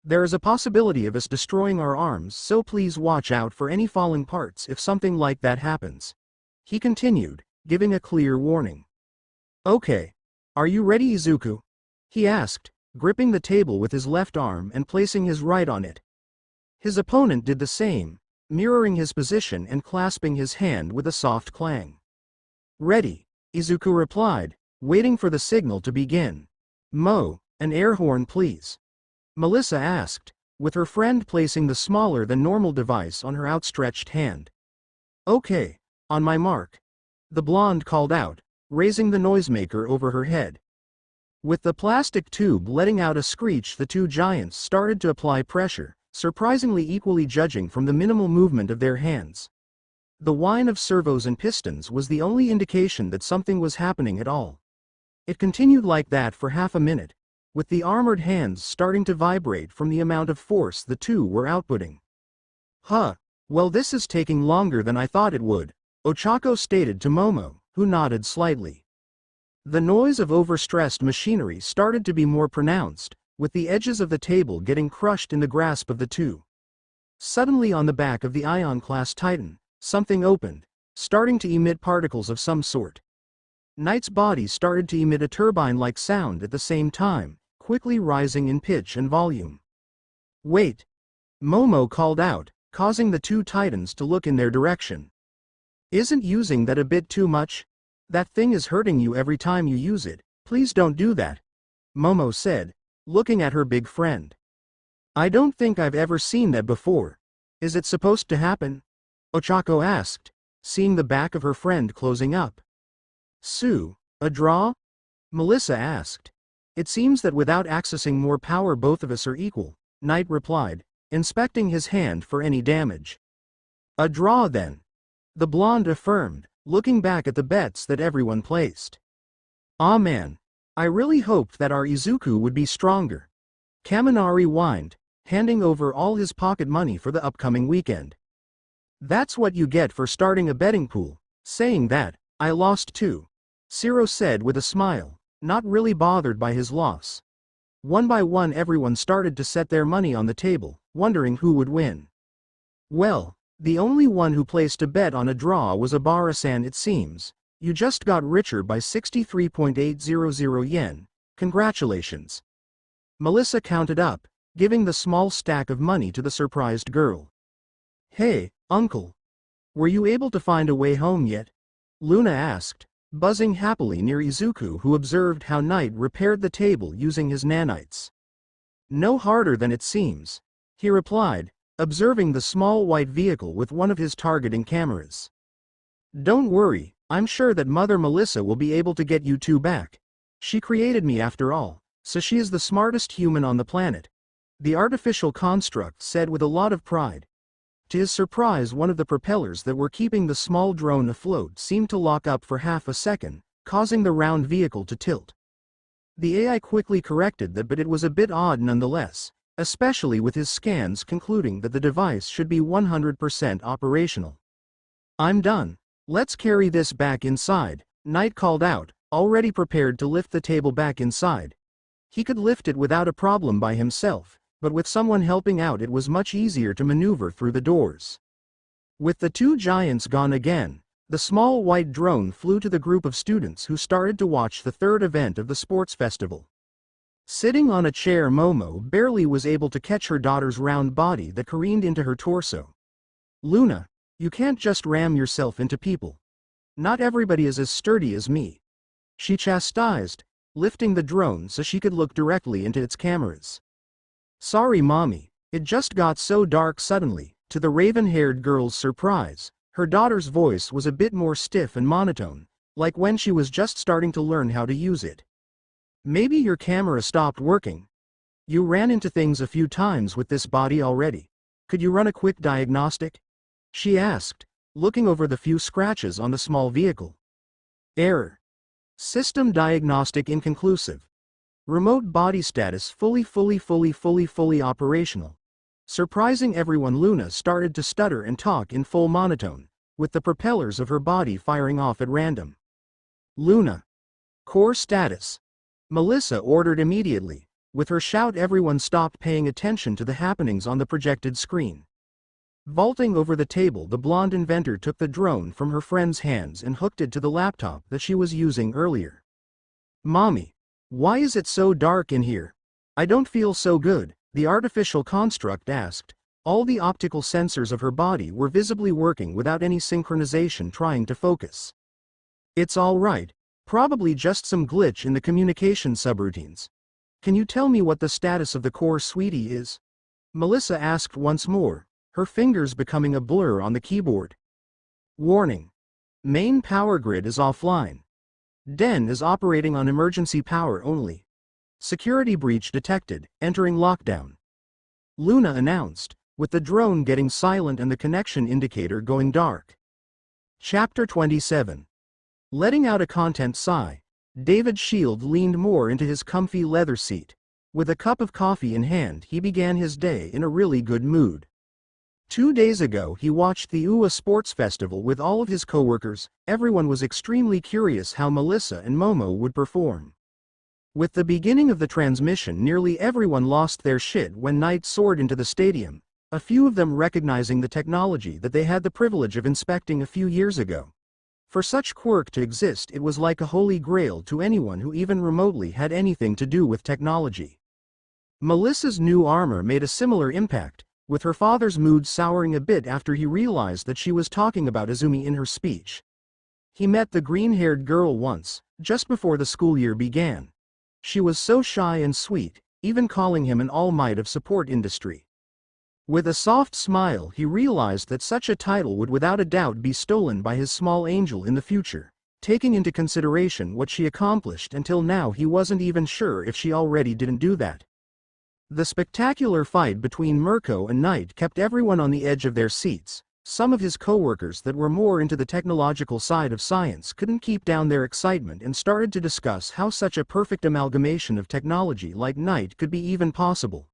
There is a possibility of us destroying our arms, so please watch out for any falling parts if something like that happens. He continued, giving a clear warning. Okay. Are you ready, Izuku? He asked, gripping the table with his left arm and placing his right on it. His opponent did the same, mirroring his position and clasping his hand with a soft clang. Ready, Izuku replied, waiting for the signal to begin. Mo, an air horn please. Melissa asked, with her friend placing the smaller than normal device on her outstretched hand. Okay, on my mark. The blonde called out, raising the noisemaker over her head. With the plastic tube letting out a screech, the two giants started to apply pressure, surprisingly equally judging from the minimal movement of their hands. The whine of servos and pistons was the only indication that something was happening at all. It continued like that for half a minute, with the armored hands starting to vibrate from the amount of force the two were outputting. Well, this is taking longer than I thought it would, Ochako stated to Momo, who nodded slightly. The noise of overstressed machinery started to be more pronounced, with the edges of the table getting crushed in the grasp of the two. Suddenly on the back of the Ion-class Titan, something opened, starting to emit particles of some sort. Knight's body started to emit a turbine-like sound at the same time, quickly rising in pitch and volume. Wait! Momo called out, causing the two Titans to look in their direction. Isn't using that a bit too much? That thing is hurting you every time you use it, please don't do that, Momo said, looking at her big friend. I don't think I've ever seen that before. Is it supposed to happen? Ochako asked, seeing the back of her friend closing up. Sue, a draw? Melissa asked. It seems that without accessing more power both of us are equal, Knight replied, inspecting his hand for any damage. A draw then. The blonde affirmed, looking back at the bets that everyone placed. Ah man. I really hoped that our Izuku would be stronger. Kaminari whined, handing over all his pocket money for the upcoming weekend. That's what you get for starting a betting pool. Saying that, I lost too, Ciro said with a smile, not really bothered by his loss. One by one everyone started to set their money on the table, wondering who would win. Well, the only one who placed a bet on a draw was Abara-san. It seems. You just got richer by 63.800 yen, congratulations. Melissa counted up, giving the small stack of money to the surprised girl. Hey, uncle. Were you able to find a way home yet? Luna asked, buzzing happily near Izuku, who observed how Knight repaired the table using his nanites. No harder than it seems, he replied, observing the small white vehicle with one of his targeting cameras. Don't worry, I'm sure that Mother Melissa will be able to get you two back. She created me after all, so she is the smartest human on the planet, the artificial construct said with a lot of pride. To his surprise, one of the propellers that were keeping the small drone afloat seemed to lock up for half a second, causing the round vehicle to tilt. The AI quickly corrected that, but it was a bit odd nonetheless, especially with his scans concluding that the device should be 100% operational. I'm done. Let's carry this back inside, Knight called out, already prepared to lift the table back inside. He could lift it without a problem by himself, but with someone helping out it was much easier to maneuver through the doors. With the two giants gone again, the small white drone flew to the group of students who started to watch the third event of the sports festival. Sitting on a chair, Momo barely was able to catch her daughter's round body that careened into her torso. Luna, you can't just ram yourself into people. Not everybody is as sturdy as me, she chastised, lifting the drone so she could look directly into its cameras. Sorry mommy, it just got so dark suddenly. To the raven-haired girl's surprise, her daughter's voice was a bit more stiff and monotone, like when she was just starting to learn how to use it. Maybe your camera stopped working. You ran into things a few times with this body already. Could you run a quick diagnostic? She asked, looking over the few scratches on the small vehicle. Error. System diagnostic inconclusive. Remote body status fully operational. Surprising everyone, Luna started to stutter and talk in full monotone, with the propellers of her body firing off at random. Luna. Core status. Melissa ordered immediately, With her shout, everyone stopped paying attention to the happenings on the projected screen. Vaulting over the table, the blonde inventor took the drone from her friend's hands and hooked it to the laptop that she was using earlier. "Mommy, why is it so dark in here? I don't feel so good," the artificial construct asked. All the optical sensors of her body were visibly working without any synchronization trying to focus. "It's all right, probably just some glitch in the communication subroutines. Can you tell me what the status of the core, sweetie, is?" Melissa asked once more, her fingers becoming a blur on the keyboard. "Warning. Main power grid is offline. Den is operating on emergency power only. Security breach detected, entering lockdown," Luna announced, with the drone getting silent and the connection indicator going dark. Chapter 27. Letting out a content sigh, David Shield leaned more into his comfy leather seat. With a cup of coffee in hand, he began his day in a really good mood. 2 days ago he watched the UA Sports Festival with all of his coworkers. Everyone was extremely curious how Melissa and Momo would perform. With the beginning of the transmission, nearly everyone lost their shit when Knight soared into the stadium, a few of them recognizing the technology that they had the privilege of inspecting a few years ago. For such quirk to exist, it was like a holy grail to anyone who even remotely had anything to do with technology. Melissa's new armor made a similar impact, with her father's mood souring a bit after he realized that she was talking about Izumi in her speech. He met the green-haired girl once, just before the school year began. She was so shy and sweet, even calling him an all-might of support industry. With a soft smile, he realized that such a title would without a doubt be stolen by his small angel in the future. Taking into consideration what she accomplished until now, he wasn't even sure if she already didn't do that. The spectacular fight between Mirko and Knight kept everyone on the edge of their seats. Some of his coworkers that were more into the technological side of science couldn't keep down their excitement and started to discuss how such a perfect amalgamation of technology like Knight could be even possible.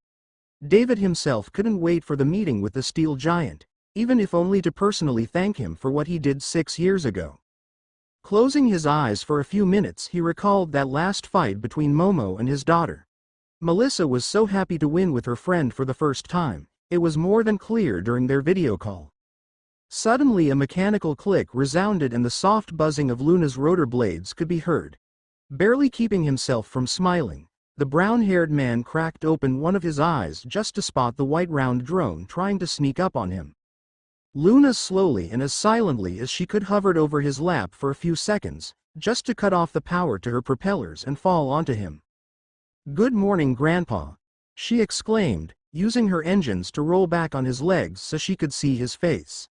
David himself couldn't wait for the meeting with the steel giant, even if only to personally thank him for what he did 6 years ago. Closing his eyes for a few minutes, he recalled that last fight between Momo and his daughter. Melissa was so happy to win with her friend for the first time. It was more than clear during their video call. Suddenly a mechanical click resounded and the soft buzzing of Luna's rotor blades could be heard. Barely keeping himself from smiling, the brown-haired man cracked open one of his eyes just to spot the white round drone trying to sneak up on him. Luna slowly and as silently as she could hovered over his lap for a few seconds, just to cut off the power to her propellers and fall onto him. "Good morning, Grandpa," she exclaimed, using her engines to roll back on his legs so she could see his face.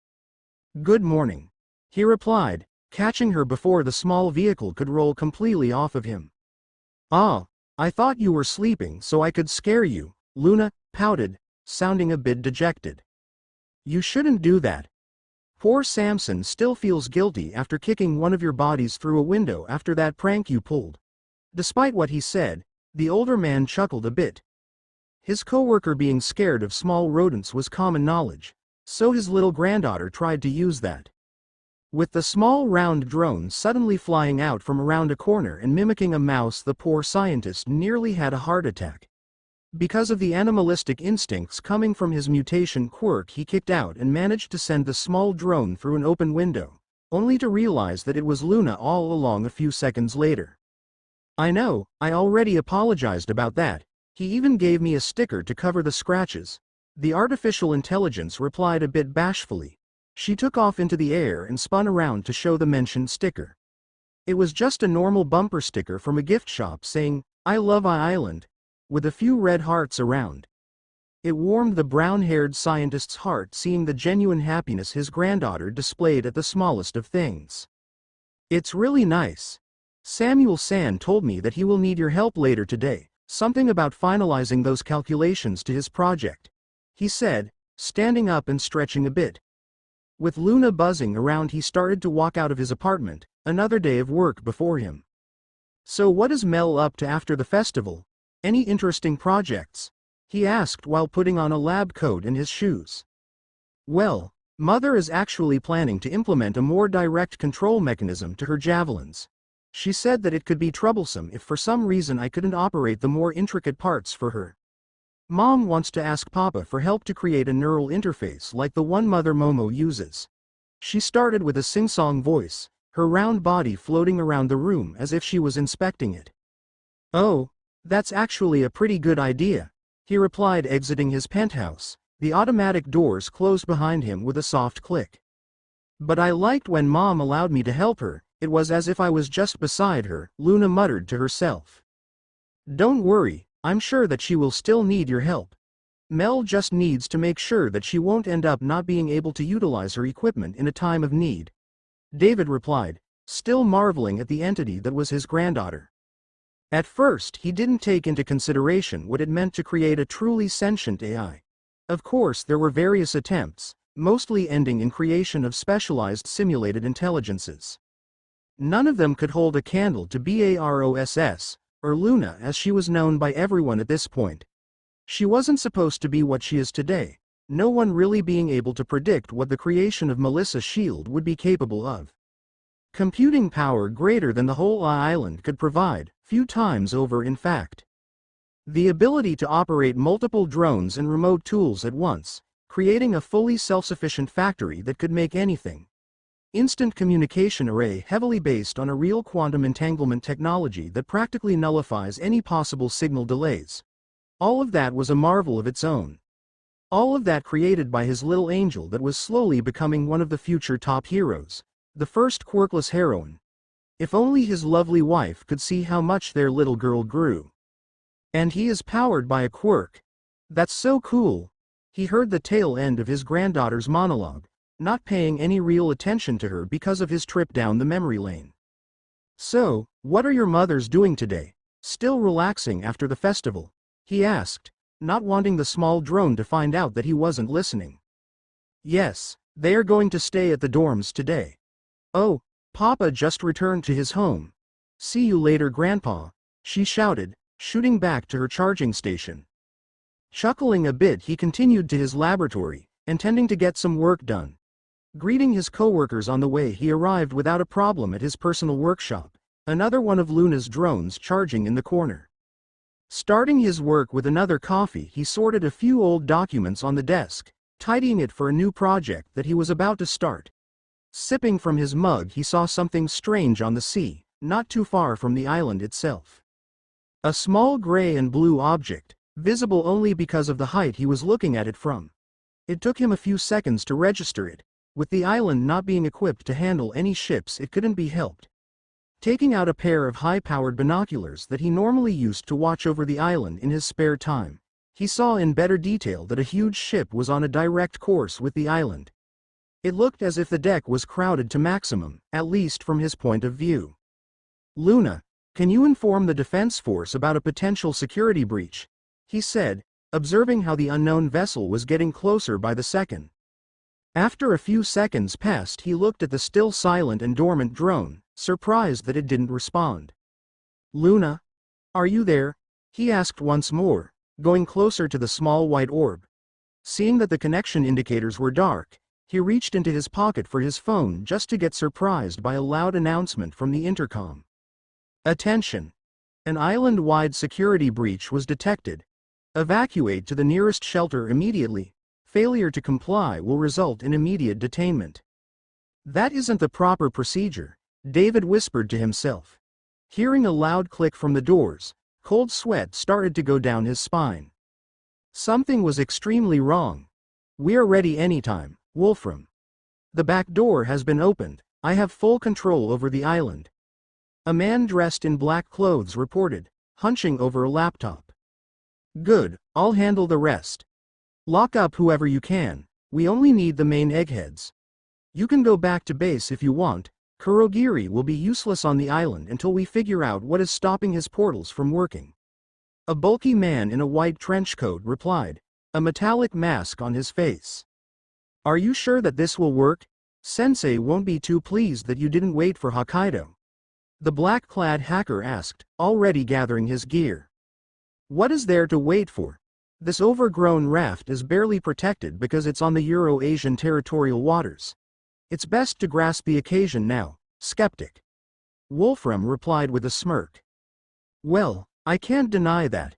"Good morning," he replied, catching her before the small vehicle could roll completely off of him. "Ah, I thought you were sleeping so I could scare you," Luna pouted, sounding a bit dejected. "You shouldn't do that. Poor Samson still feels guilty after kicking one of your bodies through a window after that prank you pulled." Despite what he said, the older man chuckled a bit. His coworker being scared of small rodents was common knowledge, so his little granddaughter tried to use that. With the small round drone suddenly flying out from around a corner and mimicking a mouse, the poor scientist nearly had a heart attack. Because of the animalistic instincts coming from his mutation quirk, he kicked out and managed to send the small drone through an open window, only to realize that it was Luna all along a few seconds later. "I know, I already apologized about that. He even gave me a sticker to cover the scratches," the artificial intelligence replied a bit bashfully. She took off into the air and spun around to show the mentioned sticker. It was just a normal bumper sticker from a gift shop saying, "I love Island," with a few red hearts around. It warmed the brown-haired scientist's heart seeing the genuine happiness his granddaughter displayed at the smallest of things. "It's really nice. Samuel-san told me that he will need your help later today, something about finalizing those calculations to his project," he said, standing up and stretching a bit. With Luna buzzing around, he started to walk out of his apartment, another day of work before him. "So what is Mel up to after the festival? Any interesting projects?" he asked while putting on a lab coat and his shoes. "Well, Mother is actually planning to implement a more direct control mechanism to her javelins. She said that it could be troublesome if for some reason I couldn't operate the more intricate parts for her. Mom wants to ask Papa for help to create a neural interface like the one Mother Momo uses. She started with a sing-song voice, her round body floating around the room as if she was inspecting it. "Oh, that's actually a pretty good idea," he replied, exiting his penthouse. The automatic doors closed behind him with a soft click. "But I liked when Mom allowed me to help her, it was as if I was just beside her," Luna muttered to herself. "Don't worry, I'm sure that she will still need your help. Mel just needs to make sure that she won't end up not being able to utilize her equipment in a time of need," David replied, still marveling at the entity that was his granddaughter. At first he didn't take into consideration what it meant to create a truly sentient AI. Of course there were various attempts, mostly ending in creation of specialized simulated intelligences. None of them could hold a candle to Baross, or Luna as she was known by everyone at this point. She wasn't supposed to be what she is today, no one really being able to predict what the creation of Melissa Shield would be capable of. Computing power greater than the whole island could provide, few times over in fact. The ability to operate multiple drones and remote tools at once, creating a fully self-sufficient factory that could make anything. Instant communication array heavily based on a real quantum entanglement technology that practically nullifies any possible signal delays. All of that was a marvel of its own. All of that created by his little angel that was slowly becoming one of the future top heroes, the first quirkless heroine. If only his lovely wife could see how much their little girl grew. And he is powered by a quirk. That's so cool. He heard the tail end of his granddaughter's monologue, not paying any real attention to her because of his trip down the memory lane. "So, what are your mothers doing today? Still relaxing after the festival?" he asked, not wanting the small drone to find out that he wasn't listening. "Yes, they are going to stay at the dorms today." "Oh, Papa just returned to his home. See you later, Grandpa," she shouted, shooting back to her charging station. Chuckling a bit, he continued to his laboratory, intending to get some work done. Greeting his coworkers on the way, he arrived without a problem at his personal workshop, another one of Luna's drones charging in the corner. Starting his work with another coffee, he sorted a few old documents on the desk, tidying it for a new project that he was about to start. Sipping from his mug, he saw something strange on the sea, not too far from the island itself. A small gray and blue object, visible only because of the height he was looking at it from. It took him a few seconds to register it. With the island not being equipped to handle any ships, it couldn't be helped. Taking out a pair of high-powered binoculars that he normally used to watch over the island in his spare time, he saw in better detail that a huge ship was on a direct course with the island. It looked as if the deck was crowded to maximum, at least from his point of view. "Luna, can you inform the defense force about a potential security breach?" he said, observing how the unknown vessel was getting closer by the second. After a few seconds passed, he looked at the still silent and dormant drone, surprised that it didn't respond. "Luna? Are you there?" he asked once more, going closer to the small white orb. Seeing that the connection indicators were dark, he reached into his pocket for his phone just to get surprised by a loud announcement from the intercom. "Attention! An island-wide security breach was detected. Evacuate to the nearest shelter immediately. Failure to comply will result in immediate detainment." "That isn't the proper procedure," David whispered to himself. Hearing a loud click from the doors, cold sweat started to go down his spine. Something was extremely wrong. "We are ready anytime, Wolfram. The back door has been opened. I have full control over the island," a man dressed in black clothes reported, hunching over a laptop. "Good, I'll handle the rest. Lock up whoever you can. We only need the main eggheads. You can go back to base if you want. Kurogiri will be useless on the island until we figure out what is stopping his portals from working." A bulky man in a white trench coat replied, a metallic mask on his face. "Are you sure that this will work? Sensei won't be too pleased that you didn't wait for Hokkaido," the black-clad hacker asked, already gathering his gear. "What is there to wait for? This overgrown raft is barely protected because it's on the Euro-Asian territorial waters. It's best to grasp the occasion now, skeptic." Wolfram replied with a smirk. Well, I can't deny that.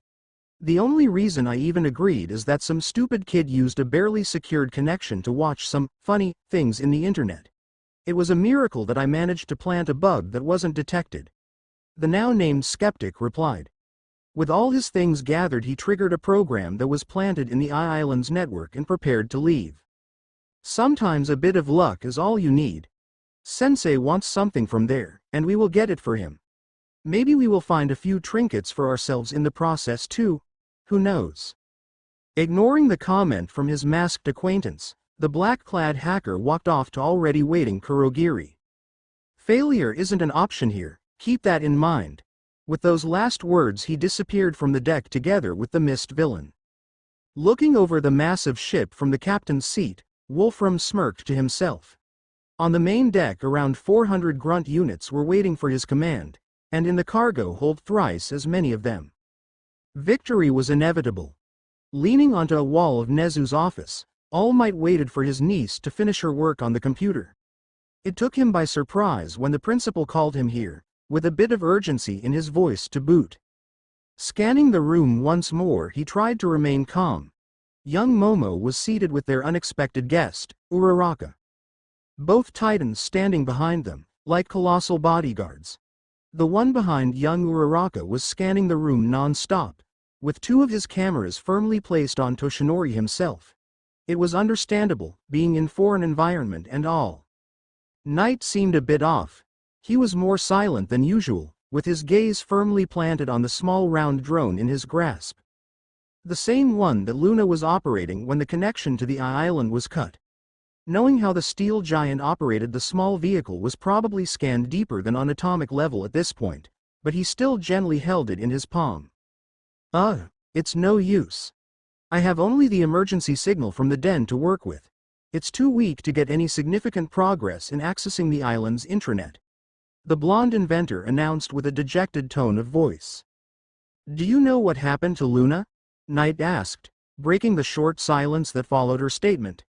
The only reason I even agreed is that some stupid kid used a barely secured connection to watch some funny things in the internet. It was a miracle that I managed to plant a bug that wasn't detected. The now-named skeptic replied. With all his things gathered, he triggered a program that was planted in the island's network and prepared to leave. Sometimes a bit of luck is all you need. Sensei wants something from there, and we will get it for him. Maybe we will find a few trinkets for ourselves in the process too. Who knows? Ignoring the comment from his masked acquaintance, the black-clad hacker walked off to already waiting Kurogiri. Failure isn't an option here, keep that in mind. With those last words he disappeared from the deck together with the mist villain. Looking over the massive ship from the captain's seat, Wolfram smirked to himself. On the main deck around 400 grunt units were waiting for his command, and in the cargo hold thrice as many of them. Victory was inevitable. Leaning onto a wall of Nezu's office, All Might waited for his niece to finish her work on the computer. It took him by surprise when the principal called him here, with a bit of urgency in his voice to boot. Scanning the room once more, he tried to remain calm. Young Momo was seated with their unexpected guest, Uraraka. Both titans standing behind them, like colossal bodyguards. The one behind young Uraraka was scanning the room non-stop, with two of his cameras firmly placed on Toshinori himself. It was understandable, being in foreign environment and all. Knight seemed a bit off. He was more silent than usual, with his gaze firmly planted on the small round drone in his grasp. The same one that Luna was operating when the connection to the island was cut. Knowing how the steel giant operated, the small vehicle was probably scanned deeper than on atomic level at this point, but he still gently held it in his palm. It's no use. I have only the emergency signal from the den to work with. It's too weak to get any significant progress in accessing the island's intranet. The blonde inventor announced with a dejected tone of voice. Do you know what happened to Luna? Knight asked, breaking the short silence that followed her statement.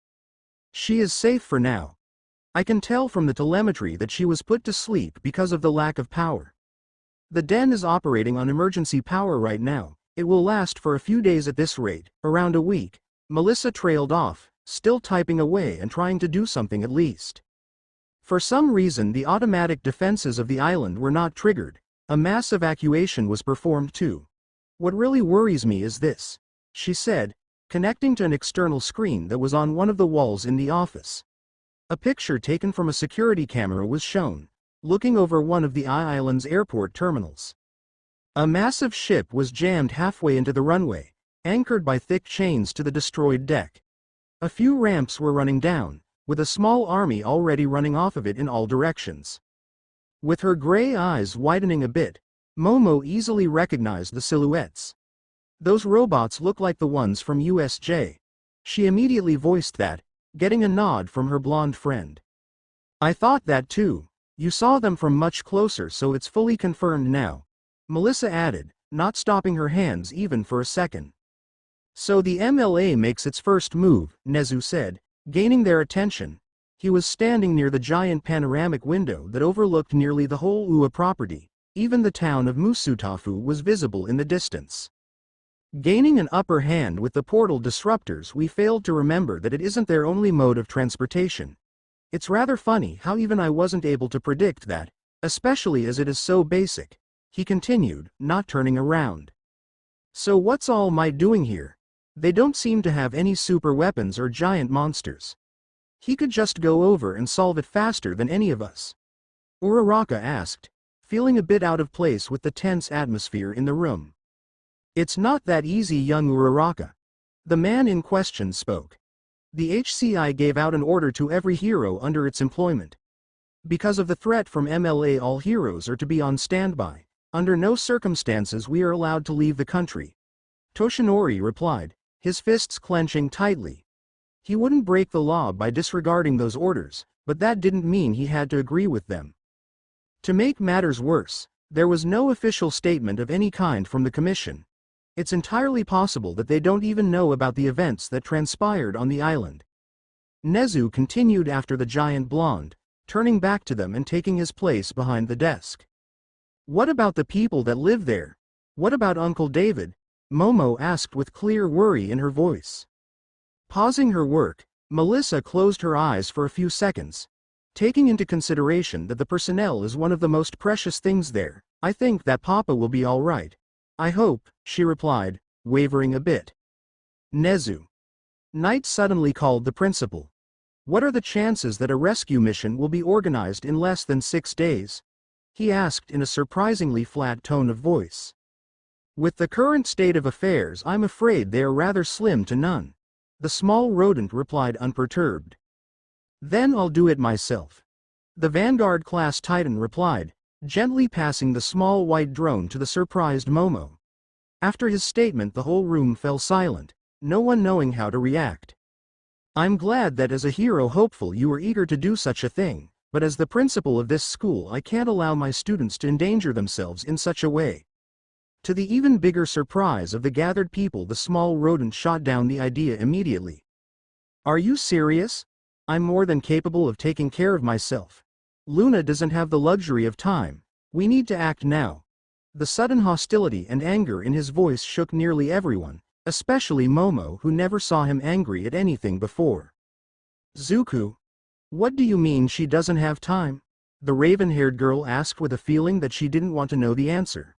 She is safe for now. I can tell from the telemetry that she was put to sleep because of the lack of power. The den is operating on emergency power right now. It will last for a few days at this rate, around a week. Melissa trailed off, still typing away and trying to do something at least. For some reason the automatic defenses of the island were not triggered. A mass evacuation was performed too. What really worries me is this, she said, connecting to an external screen that was on one of the walls in the office. A picture taken from a security camera was shown, looking over one of the island's airport terminals. A massive ship was jammed halfway into the runway, anchored by thick chains to the destroyed deck. A few ramps were running down, with a small army already running off of it in all directions. With her gray eyes widening a bit, Momo easily recognized the silhouettes. Those robots look like the ones from USJ. She immediately voiced that, getting a nod from her blonde friend. I thought that too. You saw them from much closer, so it's fully confirmed now, Melissa added, not stopping her hands even for a second. So the MLA makes its first move, Nezu said, gaining their attention. He was standing near the giant panoramic window that overlooked nearly the whole UA property. Even the town of Musutafu was visible in the distance. Gaining an upper hand with the portal disruptors, we failed to remember that it isn't their only mode of transportation. It's rather funny how even I wasn't able to predict that, especially as it is so basic, he continued, not turning around. So what's All Might doing here? They don't seem to have any super weapons or giant monsters. He could just go over and solve it faster than any of us. Uraraka asked, feeling a bit out of place with the tense atmosphere in the room. It's not that easy, young Uraraka. The man in question spoke. The HCI gave out an order to every hero under its employment. Because of the threat from MLA, all heroes are to be on standby. Under no circumstances we are allowed to leave the country. Toshinori replied, his fists clenching tightly. He wouldn't break the law by disregarding those orders, but that didn't mean he had to agree with them. To make matters worse, there was no official statement of any kind from the Commission. It's entirely possible that they don't even know about the events that transpired on the island. Nezu continued after the giant blonde, turning back to them and taking his place behind the desk. What about the people that live there? What about Uncle David? Momo asked with clear worry in her voice. Pausing her work, Melissa closed her eyes for a few seconds. Taking into consideration that the personnel is one of the most precious things there, I think that Papa will be all right. I hope, she replied, wavering a bit. Nezu. Knight suddenly called the principal. What are the chances that a rescue mission will be organized in less than 6 days? He asked in a surprisingly flat tone of voice. With the current state of affairs, I'm afraid they are rather slim to none. The small rodent replied unperturbed. Then I'll do it myself. The Vanguard-class Titan replied, gently passing the small white drone to the surprised Momo. After his statement, the whole room fell silent, no one knowing how to react. I'm glad that as a hero hopeful you were eager to do such a thing, but as the principal of this school I can't allow my students to endanger themselves in such a way. To the even bigger surprise of the gathered people, the small rodent shot down the idea immediately. Are you serious? I'm more than capable of taking care of myself. Luna doesn't have the luxury of time. We need to act now. The sudden hostility and anger in his voice shook nearly everyone, especially Momo, who never saw him angry at anything before. Zuko, what do you mean she doesn't have time? The raven-haired girl asked with a feeling that she didn't want to know the answer.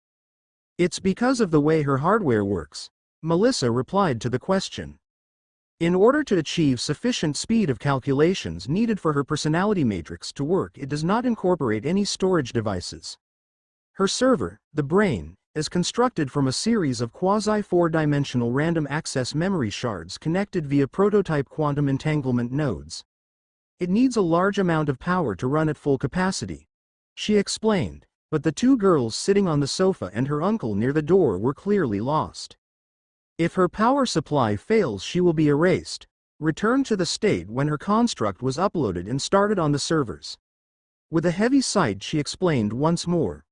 It's because of the way her hardware works, Melissa replied to the question. In order to achieve sufficient speed of calculations needed for her personality matrix to work, it does not incorporate any storage devices. Her server, the brain, is constructed from a series of quasi-4-dimensional random access memory shards connected via prototype quantum entanglement nodes. It needs a large amount of power to run at full capacity, she explained, but the two girls sitting on the sofa and her uncle near the door were clearly lost. If her power supply fails, she will be erased, returned to the state when her construct was uploaded and started on the servers. With a heavy sigh, she explained once more.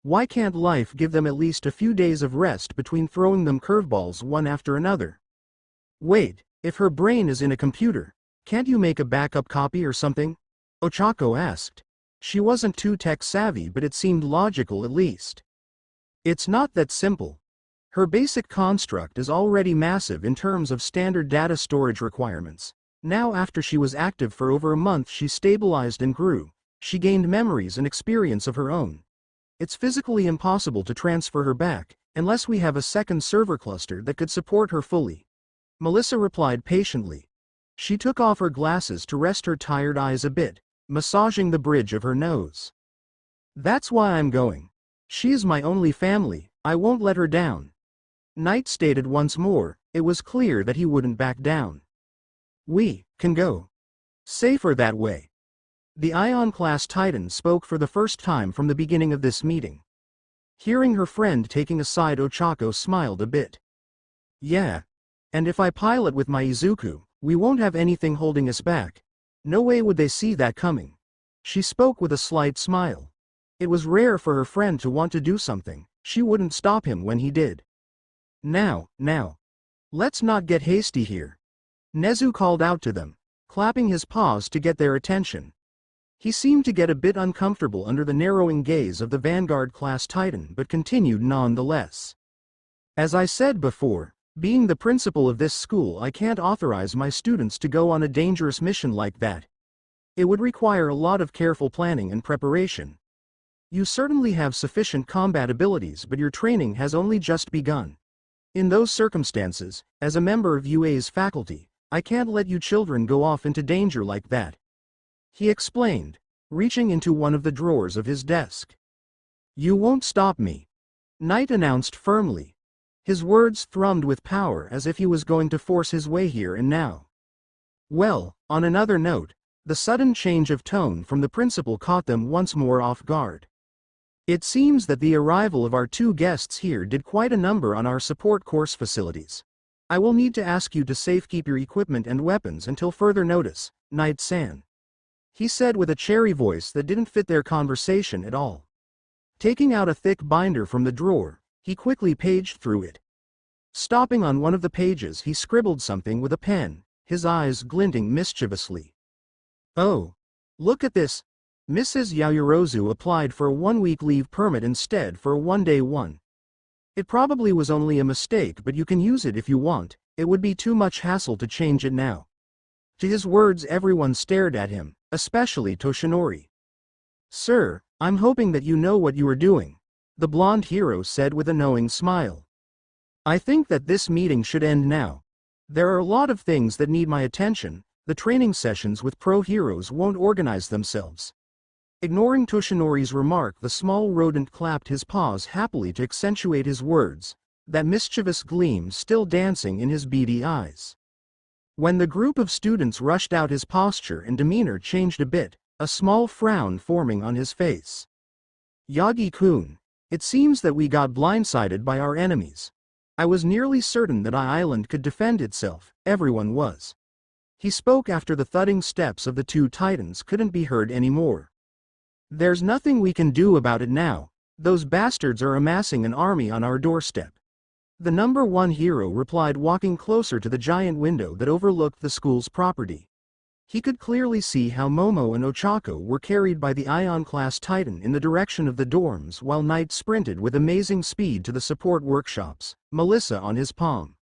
Why can't life give them at least a few days of rest between throwing them curveballs one after another? Wait, if her brain is in a computer, can't you make a backup copy or something? Ochako asked. She wasn't too tech-savvy, but it seemed logical at least. It's not that simple. Her basic construct is already massive in terms of standard data storage requirements. Now, after she was active for over a month, she stabilized and grew. She gained memories and experience of her own. It's physically impossible to transfer her back, unless we have a second server cluster that could support her fully. Melissa replied patiently. She took off her glasses to rest her tired eyes a bit, massaging the bridge of her nose. That's why I'm going. She is my only family, I won't let her down. Knight stated once more. It was clear that he wouldn't back down. We can go. Safer that way. The Ion-class Titan spoke for the first time from the beginning of this meeting. Hearing her friend taking a side, Ochako smiled a bit. Yeah. And if I pilot with my Izuku, we won't have anything holding us back. No way would they see that coming. She spoke with a slight smile. It was rare for her friend to want to do something. She wouldn't stop him when he did. Now. Let's not get hasty here. Nezu called out to them, clapping his paws to get their attention. He seemed to get a bit uncomfortable under the narrowing gaze of the Vanguard-class Titan, but continued nonetheless. As I said before, being the principal of this school, I can't authorize my students to go on a dangerous mission like that. It would require a lot of careful planning and preparation. You certainly have sufficient combat abilities, but your training has only just begun. In those circumstances, as a member of UA's faculty, I can't let you children go off into danger like that. He explained, reaching into one of the drawers of his desk. You won't stop me. Knight announced firmly. His words thrummed with power as if he was going to force his way here and now. Well, on another note, the sudden change of tone from the principal caught them once more off guard. It seems that the arrival of our two guests here did quite a number on our support course facilities. I will need to ask you to safekeep your equipment and weapons until further notice, Knight-san. He said with a cherry voice that didn't fit their conversation at all. Taking out a thick binder from the drawer, he quickly paged through it. Stopping on one of the pages, he scribbled something with a pen, his eyes glinting mischievously. Oh, look at this. Mrs. Yaoyorozu applied for a one-week leave permit instead for a one-day one. It probably was only a mistake, but you can use it if you want. It would be too much hassle to change it now. To his words, everyone stared at him, especially Toshinori. Sir, I'm hoping that you know what you are doing, the blonde hero said with a knowing smile. I think that this meeting should end now. There are a lot of things that need my attention. The training sessions with pro heroes won't organize themselves. Ignoring Toshinori's remark, the small rodent clapped his paws happily to accentuate his words, that mischievous gleam still dancing in his beady eyes. When the group of students rushed out, his posture and demeanor changed a bit, a small frown forming on his face. Yagi-kun, it seems that we got blindsided by our enemies. I was nearly certain that our island could defend itself, everyone was. He spoke after the thudding steps of the two titans couldn't be heard anymore. There's nothing we can do about it now. Those bastards are amassing an army on our doorstep. The number one hero replied, walking closer to the giant window that overlooked the school's property. He could clearly see how Momo and Ochako were carried by the Ion-class Titan in the direction of the dorms, while Knight sprinted with amazing speed to the support workshops, Melissa on his palm.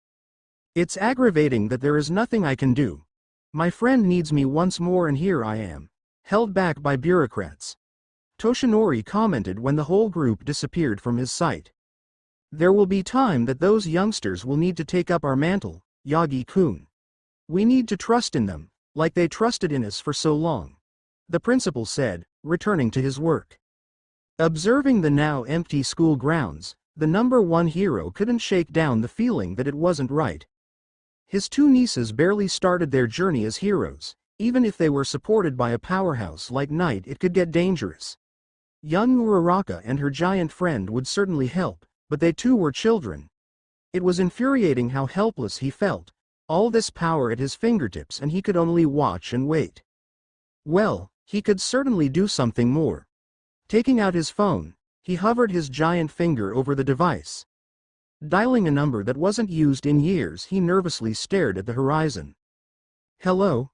It's aggravating that there is nothing I can do. My friend needs me once more and here I am, held back by bureaucrats. Toshinori commented when the whole group disappeared from his sight. There will be time that those youngsters will need to take up our mantle, Yagi-kun. We need to trust in them, like they trusted in us for so long, the principal said, returning to his work. Observing the now empty school grounds, the number one hero couldn't shake down the feeling that it wasn't right. His two nieces barely started their journey as heroes. Even if they were supported by a powerhouse like Knight, it could get dangerous. Young Uraraka and her giant friend would certainly help, but they too were children. It was infuriating how helpless he felt. All this power at his fingertips and he could only watch and wait. Well, he could certainly do something more. Taking out his phone, he hovered his giant finger over the device. Dialing a number that wasn't used in years, he nervously stared at the horizon. Hello?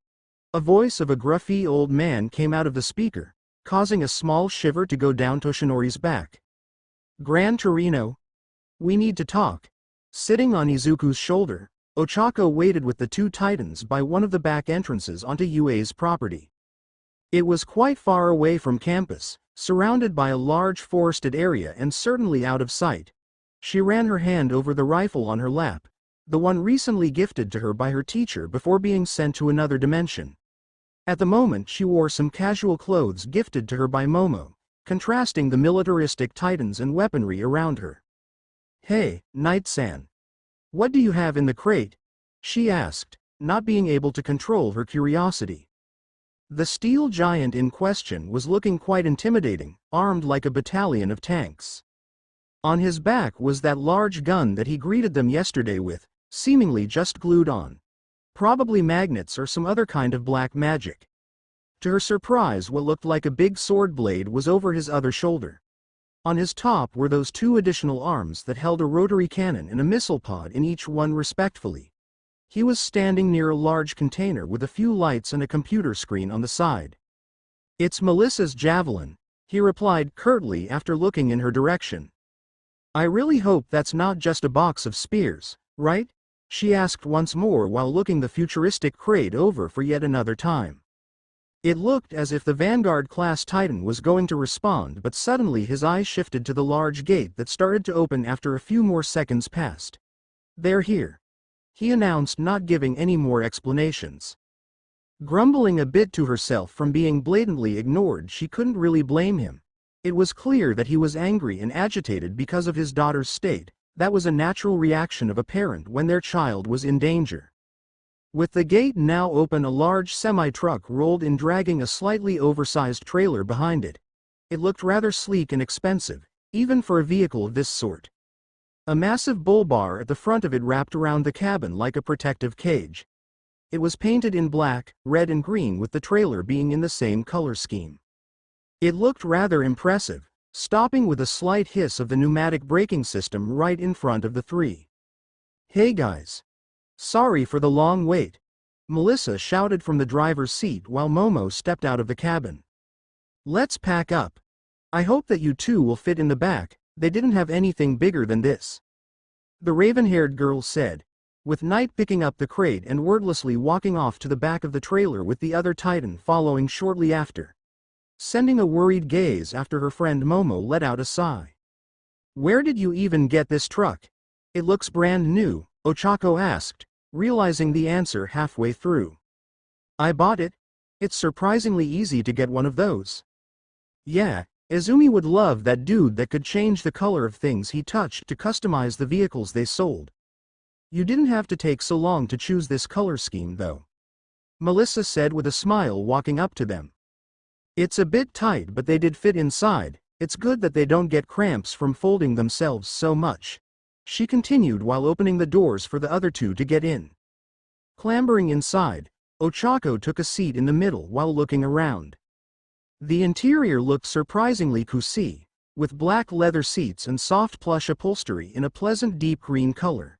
A voice of a gruffy old man came out of the speaker, causing a small shiver to go down Toshinori's back. Gran Torino? We need to talk. Sitting on Izuku's shoulder, Ochako waited with the two titans by one of the back entrances onto UA's property. It was quite far away from campus, surrounded by a large forested area and certainly out of sight. She ran her hand over the rifle on her lap, the one recently gifted to her by her teacher before being sent to another dimension. At the moment she wore some casual clothes gifted to her by Momo, contrasting the militaristic titans and weaponry around her. Hey, Knight-san. What do you have in the crate? She asked, not being able to control her curiosity. The steel giant in question was looking quite intimidating, armed like a battalion of tanks. On his back was that large gun that he greeted them yesterday with, seemingly just glued on. Probably magnets or some other kind of black magic. To her surprise, what looked like a big sword blade was over his other shoulder. On his top were those two additional arms that held a rotary cannon and a missile pod in each one respectively. He was standing near a large container with a few lights and a computer screen on the side. It's Melissa's javelin, he replied curtly after looking in her direction. I really hope that's not just a box of spears, right? She asked once more while looking the futuristic crate over for yet another time. It looked as if the Vanguard-class Titan was going to respond, but suddenly his eyes shifted to the large gate that started to open after a few more seconds passed. They're here, he announced, not giving any more explanations. Grumbling a bit to herself from being blatantly ignored, she couldn't really blame him. It was clear that he was angry and agitated because of his daughter's state. That was a natural reaction of a parent when their child was in danger. With the gate now open, a large semi-truck rolled in, dragging a slightly oversized trailer behind it. It looked rather sleek and expensive, even for a vehicle of this sort. A massive bull bar at the front of it wrapped around the cabin like a protective cage. It was painted in black, red and green, with the trailer being in the same color scheme. It looked rather impressive, stopping with a slight hiss of the pneumatic braking system right in front of the three. Hey guys. Sorry for the long wait, Melissa shouted from the driver's seat while Momo stepped out of the cabin. Let's pack up. I hope that you two will fit in the back, they didn't have anything bigger than this. The raven-haired girl said, with Knight picking up the crate and wordlessly walking off to the back of the trailer with the other Titan following shortly after. Sending a worried gaze after her friend Momo let out a sigh. Where did you even get this truck? It looks brand new, Ochako asked, realizing the answer halfway through. I bought it. It's surprisingly easy to get one of those. Yeah, Izumi would love that dude that could change the color of things he touched to customize the vehicles they sold. You didn't have to take so long to choose this color scheme though. Melissa said with a smile walking up to them. It's a bit tight but they did fit inside, it's good that they don't get cramps from folding themselves so much. She continued while opening the doors for the other two to get in. Clambering inside, Ochako took a seat in the middle while looking around. The interior looked surprisingly cozy, with black leather seats and soft plush upholstery in a pleasant deep green color.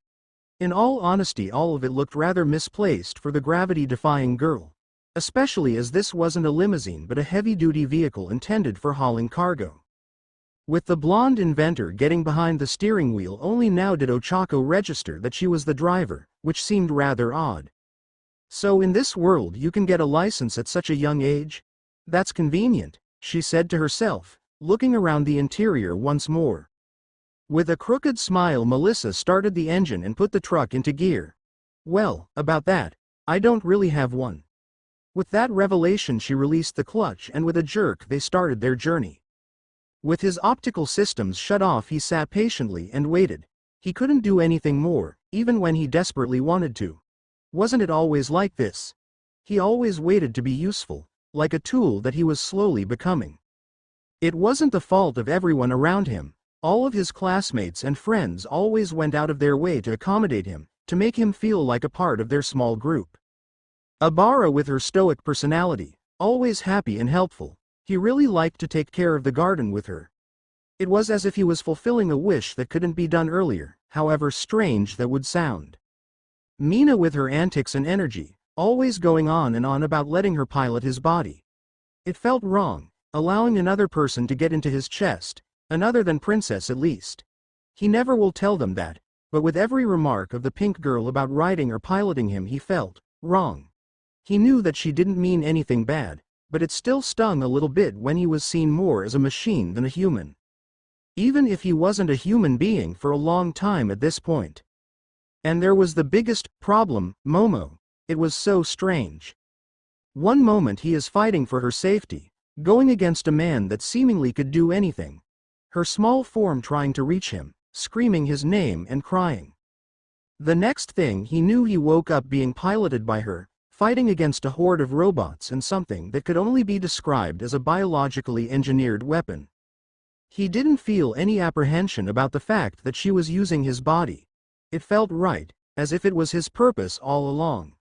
In all honesty, all of it looked rather misplaced for the gravity-defying girl, especially as this wasn't a limousine but a heavy-duty vehicle intended for hauling cargo. With the blonde inventor getting behind the steering wheel, only now did Ochako register that she was the driver, which seemed rather odd. So in this world you can get a license at such a young age? That's convenient, she said to herself, looking around the interior once more. With a crooked smile, Melissa started the engine and put the truck into gear. Well, about that, I don't really have one. With that revelation she released the clutch and with a jerk they started their journey. With his optical systems shut off he sat patiently and waited. He couldn't do anything more, even when he desperately wanted to. Wasn't it always like this? He always waited to be useful, like a tool that he was slowly becoming. It wasn't the fault of everyone around him. All of his classmates and friends always went out of their way to accommodate him, to make him feel like a part of their small group. Abara, with her stoic personality, always happy and helpful, he really liked to take care of the garden with her. It was as if he was fulfilling a wish that couldn't be done earlier, however strange that would sound. Mina, with her antics and energy, always going on and on about letting her pilot his body. It felt wrong, allowing another person to get into his chest, another than Princess at least. He never will tell them that, but with every remark of the pink girl about riding or piloting him he felt wrong. He knew that she didn't mean anything bad, but it still stung a little bit when he was seen more as a machine than a human. Even if he wasn't a human being for a long time at this point. And there was the biggest problem, Momo. It was so strange. One moment he is fighting for her safety, going against a man that seemingly could do anything. Her small form trying to reach him, screaming his name and crying. The next thing he knew he woke up being piloted by her, fighting against a horde of robots and something that could only be described as a biologically engineered weapon. He didn't feel any apprehension about the fact that she was using his body. It felt right, as if it was his purpose all along.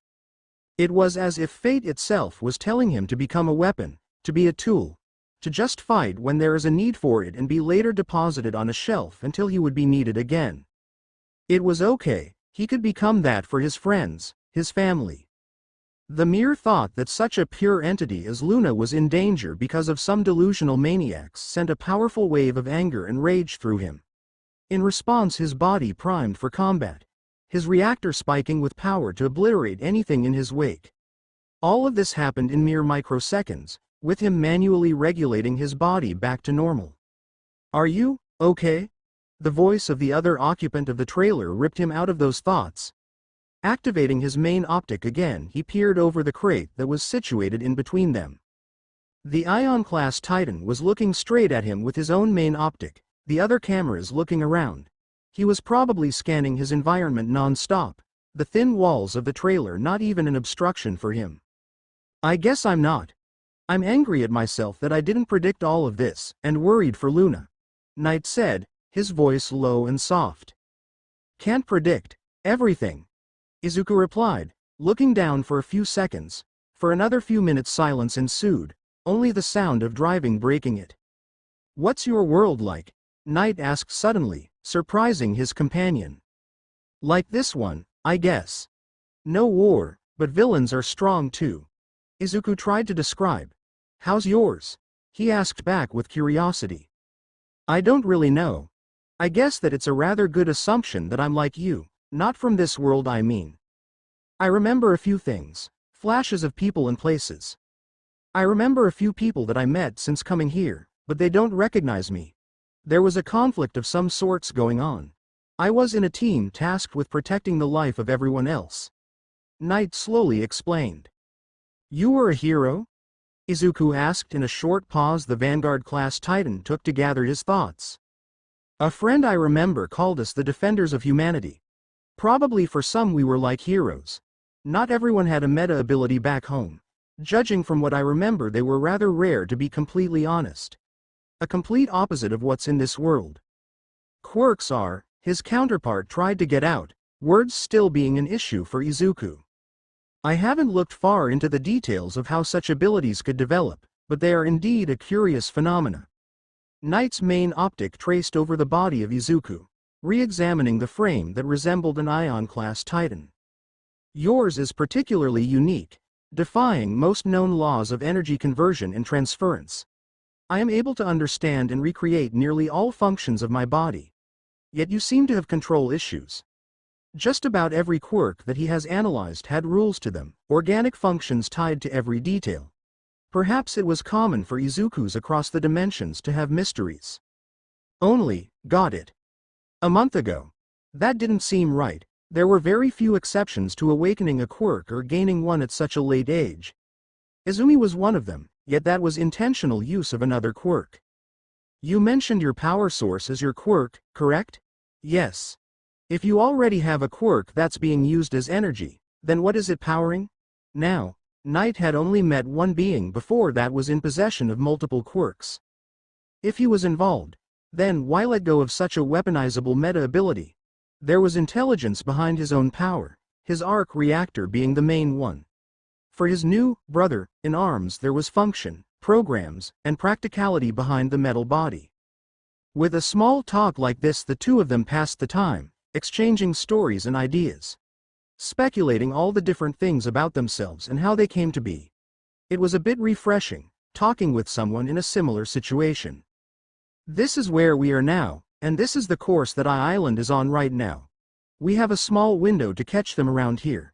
It was as if fate itself was telling him to become a weapon, to be a tool, to just fight when there is a need for it and be later deposited on a shelf until he would be needed again. It was okay, he could become that for his friends, his family. The mere thought that such a pure entity as Luna was in danger because of some delusional maniacs sent a powerful wave of anger and rage through him. In response, his body primed for combat, his reactor spiking with power to obliterate anything in his wake. All of this happened in mere microseconds, with him manually regulating his body back to normal. Are you okay? The voice of the other occupant of the trailer ripped him out of those thoughts. Activating his main optic again, he peered over the crate that was situated in between them. The Ion-class Titan was looking straight at him with his own main optic, the other cameras looking around. He was probably scanning his environment non-stop, the thin walls of the trailer not even an obstruction for him. I guess I'm not. I'm angry at myself that I didn't predict all of this, and worried for Luna. Knight said, his voice low and soft. Can't predict everything, Izuku replied, looking down for a few seconds. For another few minutes silence ensued, only the sound of driving breaking it. What's your world like? Knight asked suddenly, surprising his companion. Like this one, I guess. No war, but villains are strong too. Izuku tried to describe. How's yours? He asked back with curiosity. I don't really know. I guess that it's a rather good assumption that I'm like you, not from this world I mean. I remember a few things, flashes of people and places. I remember a few people that I met since coming here, but they don't recognize me. There was a conflict of some sorts going on. I was in a team tasked with protecting the life of everyone else. Knight slowly explained. You were a hero? Izuku asked in a short pause the Vanguard-class Titan took to gather his thoughts. A friend I remember called us the defenders of humanity. Probably for some we were like heroes. Not everyone had a meta ability back home. Judging from what I remember, they were rather rare, to be completely honest. A complete opposite of what's in this world. Quirks are, his counterpart tried to get out, words still being an issue for Izuku. I haven't looked far into the details of how such abilities could develop, but they are indeed a curious phenomena. Knight's main optic traced over the body of Izuku, re-examining the frame that resembled an Ion-class Titan. Yours is particularly unique, defying most known laws of energy conversion and transference. I am able to understand and recreate nearly all functions of my body. Yet you seem to have control issues. Just about every quirk that he has analyzed had rules to them, organic functions tied to every detail. Perhaps it was common for Izukus across the dimensions to have mysteries. Got it. A month ago. That didn't seem right. There were very few exceptions to awakening a quirk or gaining one at such a late age. Izumi was one of them, yet that was intentional use of another quirk. You mentioned your power source as your quirk, correct? Yes. If you already have a quirk that's being used as energy, then what is it powering? Now, Knight had only met one being before that was in possession of multiple quirks. If he was involved, then why let go of such a weaponizable meta ability? There was intelligence behind his own power, his arc reactor being the main one. For his new brother in arms, there was function, programs, and practicality behind the metal body. With a small talk like this, the two of them passed the time, exchanging stories and ideas, speculating all the different things about themselves and how they came to be. It was a bit refreshing, talking with someone in a similar situation. This is where we are now, and this is the course that Island is on right now. We have a small window to catch them around here.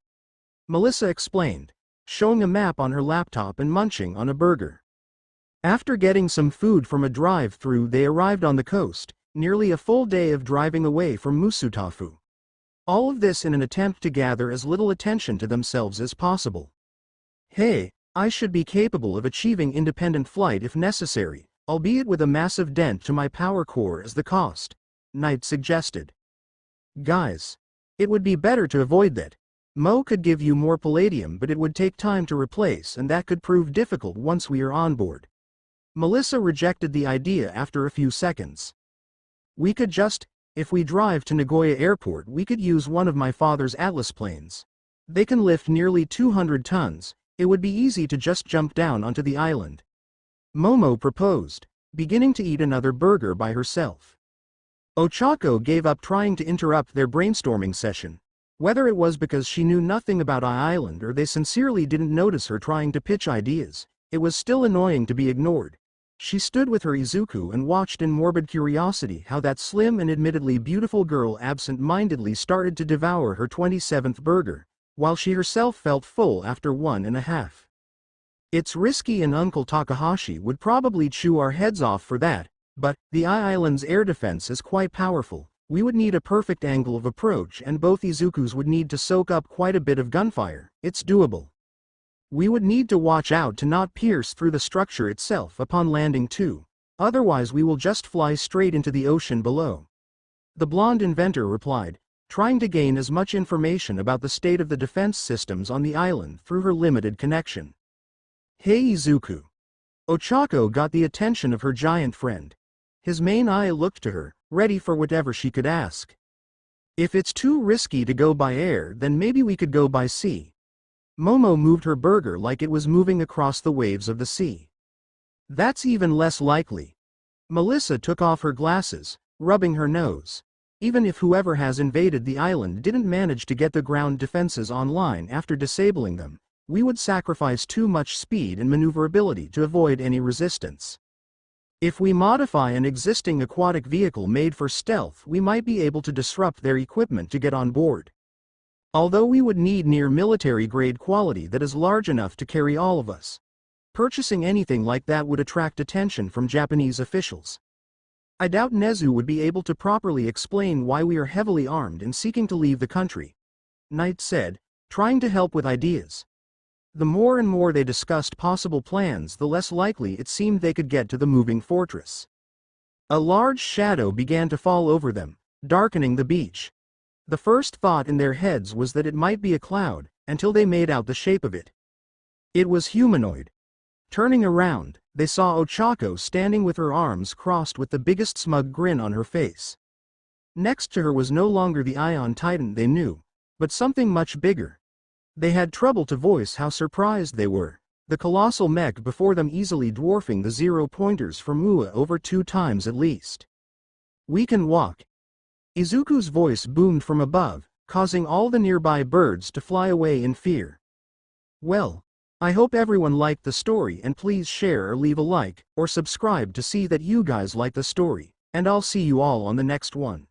Melissa explained, showing a map on her laptop and munching on a burger. After getting some food from a drive-through, they arrived on the coast, nearly a full day of driving away from Musutafu. All of this in an attempt to gather as little attention to themselves as possible. Hey, I should be capable of achieving independent flight if necessary, albeit with a massive dent to my power core as the cost, Knight suggested. Guys, it would be better to avoid that. Mo could give you more palladium, but it would take time to replace, and that could prove difficult once we are on board. Melissa rejected the idea after a few seconds. We could just, if we drive to Nagoya Airport, we could use one of my father's Atlas planes. They can lift nearly 200 tons, it would be easy to just jump down onto the island. Momo proposed, beginning to eat another burger by herself. Ochako gave up trying to interrupt their brainstorming session. Whether it was because she knew nothing about Island or they sincerely didn't notice her trying to pitch ideas, it was still annoying to be ignored. She stood with her Izuku and watched in morbid curiosity how that slim and admittedly beautiful girl absent-mindedly started to devour her 27th burger, while she herself felt full after 1.5. It's risky and Uncle Takahashi would probably chew our heads off for that, but the island's air defense is quite powerful. We would need a perfect angle of approach and both Izukus would need to soak up quite a bit of gunfire. It's doable. We would need to watch out to not pierce through the structure itself upon landing too. Otherwise we will just fly straight into the ocean below. The blonde inventor replied, trying to gain as much information about the state of the defense systems on the island through her limited connection. Hey Izuku. Ochako got the attention of her giant friend. His main eye looked to her, ready for whatever she could ask. If it's too risky to go by air, then maybe we could go by sea. Momo moved her burger like it was moving across the waves of the sea. That's even less likely. Melissa took off her glasses, rubbing her nose. Even if whoever has invaded the island didn't manage to get the ground defenses online after disabling them, we would sacrifice too much speed and maneuverability to avoid any resistance. If we modify an existing aquatic vehicle made for stealth, we might be able to disrupt their equipment to get on board. Although we would need near military-grade quality that is large enough to carry all of us. Purchasing anything like that would attract attention from Japanese officials. I doubt Nezu would be able to properly explain why we are heavily armed and seeking to leave the country, Knight said, trying to help with ideas. The more and more they discussed possible plans, the less likely it seemed they could get to the moving fortress. A large shadow began to fall over them, darkening the beach. The first thought in their heads was that it might be a cloud, until they made out the shape of it. It was humanoid. Turning around, they saw Ochako standing with her arms crossed with the biggest smug grin on her face. Next to her was no longer the Ion Titan they knew, but something much bigger. They had trouble to voice how surprised they were, the colossal mech before them easily dwarfing the 0-pointers from Ua over 2 times at least. We can walk. Izuku's voice boomed from above, causing all the nearby birds to fly away in fear. Well, I hope everyone liked the story, and please share or leave a like, or subscribe to see that you guys like the story, and I'll see you all on the next one.